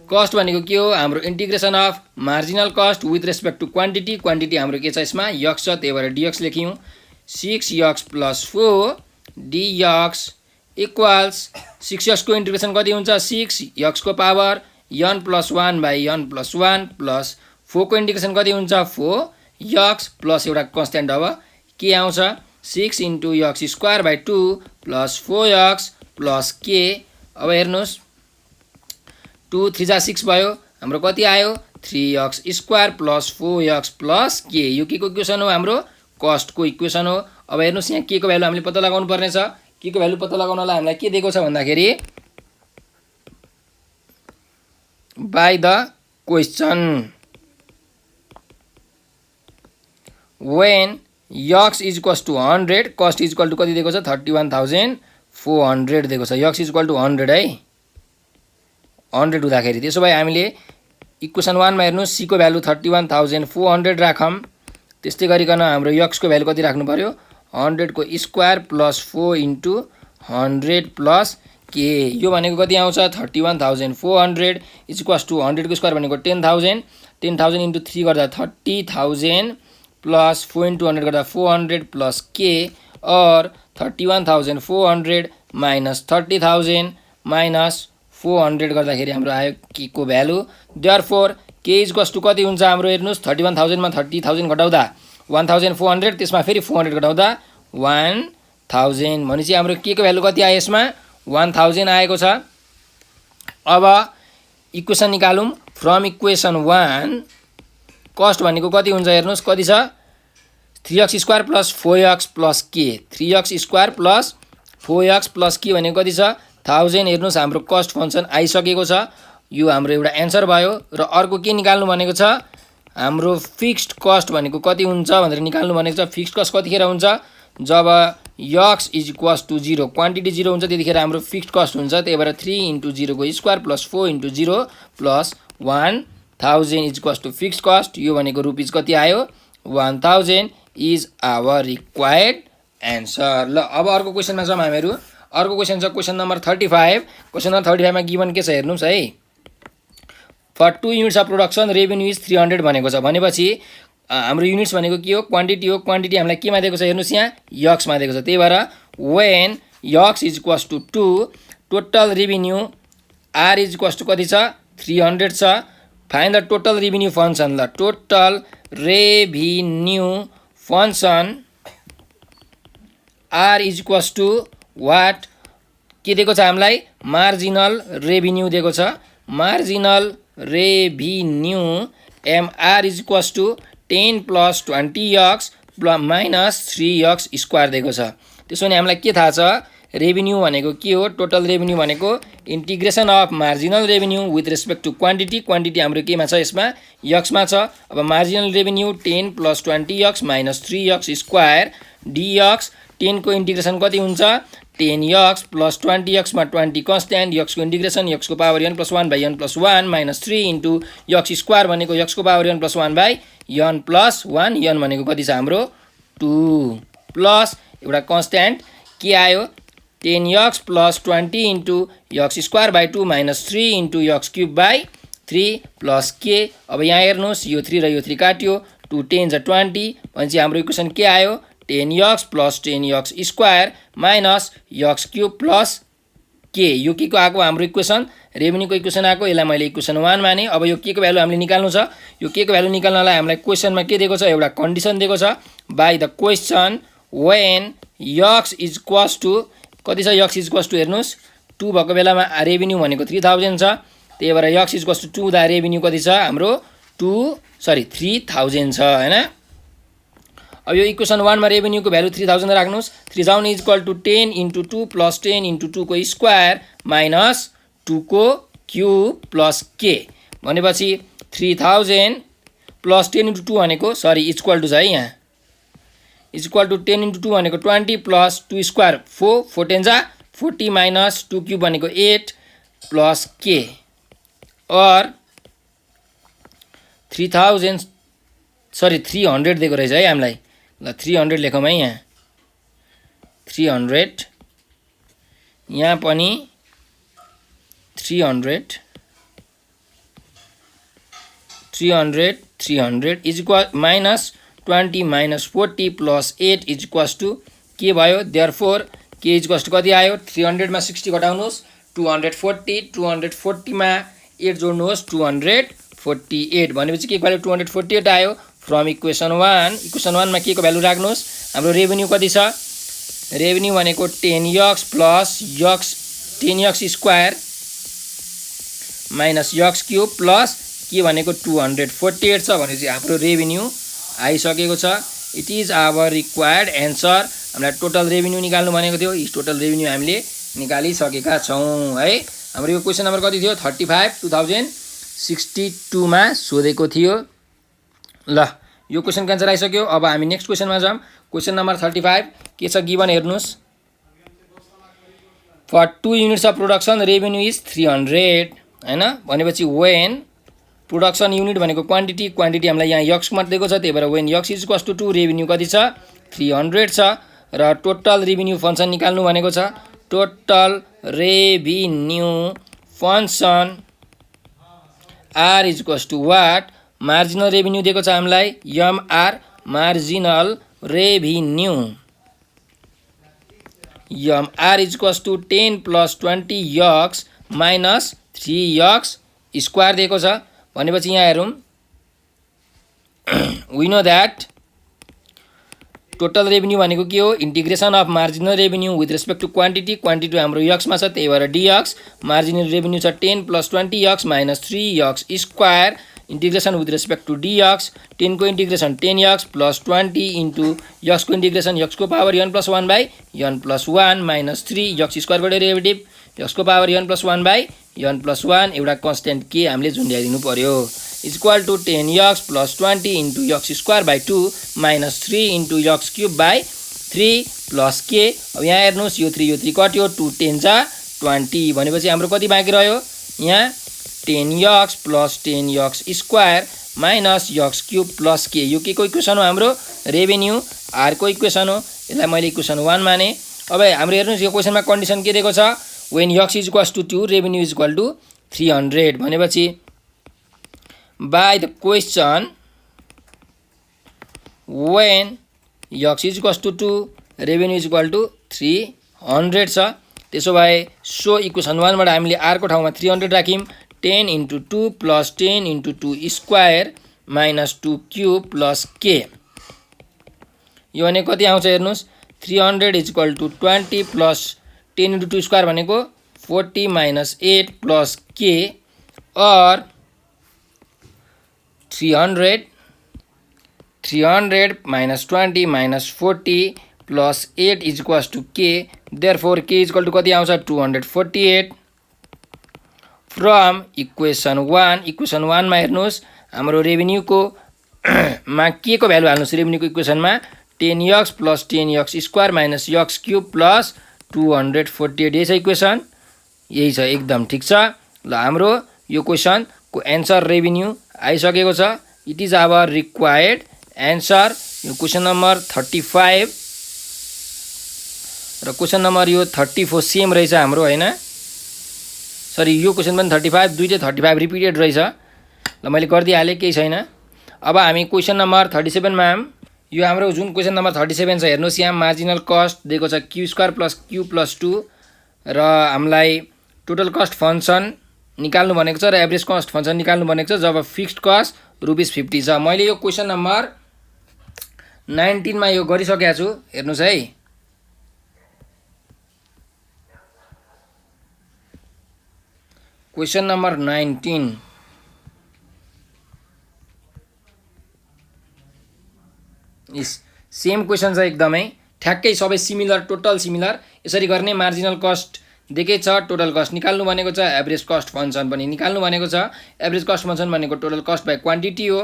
कस्ट भनेको के हो, हाम्रो integration of marginal cost with respect to quantity, quantity हाम्रो के छ यसमा x छ, त्यही भएर dx लेख्यौँ, 6x plus 4 dx equals 6x को इन्टिग्रेसन कति हुन्छ 6x को power n plus 1 by n plus 1 plus 4 को इन्टिग्रेसन कति हुन्छ 4x प्लस एउटा कन्स्ट्यान्ट, अब के आउँछ 6 into x square by 2 plus 4x plus k। अब हेर्नुहोस् 2 3 जा 6 भयो, हाम्रो कति आयो 3x square plus 4x plus k, यो के को इक्वेसन हो हाम्रो कस्टको इक्वेसन हो। अब हेर्नुहोस् यहाँ के को भ्यालु हामीले पत्ता लगाउनु पर्ने छ, के को भ्यालु पत्ता लगाउनलाई हामीलाई के दिएको छ भन्दाखेरि by the question when x is equals to 100, cost is equal to कति दिएको छ 31,400 दिएको छ, x इज इक्वल टु 100 है, 100 हुँदाखेरि त्यसो भए हामीले इक्वेसन 1 मा हेर्नुहोस् c को भ्यालु 31,400 राखौँ, त्यस्तै गरिकन हाम्रो x को भ्यालु कति राख्नु पर्यो 100 को square plus 4 into 100 plus k, यो भनेको कति आउँछ 31,400 इज इक्वल्स टु 100 को स्क्वायर भनेको 10,000 इन्टु 3 गर्दा 30,000 प्लस 4 into 100 गर्दा 400 प्लस के और 31,400 माइनस 30,000 माइनस 400 गर्दाखेरि हाम्रो आयो के को भ्यालु। देयरफोर के इज इक्वल्स टु कति हुन्छ हाम्रो हेर्नुहोस् 31,000 मा 30,000 घटाउँदा 1,400 त्यसमा फेरि 400 घटाउँदा 1,000 भनेपछि हाम्रो के को भ्यालु कति आयो यसमा 1,000 आएको छ। अब इक्वेसन निकालौँ। फ्रम इक्वेसन 1 कस्ट भनेको कति हुन्छ हेर्नुहोस् कति छ 3x square plus 4x plus के 3x square plus 4x plus के भनेको कति छ 1000 हेर्नुहोस् हाम्रो कस्ट फंक्सन आइसकेको छ। यो हाम्रो एउटा एन्सर भयो। र अर्को के निकाल्नु भनेको छ हाम्रो फिक्स्ड कस्ट भनेको कति हुन्छ भनेर निकाल्नु भनेको छ। फिक्स्ड कस्ट कतिखेर हुन्छ जब x is equals to 0 quantity 0 हुन्छ त्यतिखेर हाम्रो फिक्स्ड कस्ट हुन्छ। त्यही भएर 3 into 0 को square plus 4 into 0 plus 1000 is equals to fixed cost. यो भनेको रुपीज कति आयो 1000 इज आवर रिक्वायर्ड एन्सर। ल अब अर्को क्वेसनमा छौँ हामीहरू। अर्को क्वेसन छ क्वेसन नम्बर 35। क्वेसन नम्बर 35 मा गिभन के छ हेर्नुस् है। For 2 units of production revenue is 300 भनेको छ। भनेपछि हाम्रो युनिट्स भनेको के हो क्वान्टिटी हो। क्वान्टिटी हामीलाई केमा दिएको छ हेर्नुस् यहाँ यक्स मा दिएको छ। त्यही भएर when x is equals to 2 total revenue R is equals to कति छ 300 छ। Find the total revenue function. ल total revenue function R is equals to what के दिएको छ हामीलाई मार्जिनल रेभेन्यू दिएको छ। Marginal revenue MR is equals to 10 plus 20x minus 3x square दिएको छ। त्यसो भने हामीलाई के थाहा छ रेभेन्यू भनेको के हो टोटल रेभेन्यू भनेको integration of marginal revenue with respect to quantity. Quantity हाम्रो केमा छ यसमा यक्समा छ। अब marginal revenue 10 plus 20x minus 3x square dx 10 को इन्टिग्रेसन कति हुन्छ 10x प्लस 20x मा 20 कन्स्ट्यान्ट x को इन्टिग्रेसन x को power n plus 1 by n plus 1 minus 3 into x square भनेको x को power n plus 1 by n plus 1 n भनेको कति छ हाम्रो 2 प्लस एउटा कन्स्ट्यान्ट के आयो 10x plus 20 into x square by 2 minus 3 into x cube by 3 plus K. अब यहाँ हेर्नुहोस् यो 3 र यो 3 काट्यो 2 10 20 भनेपछि हाम्रो इक्वेसन के आयो 10x plus 10x square minus x cube plus के। यो के को आएको हाम्रो इक्वेसन रेभेन्यूको इक्वेसन आएको। यसलाई मैले इक्वेसन 1 माने। अब यो के को भ्यालु हामीले निकाल्नु छ। यो के को भ्यालु निकाल्नलाई हामीलाई क्वेसनमा के दिएको छ एउटा कन्डिसन दिएको छ by the question when x is equals to कति छ x इज इक्वल्स टु हेर्नुहोस् 2 भएको बेलामा रेभेन्यू भनेको 3000 छ। त्यही भएर x इज इक्वल्स टु 2 दा रेभेन्यू कति छ हाम्रो 3000 छ हैन। अब यो इक्वेसन 1 मा रेभेन्यूको भ्यालु 3000 राख्नुस्। 3000 is equal to 10 into 2 plus 10 into 2 को स्क्वायर माइनस 2 को क्यूब प्लस के भनेपछि 3000 प्लस 10 इन्टु 2 भनेको सरी इज इक्वल टु छ है यहाँ इज इक्वल टु 10 इन्टु 2 भनेको 20 प्लस 2 स्क्वायर 4 4 10 जा 40 माइनस 2 क्यूब भनेको 8 प्लस के और 3000 सरी 300 दिएको रहेछ है हामीलाई। ल 300 लेखौँ है यहाँ 300 यहाँ पनि 300 is equal minus 20 minus 40 plus 8 is equals to के भयो। देयरफोर के इज इक्वल्स टु कति आयो 300 मा 60 घटाउनुहोस् 240 मा 8 जोड्नुहोस् 248 भनेपछि के भ्यालु 248 आयो। फ्रम इक्वेसन 1 मा के को भ्यालु राख्नुहोस् हाम्रो रेभेन्यू कति छ रेभेन्यू भनेको 10x plus 10x square minus x cube plus के भनेको 248 छ भनेपछि हाम्रो रेभेन्यू आइसकेको छ। It is our required answer. हामीलाई टोटल रेभेन्यू निकाल्नु भनेको थियो। यस टोटल रेभेन्यू हामीले निकालिसकेका छौँ है। हाम्रो यो क्वेसन नम्बर कति थियो 35 2062 मा सोधेको थियो। ल यो क्वेसनको एन्सर आइसक्यो। अब हामी नेक्स्ट क्वेसनमा जाऊँ। क्वेसन नम्बर 35 के छ गिभन हेर्नुहोस्। For 2 units of production revenue is 300 हैन भनेपछि व्हेन प्रोडक्सन युनिट भनेको क्वान्टिटी हामीलाई यहाँ यक्स मा दिएको छ। त्यही भएर when x is equals to 2 revenue कति छ 300 छ र टोटल रेभेन्यू फंक्सन निकाल्नु भनेको छ। Total revenue function R is equals to what marginal revenue दिएको छ हामीलाई MR marginal revenue r is equals to 10 plus 20x minus 3x square दिएको छ भनेपछि यहाँ हेरौँ we know that total revenue भनेको के हो integration of marginal revenue with respect to quantity हाम्रो x मा छ त्यही भएर dx marginal revenue छ 10 plus 20x minus 3x square integration with respect to dx 10 को integration 10x plus 20 into x को integration x को power n plus 1 by n plus 1 minus 3 x square को derivative x को power n plus 1 by n plus 1 एउटा constant के हामीले झुन्ड्याइदिनु पर्यो is equal to 10x plus 20 into x square by 2 minus 3 into x cube by 3 plus k अब यहाँ हेर्नुस् यो 3 कट्यो 2 10 जा 20 भनेपछि हाम्रो कति बाँकी रह्यो यहाँ 10x plus 10x square minus x cube plus k यो के को इक्वेसन हो हाम्रो रेभेन्यू r को इक्वेसन हो यसलाई मैले इक्वेसन 1 माने अब हाम्रो हेर्नुस् यो क्वेशनमा कन्डिसन के दिएको छ when x is equals to 2 revenue is equal to 300 भनेपछि by the question when x is equals to 2 revenue is equal to 300 छ त्यसो भए सो इक्वेसन 1 बाट हामीले r को ठाउँमा 300 राख्यौं 10 into 2 plus 10 into 2 square minus 2 cube plus k यो भने कति आउँछ हेर्नुस् 300 is equal to 20 plus 10 into 2 square भनेको 40 minus 8 plus k or 300 minus 20 minus 40 plus 8 is equals to k therefore k is equal to कति आउँछ 248 from equation 1 मा हेर्नुस् हाम्रो रेभेन्यू को मा के को भ्यालु हाल्नुस् रेभेन्यू को इक्वेसन मा 10x plus 10x square minus x cube plus 248 यही छ इक्वेसन यही छ एकदम ठीक छ ल हाम्रो यो क्वेशन को आन्सर रेभेन्यू आइसकेको छ it is our required answer यो क्वेशन नम्बर 35 र क्वेशन नम्बर यो 34 सेम रहेछ हाम्रो हैन सरी यो क्वेशन पनि 35 दुईटै 35 रिपिटेड रहेछ ल मैले गर्दै हाले केही छैन अब हामी क्वेशन नम्बर 37 मा यो हाम्रो जुन क्वेशन नम्बर 37 छ हेर्नुस् यहाँ मार्जिनल कस्ट दिएको छ q square plus q plus 2 र हामीलाई टोटल कस्ट फंक्सन निकाल्नु भनेको छ र एभरेज कस्ट फंक्सन निकाल्नु भनेको छ जब फिक्स्ड कस्ट ₹50 छ मैले यो क्वेशन नम्बर 19 मा यो गरिसकेको छु हेर्नुस् है क्वेशन नम्बर 19 इस सेम क्वेशन छ एकदमै ठ्याक्कै सबै सिमिलर टोटल सिमिलर यसरी गर्ने मार्जिनल कस्ट दिएकै छ टोटल कस्ट निकाल्नु भनेको छ एभरेज कस्ट फंक्सन पनि निकाल्नु भनेको छ एभरेज कस्ट फंक्सन भनेको टोटल कस्ट बाइ क्वान्टिटी हो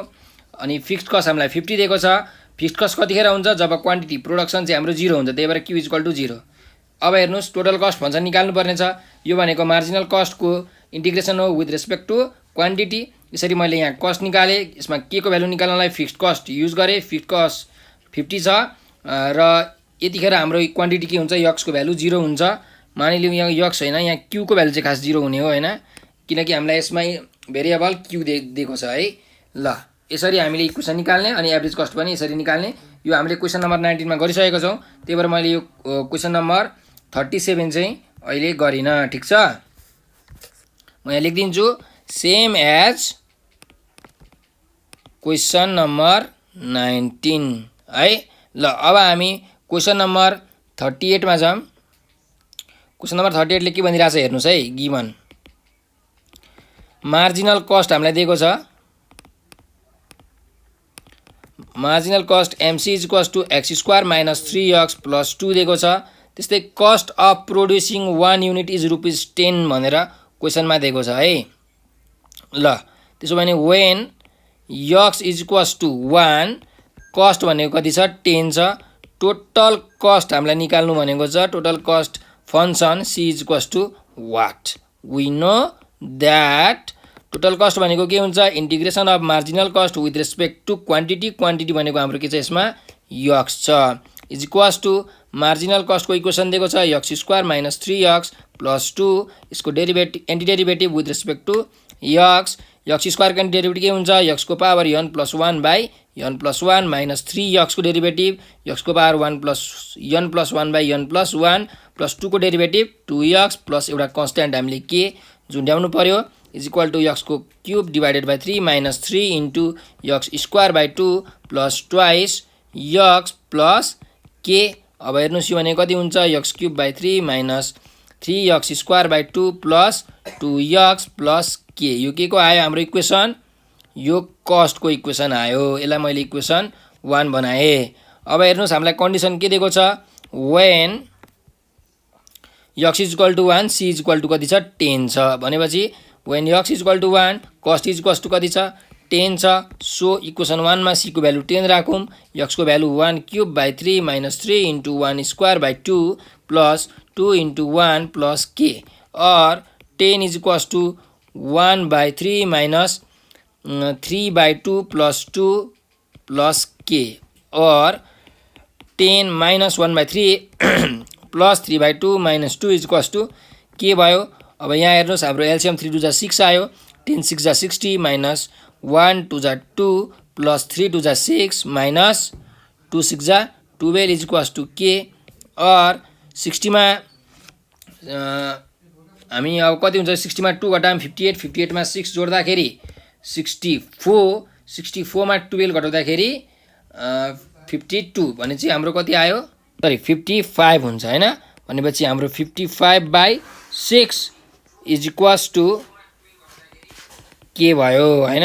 अनि फिक्स्ड कस्ट हामीलाई 50 दिएको छ फिक्स्ड कस्ट कतिखेर हुन्छ जब क्वान्टिटी प्रोडक्सन चाहिँ हाम्रो 0 हुन्छ त्यही भएर q इक्वल टु 0 अब हेर्नुस् टोटल कस्ट फंक्सन निकाल्नु पर्ने छ यो भनेको मार्जिनल कस्ट को इंटीग्रेसन हो विथ रेस्पेक्ट टु क्वान्टिटी यसरी मैले यहाँ कस्ट निकाले यसमा के को भ्यालु निकाल्नलाई फिक्स्ड कस्ट युज गरे फिक्स्ड कस्ट 50 छ र यतिखेर हाम्रो क्वान्टिटी के हुन्छ x को भ्यालु 0 हुन्छ मानिलिउँ यहाँ x हैन यहाँ q को भ्यालु चाहिँ खास 0 हुने हो हैन किनकि हामीलाई यसमै भेरिएबल q दिएको छ है ल यसरी हामीले इक्वेसन निकाल्ने अनि एभरेज कस्ट पनि यसरी निकाल्ने यो हामीले क्वेशन नम्बर 19 मा गरिसकेको छौं त्यही भएर मैले यो क्वेशन नम्बर 37 चाहिँ अहिले गरिन ठीक छ म यहाँ लेख्दिन्छु सेम एज क्वेशन नम्बर 19 है ल अब हामी क्वेशन नम्बर 38 मा जाम क्वेशन नम्बर 38 ले के भनिरहेछ हेर्नुस् है गिवन मार्जिनल कस्ट हामीलाई दिएको छ marginal cost MC is equals to x square minus 3x plus 2 दिएको छ त्यस्तै cost of producing 1 unit is ₹10 भनेर क्वेशन मा दिएको छ है ल त्यसो भने when x is equals to 1 cost भनेको कति छ 10 छ टोटल कस्ट हामीलाई निकाल्नु भनेको छ total cost function c is equals to what we know that total cost भनेको के हुन्छ integration of marginal cost with respect to quantity quantity भनेको हाम्रो के छ यसमा x छ is equals to marginal cost को इक्वेसन दिएको छ x square minus 3x plus 2 यसको derivative anti derivative with respect to x x स्क्वायरको डेरिभेटिभ के हुन्छ यक्सको power n + 1 by n + 1 minus 3 यक्सको डेरिभेटिभ यक्सको power 1 + n + 1 by n + 1 plus 2 को डेरिभेटिभ 2x प्लस एउटा कन्स्ट्यान्ट हामीले के झुन्ड्याउनु पर्यो इज इक्वल टु यक्सको cube divided by 3 minus 3 into x square by 2 plus twice x plus K. अब हेर्नुहोस् यो भने कति हुन्छ x cube by 3 minus 3 x square by 2 plus 2x plus के। यो के को आयो हाम्रो इक्वेसन यो कस्टको इक्वेसन आयो। यसलाई मैले इक्वेसन 1 बनाएँ। अब हेर्नुहोस् हामीलाई कन्डिसन के दिएको छ when x is equal to 1 c is equal to कति छ 10 छ भनेपछि when x is equal to 1 cost is equal to कति छ 10 छ। सो इक्वेसन 1 मा c को भ्यालु 10 राखौँ x को value 1 cube by 3 minus 3 into 1 square by 2 plus 2 into 1 plus के और 10 is equal to 1 by 3 minus 3 by 2 plus 2 plus के और 10 minus 1 by 3 plus 3 by 2 minus 2 is equal to के भयो। अब यहाँ हेर्नुहोस् हाम्रो एलसिएम 3 2 जा 6 आयो 10 6 जा 60 माइनस 1 2 जा 2 प्लस 3 2 जा 6 माइनस 2 6 जा 12 इज इक्वल टु के और 60 मा हामी अब कति हुन्छ 60 मा 2 घटाम 58 58 मा 6 जोड्दाखेरि 64 मा 12 घटाउँदाखेरि 52 भने चाहिँ हाम्रो कति आयो सरी 55 हुन्छ हैन भनेपछि हाम्रो 55 बाई 6 इज इक्वल्स टु के भयो हैन।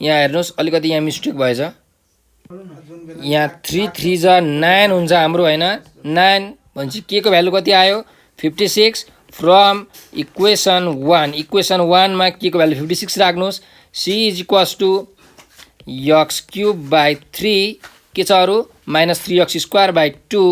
यहाँ हेर्नुहोस् अलिकति यहाँ मिस्टेक भएछ यहाँ 3 3 जा 9 हुन्छ हाम्रो हैन 9 भनेपछि के को भ्यालु कति आयो 56 फ्रम इक्वेसन 1 मा के को भ्यालु 56 राख्नुहोस् c is equals to x cube by 3 के छ अरु minus 3x square by 2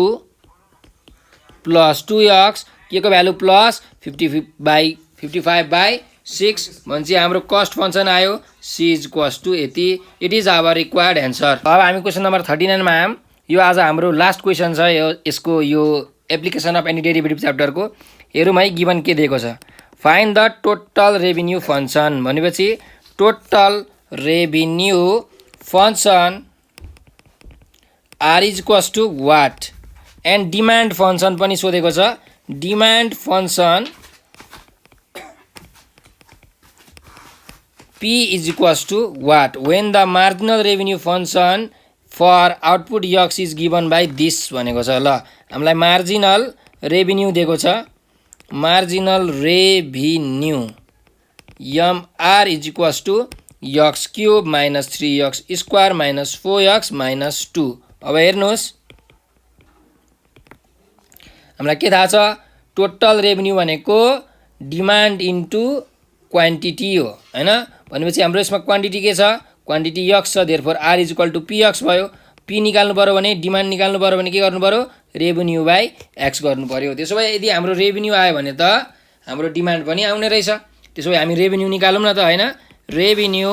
plus 2x के को भ्यालु प्लस 55 बाई 6 भनेपछि हाम्रो कस्ट फंक्सन आयो c इज इक्वल्स टु यति। It is our required answer. अब हामी क्वेसन नम्बर 39 मा आम। यो आज हाम्रो लास्ट क्वेसन छ यसको यो एप्लिकेसन अफ एनी डेरिभेटिभ च्याप्टरको। हेरौँ है गिवन के दिएको छ find the total revenue function भनेपछि total revenue function r is equals to what and demand function पनि सोधेको छ। Demand function p is equals to what when the marginal revenue function for output x is given by this भनेको छ। ल हामीलाई marginal revenue दिएको छ marginal revenue mr is equals to x cube minus 3x square minus 4x minus 2। अब हेर्नुहोस् हामीलाई के थाहा छ टोटल रेभिन्यू भनेको डिमान्ड इन्टु क्वान्टिटी हो हैन भनेपछि हाम्रो यसमा क्वान्टिटी के छ क्वान्टिटी x छ therefore r is equal to px भयो। p निकाल्नु पर्यो भने डिमान्ड निकाल्नु पर्यो भने के गर्नु पर्यो रेभिन्यू बाई x गर्नु पर्यो। त्यसो भए यदि हाम्रो रेभिन्यू आयो भने त हाम्रो डिमान्ड पनि आउने रहेछ। त्यसो भए हामी रेभिन्यू निकालौँ न त हैन। Revenue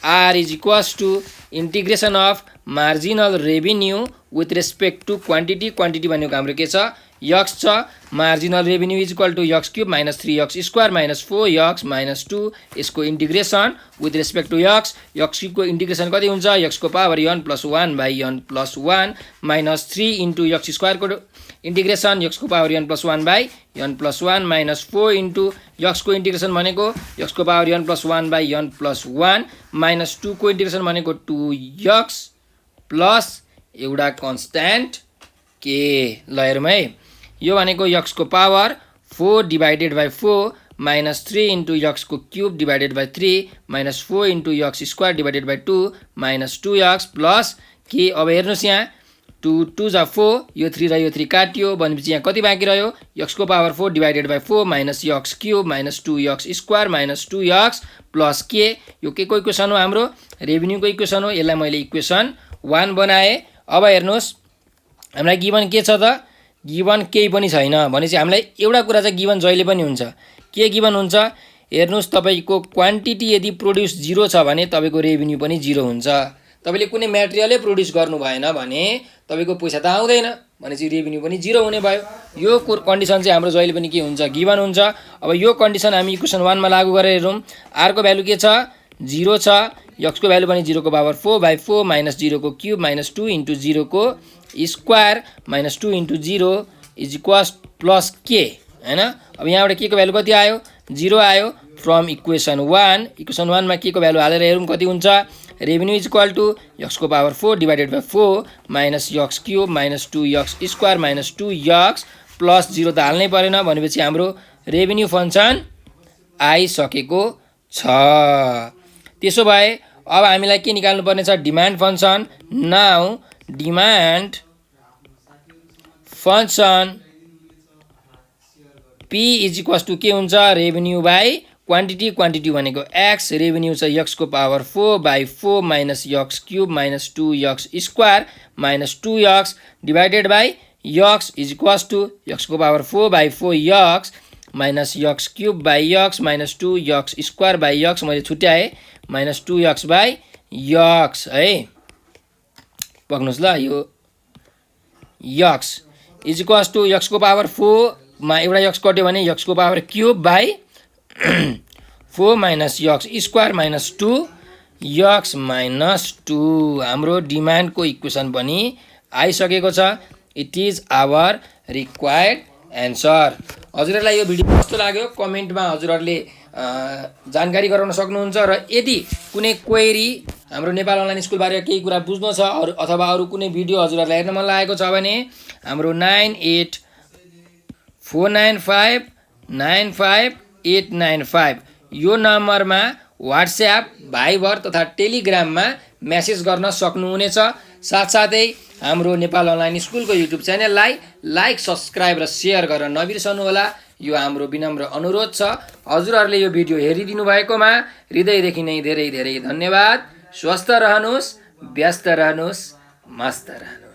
r is equals to integration of marginal revenue with respect to quantity. Quantity भनेको हाम्रो के छ x छ marginal revenue is equal to x cube minus 3x square minus 4x minus 2 यसको integration with respect to x cube को integration कति हुन्छ x को power n + 1 by n + 1 minus 3 into x square को इंटीग्रेशन x को power n + 1 by n + 1 minus 4 into x को integration भनेको x को power n + 1 by n + 1 minus 2 को इंटीग्रेशन भनेको 2x प्लस एउटा कन्स्ट्यान्ट के। ल हेरौँ है यो भनेको x को power 4 divided by 4 minus 3 into x को cube divided by 3 minus 4 into x square divided by 2 minus 2x plus K. अब हेर्नुहोस् यहाँ 2 2 जा 4 यो 3 र यो 3 काटियो भनेपछि यहाँ कति बाँकी रह्यो x को power 4 divided by 4 minus x cube minus 2x square minus 2x plus के। यो के को इक्वेसन हो हाम्रो रेभिन्यूको इक्वेसन हो। यसलाई मैले इक्वेसन 1 बनाएँ। अब हेर्नुहोस् हामीलाई गिवन के छ त गिवन केही पनि छैन भनेपछि हामीलाई एउटा कुरा चाहिँ गिवन जहिले पनि हुन्छ के गिवन हुन्छ हेर्नुहोस् तपाईको क्वान्टिटी यदि प्रोड्युस 0 छ भने तपाईको रेभिन्यू पनि 0 हुन्छ। तपाईले कुनै मटेरियलै प्रोड्युस गर्नु भएन भने तपाईको पैसा त आउँदैन भनेपछि रेभिन्यू पनि 0 हुने भयो। यो कन्डिसन चाहिँ हाम्रो जहिले पनि के हुन्छ गिवन हुन्छ। अब यो कन्डिसन हामी इक्वेसन 1 मा लागू गरेर हेरौँ। r को भ्यालु के छ 0 छ, x को भ्यालु पनि 0 को पावर 4/4 माइनस 0 को क्युब माइनस 2 इन्टु 0 को square minus 2 into 0 is equals plus के हैन। अब यहाँबाट के को भ्यालु कति आयो 0 आयो फ्रम इक्वेसन 1। इक्वेसन 1 मा के को भ्यालु हालेर हेरौँ कति हुन्छ। Revenue is equal to x को power 4 divided by 4 minus x cube minus 2x square minus 2x plus 0 त हाल्नै परेन भनेपछि हाम्रो रेभिन्यू फङ्सन आइसकेको छ। त्यसो भए अब हामीलाई के निकाल्नु पर्ने छ demand function. Now demand function p is equals to के हुन्छ रेभिन्यू बाई क्वान्टिटी। क्वान्टिटी भनेको x, रेभिन्यू छ x को power 4/4 minus x cube minus 2x square minus 2x divided by x is equals to x को power 4/4 x minus x cube by x minus 2x square by x मैले छुट्याएँ minus 2x by x है। पक्नुहोस् ल यो x is equals to x को power 4 मा एउटा x कट्यो भने x को power cube by 4 minus x square minus 2x minus 2 हाम्रो डिमान्डको इक्वेसन पनि आइसकेको छ। It is our required answer. हजुरहरूलाई यो भिडियो कस्तो लाग्यो कमेन्टमा हजुरहरूले जानकारी गराउन सक्नुहुन्छ। र यदि कुनै क्वेरी हाम्रो नेपाल अनलाइन स्कुलबारे केही कुरा बुझ्नु छ अथवा अरू कुनै भिडियो हजुरहरूलाई हेर्न मन लागेको छ भने हाम्रो 9849595895 यो नम्बरमा व्हाट्सएप भाइबर तथा टेलिग्राममा मेसेज गर्न सक्नुहुनेछ। साथसाथै हाम्रो नेपाल अनलाइन स्कुलको युट्युब च्यानललाई लाइक सब्सक्राइब र शेयर गरेर नबिर्सनुहोला यो हाम्रो विनम्र अनुरोध छ। हजुरहरूले यो भिडियो हेरिदिनु भएकोमा हृदयदेखि नै धेरै धेरै धन्यवाद। स्वस्थ रहनुहोस्, व्यस्त रहनुहोस्, मस्त रहनुहोस्।